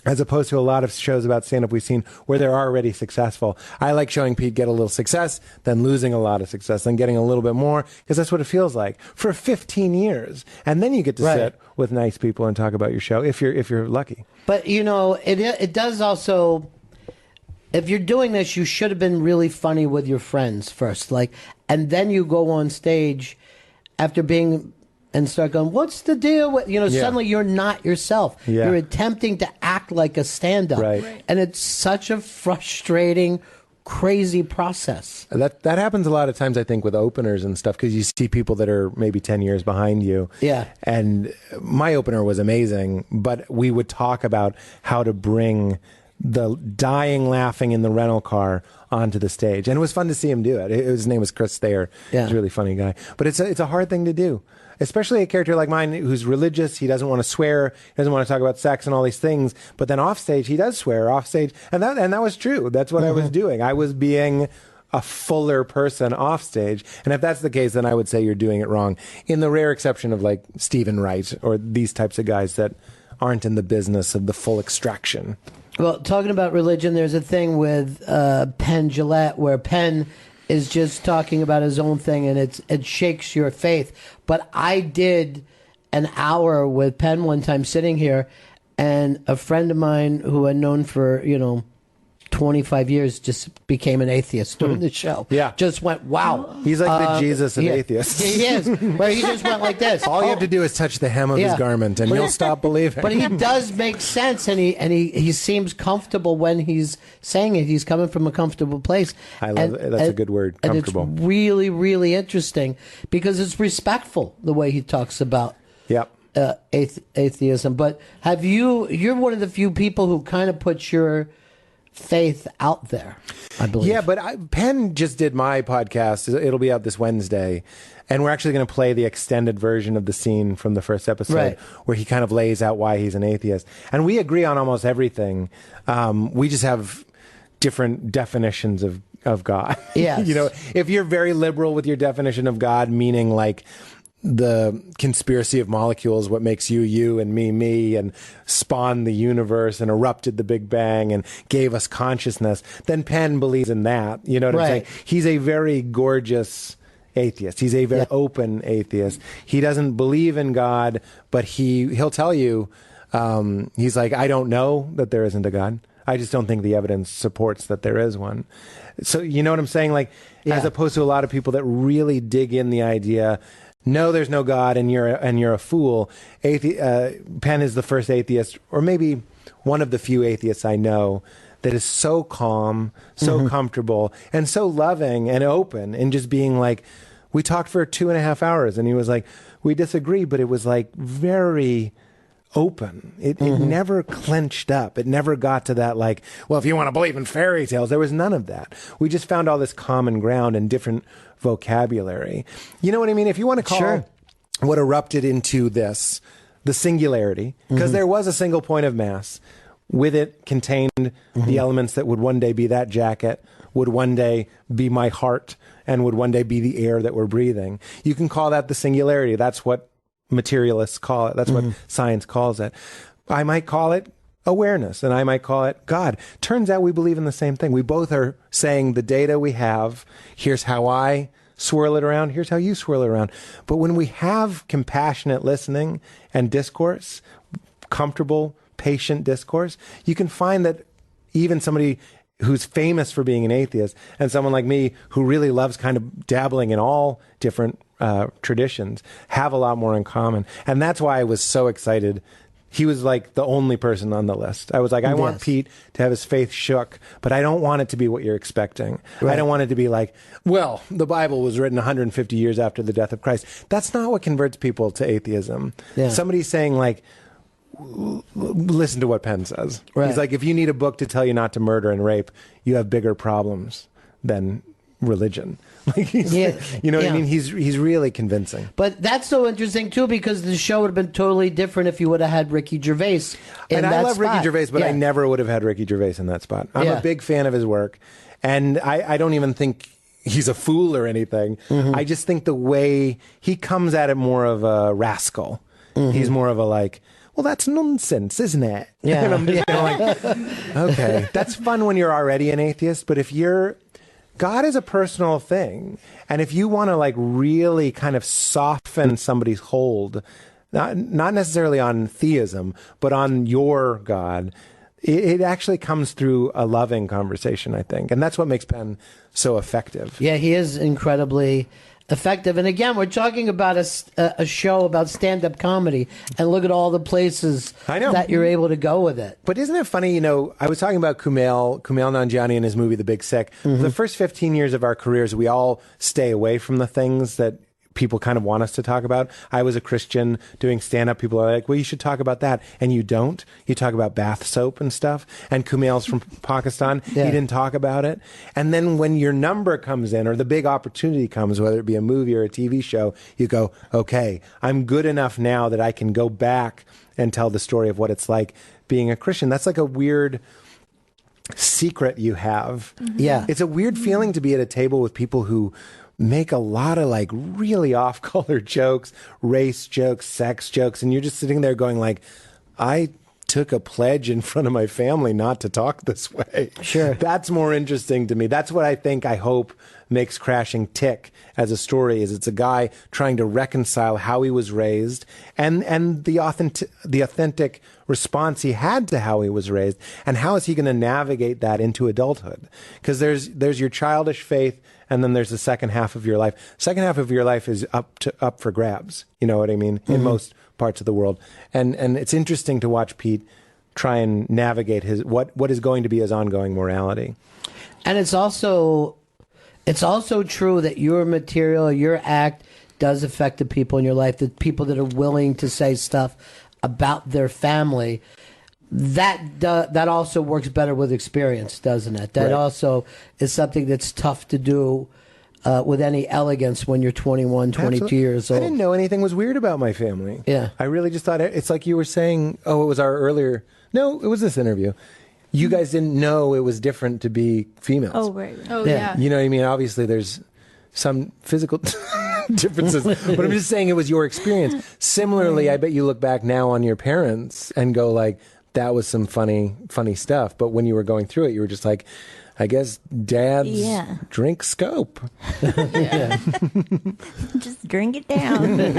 as opposed to a lot of shows about stand-up we've seen where they're already successful. I like showing Pete get a little success, then losing a lot of success, then getting a little bit more, because that's what it feels like for 15 years. And then you get to sit with nice people and talk about your show, if you're lucky. But, it does also... If you're doing this, you should have been really funny with your friends first, and then you go on stage after being and start going, "What's the deal with?" Suddenly you're not yourself. Yeah. You're attempting to act like a stand-up, and it's such a frustrating, crazy process. That happens a lot of times, I think, with openers and stuff, because you see people that are maybe 10 years behind you. Yeah. And my opener was amazing, but we would talk about how to bring the dying laughing in the rental car onto the stage. And it was fun to see him do it. His name was Chris Thayer. Yeah. He's a really funny guy. But it's a hard thing to do, especially a character like mine who's religious. He doesn't want to swear. He doesn't want to talk about sex and all these things. But then off stage, he does swear off stage. And that was true. That's what I was doing. I was being a fuller person off stage. And if that's the case, then I would say you're doing it wrong. In the rare exception of like Stephen Wright or these types of guys that aren't in the business of the full extraction. Well, talking about religion, there's a thing with Penn Jillette where Penn is just talking about his own thing, and it shakes your faith. But I did an hour with Penn one time sitting here, and a friend of mine who I'd known for, 25 years just became an atheist during the show. Yeah. Just went, wow. He's like the Jesus of atheists. He is. Where he just went like this. All you have to do is touch the hem of his garment and you'll stop believing. But he does make sense, and he seems comfortable when he's saying it. He's coming from a comfortable place. I love it. That's a good word, comfortable. And it's really, really interesting because it's respectful the way he talks about atheism. But you're one of the few people who kind of puts your faith out there, I believe. Yeah, but Penn just did my podcast. It'll be out this Wednesday. And we're actually going to play the extended version of the scene from the first episode where he kind of lays out why he's an atheist. And we agree on almost everything. We just have different definitions of God. Yes. If you're very liberal with your definition of God, meaning like the conspiracy of molecules, what makes you, you, and me, and spawned the universe and erupted the Big Bang and gave us consciousness, then Penn believes in that. You know what I'm saying? He's a very gorgeous atheist. He's a very open atheist. He doesn't believe in God, but he'll tell you, he's like, I don't know that there isn't a God. I just don't think the evidence supports that there is one. So you know what I'm saying? Like, as opposed to a lot of people that really dig in the idea, no, there's no God, and you're a fool. Penn is the first atheist, or maybe one of the few atheists I know, that is so calm, so comfortable, and so loving and open, and just being like, we talked for 2.5 hours, and he was like, we disagree, but it was like very open. It never clenched up. It never got to that like, well, if you want to believe in fairy tales, there was none of that. We just found all this common ground and different vocabulary. You know what I mean? If you want to call what erupted into this the singularity, because there was a single point of mass. With it contained the elements that would one day be that jacket, would one day be my heart, and would one day be the air that we're breathing. You can call that the singularity. That's what materialists call it. That's what science calls it. I might call it awareness, and I might call it God. Turns out we believe in the same thing. We both are saying the data we have, here's how I swirl it around, here's how you swirl it around. But when we have compassionate listening and discourse, comfortable, patient discourse, you can find that even somebody who's famous for being an atheist and someone like me who really loves kind of dabbling in all different traditions have a lot more in common. And that's why I was so excited. He was like the only person on the list. I was like, I want Pete to have his faith shook, but I don't want it to be what you're expecting. I don't want it to be like, well, the Bible was written 150 years after the death of Christ. That's not what converts people to atheism. Somebody's saying like, listen to what Penn says. He's like, if you need a book to tell you not to murder and rape, you have bigger problems than religion. Like you know what I mean? He's really convincing. But that's so interesting too, because the show would have been totally different if you would have had Ricky Gervais in I love spot. Ricky Gervais, but I never would have had Ricky Gervais in that spot. I'm a big fan of his work, and I don't even think he's a fool or anything. I just think the way he comes at it more of a rascal. He's more of a like, well, that's nonsense, isn't it? Yeah. And I'm just like, okay, that's fun when you're already an atheist, but if God is a personal thing, and if you want to like really kind of soften somebody's hold, not necessarily on theism, but on your God, it actually comes through a loving conversation, I think. And that's what makes Penn so effective. Yeah, he is incredibly effective. And again, we're talking about a show about stand-up comedy, and look at all the places that you're able to go with it. But isn't it funny, I was talking about Kumail Nanjiani and his movie The Big Sick. For the first 15 years of our careers, we all stay away from the things that people kind of want us to talk about. I was a Christian doing stand-up. People are like, well, you should talk about that. And you don't. You talk about bath soap and stuff. And Kumail's from Pakistan. He didn't talk about it. And then when your number comes in, or the big opportunity comes, whether it be a movie or a TV show, you go, okay, I'm good enough now that I can go back and tell the story of what it's like being a Christian. That's like a weird secret you have. Yeah. It's a weird feeling to be at a table with people who make a lot of like really off-color jokes, race jokes, sex jokes, and you're just sitting there going like, I took a pledge in front of my family not to talk this way. Sure. That's more interesting to me. That's what I hope makes Crashing tick as a story, is it's a guy trying to reconcile how he was raised and the authentic response he had to how he was raised, and how is he going to navigate that into adulthood? Because there's your childish faith, and then there's the second half of your life. Second half of your life is up for grabs. You know what I mean? In most parts of the world. And it's interesting to watch Pete try and navigate what is going to be his ongoing morality. And it's also true that your material, your act does affect the people in your life, the people that are willing to say stuff about their family. That also works better with experience, doesn't it? That also is something that's tough to do with any elegance when you're 21, 22 years old. I didn't know anything was weird about my family. Yeah. I really just thought it's like you were saying, it was our earlier... No, it was this interview. You guys didn't know it was different to be females. Oh, right. Oh, yeah. You know what I mean? Obviously, there's some physical differences, but I'm just saying it was your experience. Similarly, I bet you look back now on your parents and go like, that was some funny stuff. But when you were going through it, you were just like, I guess dads drink scope. Just drink it down. I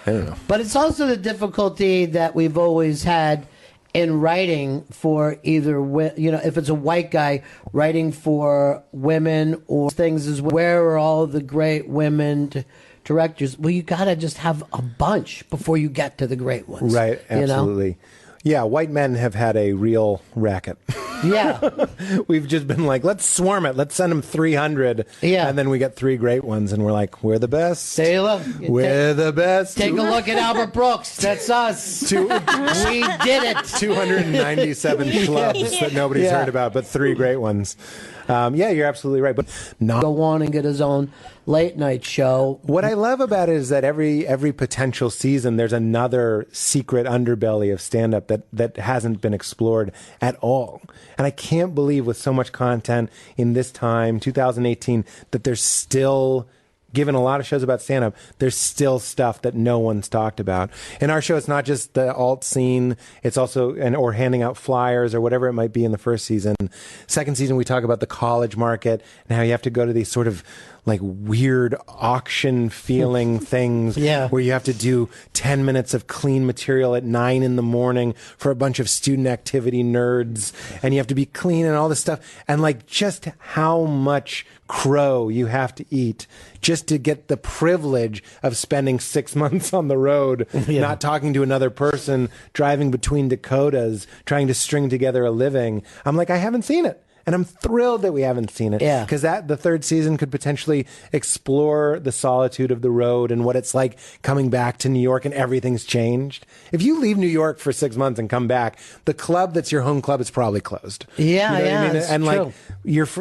don't know. But it's also the difficulty that we've always had in writing for either, if it's a white guy writing for women or things, is where are all the great women directors? Well, you got to just have a bunch before you get to the great ones. Right, absolutely. You know? Yeah, white men have had a real racket. Yeah. We've just been like, let's swarm it. Let's send them 300. Yeah. And then we get 3 great ones, and we're like, we're the best. Say look. We're the best. Take a look at Albert Brooks. That's us. We did it. 297 clubs that nobody's heard about, but 3 great ones. Yeah, you're absolutely right. But not go on and get his own late night show. What I love about it is that every potential season, there's another secret underbelly of stand-up that hasn't been explored at all. And I can't believe with so much content in this time, 2018, that there's still, given a lot of shows about stand-up, there's still stuff that no one's talked about. In our show, it's not just the alt scene, it's also, or handing out flyers or whatever it might be in the first season. Second season, we talk about the college market and how you have to go to these sort of like weird auction feeling things where you have to do 10 minutes of clean material at 9 a.m. for a bunch of student activity nerds, and you have to be clean and all this stuff, and like just how much crow you have to eat just to get the privilege of spending 6 months on the road, not talking to another person, driving between Dakotas, trying to string together a living. I'm like, I haven't seen it. And I'm thrilled that we haven't seen it. Yeah. Because the third season could potentially explore the solitude of the road and what it's like coming back to New York and everything's changed. If you leave New York for 6 months and come back, the club that's your home club is probably closed. Yeah, you know yeah. what I mean? It's and true.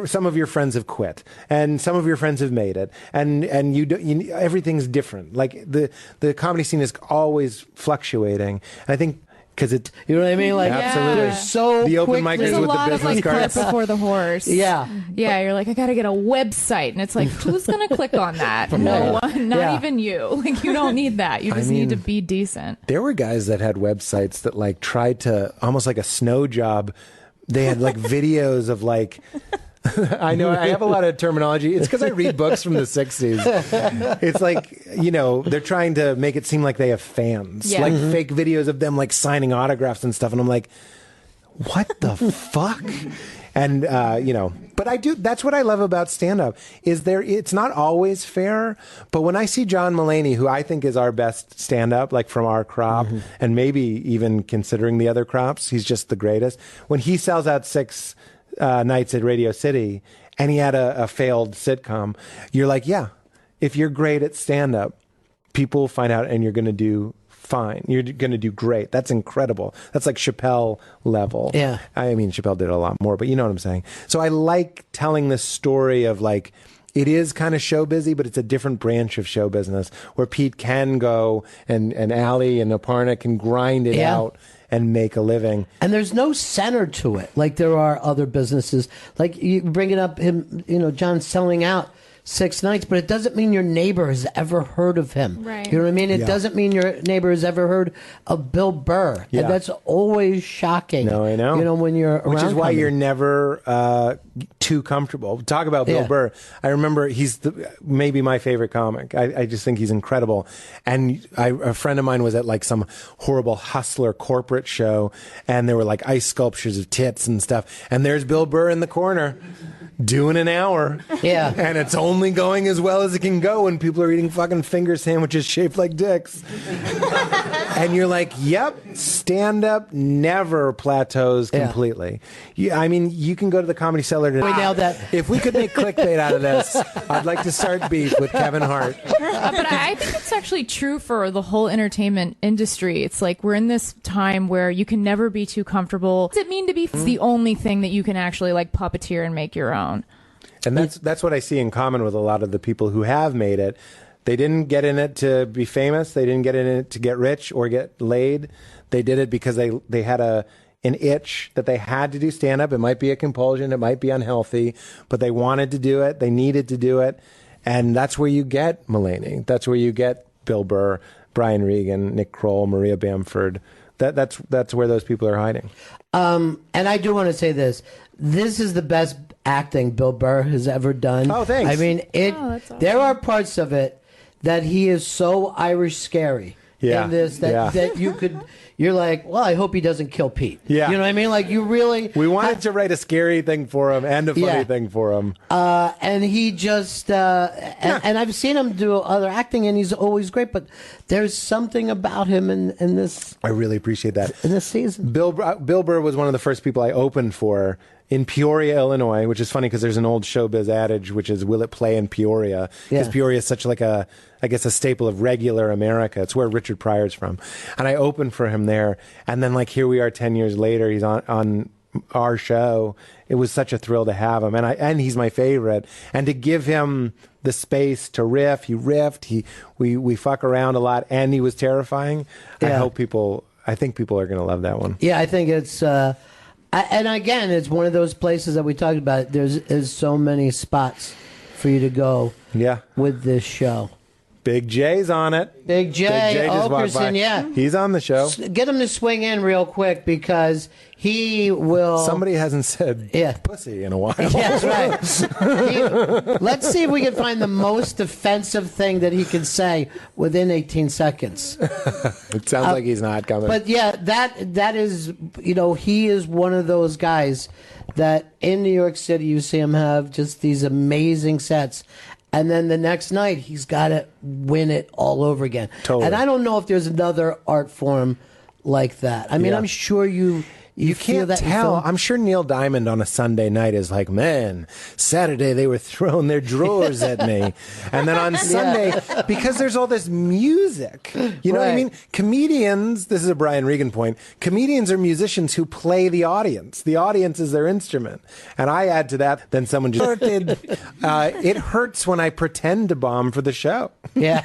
like some of your friends have quit, and some of your friends have made it, and everything's different. Like the comedy scene is always fluctuating. And I think. Because you know what I mean? Like, absolutely. They're so the open quickly. micers There's a with lot the of business like cards. cart before the horse. Yeah. Yeah, you're like, I got to get a website. And it's like, who's going to click on that? No one, not even you. Like, you don't need that. You just need to be decent. There were guys that had websites that like tried to, almost like a snow job. They had like videos of like, I know I have a lot of terminology. It's because I read books from the 60s. It's like, they're trying to make it seem like they have fans. Yeah. Like fake videos of them like signing autographs and stuff. And I'm like, what the fuck? And, but I do, that's what I love about stand-up, is it's not always fair, but when I see John Mulaney, who I think is our best stand-up, like from our crop, and maybe even considering the other crops, he's just the greatest. When he sells out 6 nights at Radio City, and he had a failed sitcom, you're like, yeah, if you're great at stand-up, people will find out and you're going to do fine. You're going to do great. That's incredible. That's like Chappelle level. Yeah. I mean, Chappelle did a lot more, but you know what I'm saying. So I like telling this story of like, it is kind of show busy, but it's a different branch of show business where Pete can go and Ali and Aparna can grind it out and make a living. And there's no center to it like there are other businesses. Like you bringing up him, John selling out 6 nights, but it doesn't mean your neighbor has ever heard of him. Right. You know what I mean? It doesn't mean your neighbor has ever heard of Bill Burr. Yeah. And that's always shocking. No, I know. You know, when you're around. Which is why comedy. you're never too comfortable. Talk about Bill Burr. I remember he's maybe my favorite comic. I just think he's incredible. And a friend of mine was at like some horrible hustler corporate show, and there were like ice sculptures of tits and stuff. And there's Bill Burr in the corner doing an hour. Yeah. And it's only going as well as it can go when people are eating fucking finger sandwiches shaped like dicks. And you're like, yep, stand up never plateaus completely. Yeah, I mean, you can go to the Comedy Cellar today. Now that If we could make clickbait out of this, I'd like to start beef with Kevin Hart. But I think it's actually true for the whole entertainment industry. It's like we're in this time where you can never be too comfortable. What does it mean to be the only thing that you can actually like puppeteer and make your own? And that's what I see in common with a lot of the people who have made it. They didn't get in it to be famous. They didn't get in it to get rich or get laid. They did it because they had an itch that they had to do stand-up. It might be a compulsion. It might be unhealthy. But they wanted to do it. They needed to do it. And that's where you get Mulaney. That's where you get Bill Burr, Brian Regan, Nick Kroll, Maria Bamford. That's where those people are hiding. And I do want to say this. This is the best acting Bill Burr has ever done. Oh, thanks. I mean, that's awesome. there are parts of it that he is so Irish scary in this that you're like, well, I hope he doesn't kill Pete. Yeah. You know what I mean? Like, you really... We wanted to write a scary thing for him and a funny thing for him. And he just... and I've seen him do other acting, and he's always great, but there's something about him in this... I really appreciate that. In this season. Bill Burr was one of the first people I opened for in Peoria, Illinois, which is funny because there's an old showbiz adage, which is, will it play in Peoria? Because Peoria is such like a staple of regular America. It's where Richard Pryor's from. And I opened for him there. And then like here we are 10 years later, he's on our show. It was such a thrill to have him. And he's my favorite. And to give him the space to riff, he riffed, we fuck around a lot, and he was terrifying. Yeah. I think people are going to love that one. Yeah, I think it's... and again, it's one of those places that we talked about. There's so many spots for you to go with this show. Big J's on it. Big J just walked by. Okerson, yeah. He's on the show. Get him to swing in real quick because he will... Somebody hasn't said pussy in a while. Yeah, that's right. Let's see if we can find the most offensive thing that he can say within 18 seconds. It sounds like he's not coming. But yeah, that is, he is one of those guys that in New York City you see him have just these amazing sets. And then the next night, he's got to win it all over again. Totally. And I don't know if there's another art form like that. I mean, I'm sure you feel can't that in tell. film. I'm sure Neil Diamond on a Sunday night is like, man, Saturday they were throwing their drawers at me. And then on Sunday, because there's all this music, you know what I mean? Comedians, this is a Brian Regan point, comedians are musicians who play the audience. The audience is their instrument. And I add to that, then someone just, it hurts when I pretend to bomb for the show. Yeah.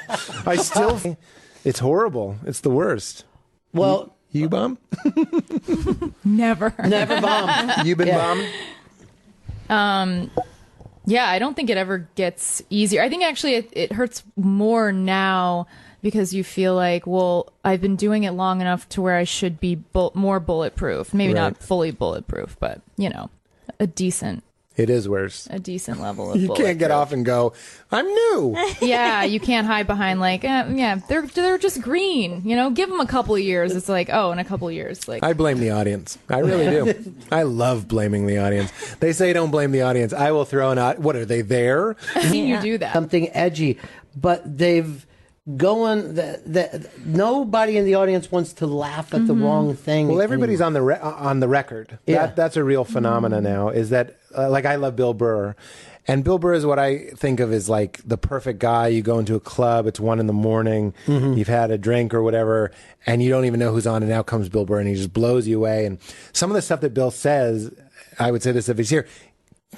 It's horrible. It's the worst. Well... You bomb? Never bomb. You been bombed? Yeah, I don't think it ever gets easier. I think actually it hurts more now because you feel like, well, I've been doing it long enough to where I should be more bulletproof. Maybe not fully bulletproof, but a decent. It is worse. A decent level of You can't get off and go, I'm new. Yeah, you can't hide behind like, they're just green. Give them a couple of years. It's like, oh, in a couple of years. Like, I blame the audience. I really do. I love blaming the audience. They say don't blame the audience. I will throw an what are they there? You do that. Something edgy. But they've nobody in the audience wants to laugh at the wrong thing. Well, everybody's on the record. Yeah. That's a real phenomena now, is that like I love Bill Burr. And Bill Burr is what I think of as like the perfect guy. You go into a club, it's 1 a.m, you've had a drink or whatever, and you don't even know who's on, and out comes Bill Burr, and he just blows you away. And some of the stuff that Bill says, I would say this if he's here,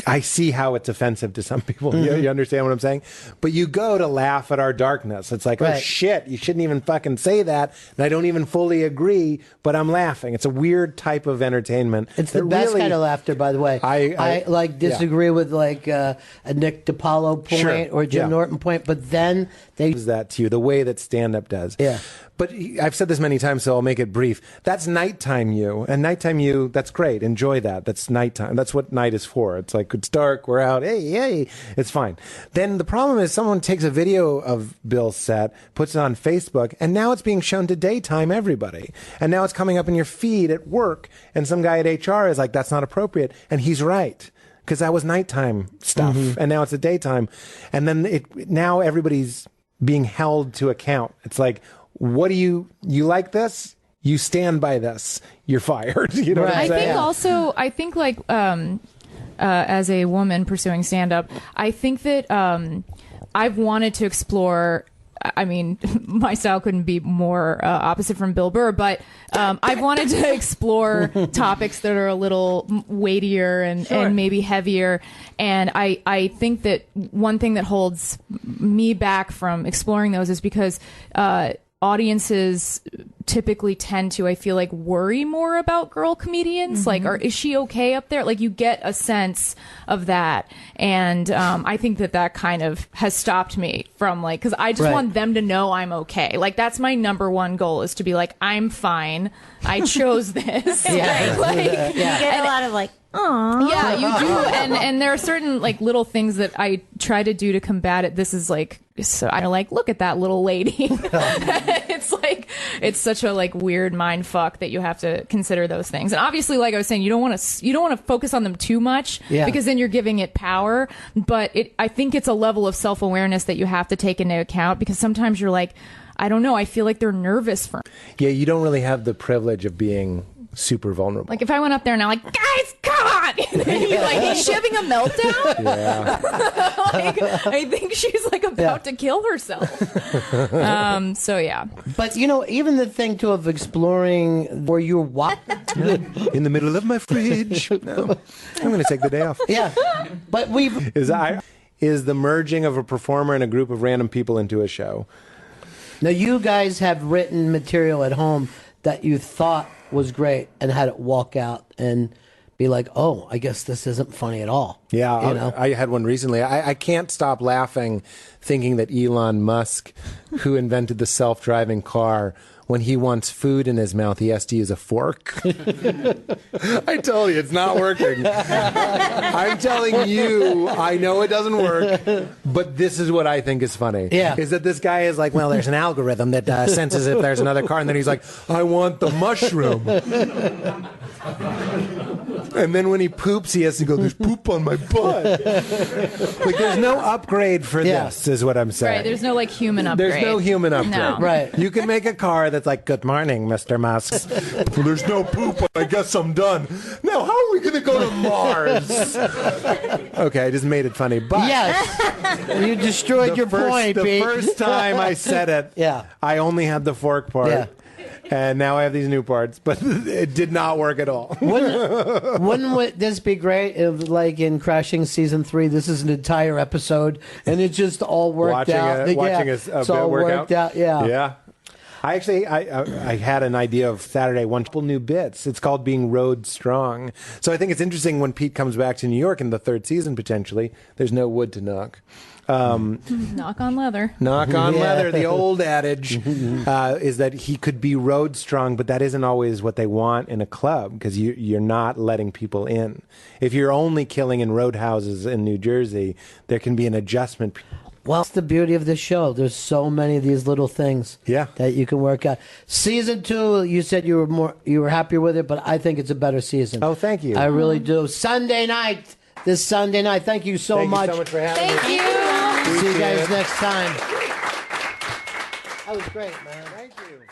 I see how it's offensive to some people. You understand what I'm saying? But you go to laugh at our darkness. It's like, oh shit, you shouldn't even fucking say that. And I don't even fully agree, but I'm laughing. It's a weird type of entertainment. It's the best kind of laughter, by the way. I like disagree with like a Nick DiPaolo point or Jim Norton point, but then they use that to you the way that stand-up does. Yeah. But I've said this many times, so I'll make it brief. That's nighttime you. And nighttime you, that's great. Enjoy that. That's nighttime. That's what night is for. It's like, it's dark, we're out, hey, it's fine. Then the problem is someone takes a video of Bill's set, puts it on Facebook, and now it's being shown to daytime everybody. And now it's coming up in your feed at work, and some guy at HR is like, that's not appropriate. And he's right. Because that was nighttime stuff, and now it's a daytime. And then now everybody's being held to account. It's like, what do you like this? You stand by this. You're fired. You know what I'm saying? I think also, like, as a woman pursuing stand-up, I think that I've wanted to explore. I mean, my style couldn't be more opposite from Bill Burr, but I've wanted to explore topics that are a little weightier and maybe heavier. And I think that one thing that holds me back from exploring those is because audiences typically tend to, I feel like, worry more about girl comedians. Like, is she okay up there? Like, you get a sense of that. And I think that kind of has stopped me from, like, because I just want them to know I'm okay. Like, that's my number one goal, is to be like, I'm fine. I chose this. You get a lot of like, aww. Yeah, you do. And there are certain like little things that I try to do to combat it. This is like, so I like, look at that little lady. It's like, it's such a like weird mind fuck that you have to consider those things. And obviously, like I was saying, you don't want to focus on them too much because then you're giving it power. But I think it's a level of self-awareness that you have to take into account, because sometimes you're like, I don't know, I feel like they're nervous for me. Yeah, you don't really have the privilege of being super vulnerable. Like, if I went up there and I'm like, guys, come on! And he's like, is she having a meltdown? Yeah. Like, I think she's like about to kill herself. So yeah. But you know, even the thing too of exploring where you're in the middle of my fridge. No, I'm going to take the day off. Yeah, but is the merging of a performer and a group of random people into a show. Now, you guys have written material at home that you thought was great and had it walk out and be like, oh, I guess this isn't funny at all. Yeah, you know? I had one recently. I can't stop laughing thinking that Elon Musk, who invented the self-driving car, when he wants food in his mouth, he has to use a fork. I told you, it's not working. I'm telling you, I know it doesn't work, but this is what I think is funny. Yeah. Is that this guy is like, well, there's an algorithm that senses if there's another car, and then he's like, I want the mushroom. And then when he poops, he has to go, there's poop on my butt. Like, there's no upgrade for this, is what I'm saying. Right, there's no, like, human upgrade. There's no human upgrade. No. Right. You can make a car that's like, good morning, Mr. Musk. Well, there's no poop. I guess I'm done. Now, how are we going to go to Mars? Okay, I just made it funny. But yes, you destroyed your point, The Pete. first time I said it, I only had the fork part. Yeah. And now I have these new parts, but it did not work at all. Wouldn't this be great if, like, in Crashing Season 3, this is an entire episode, and it just all worked out? Watching a it's bit all work worked out. Yeah. Yeah. I actually, I had an idea of Saturday, one couple new bits. It's called Being Road Strong. So I think it's interesting when Pete comes back to New York in the third season, potentially, there's no wood to knock. Knock on leather. Knock on leather. The old adage is that he could be road strong, but that isn't always what they want in a club, because you're not letting people in. If you're only killing in roadhouses in New Jersey, there can be an adjustment. Well, it's the beauty of this show. There's so many of these little things that you can work out. Season 2, you said you were happier with it, but I think it's a better season. Oh, thank you. I really do. Sunday night. This Sunday night. Thank you so much. Thank you so much for having me. Thank you. See you guys next time. That was great, man. Thank you.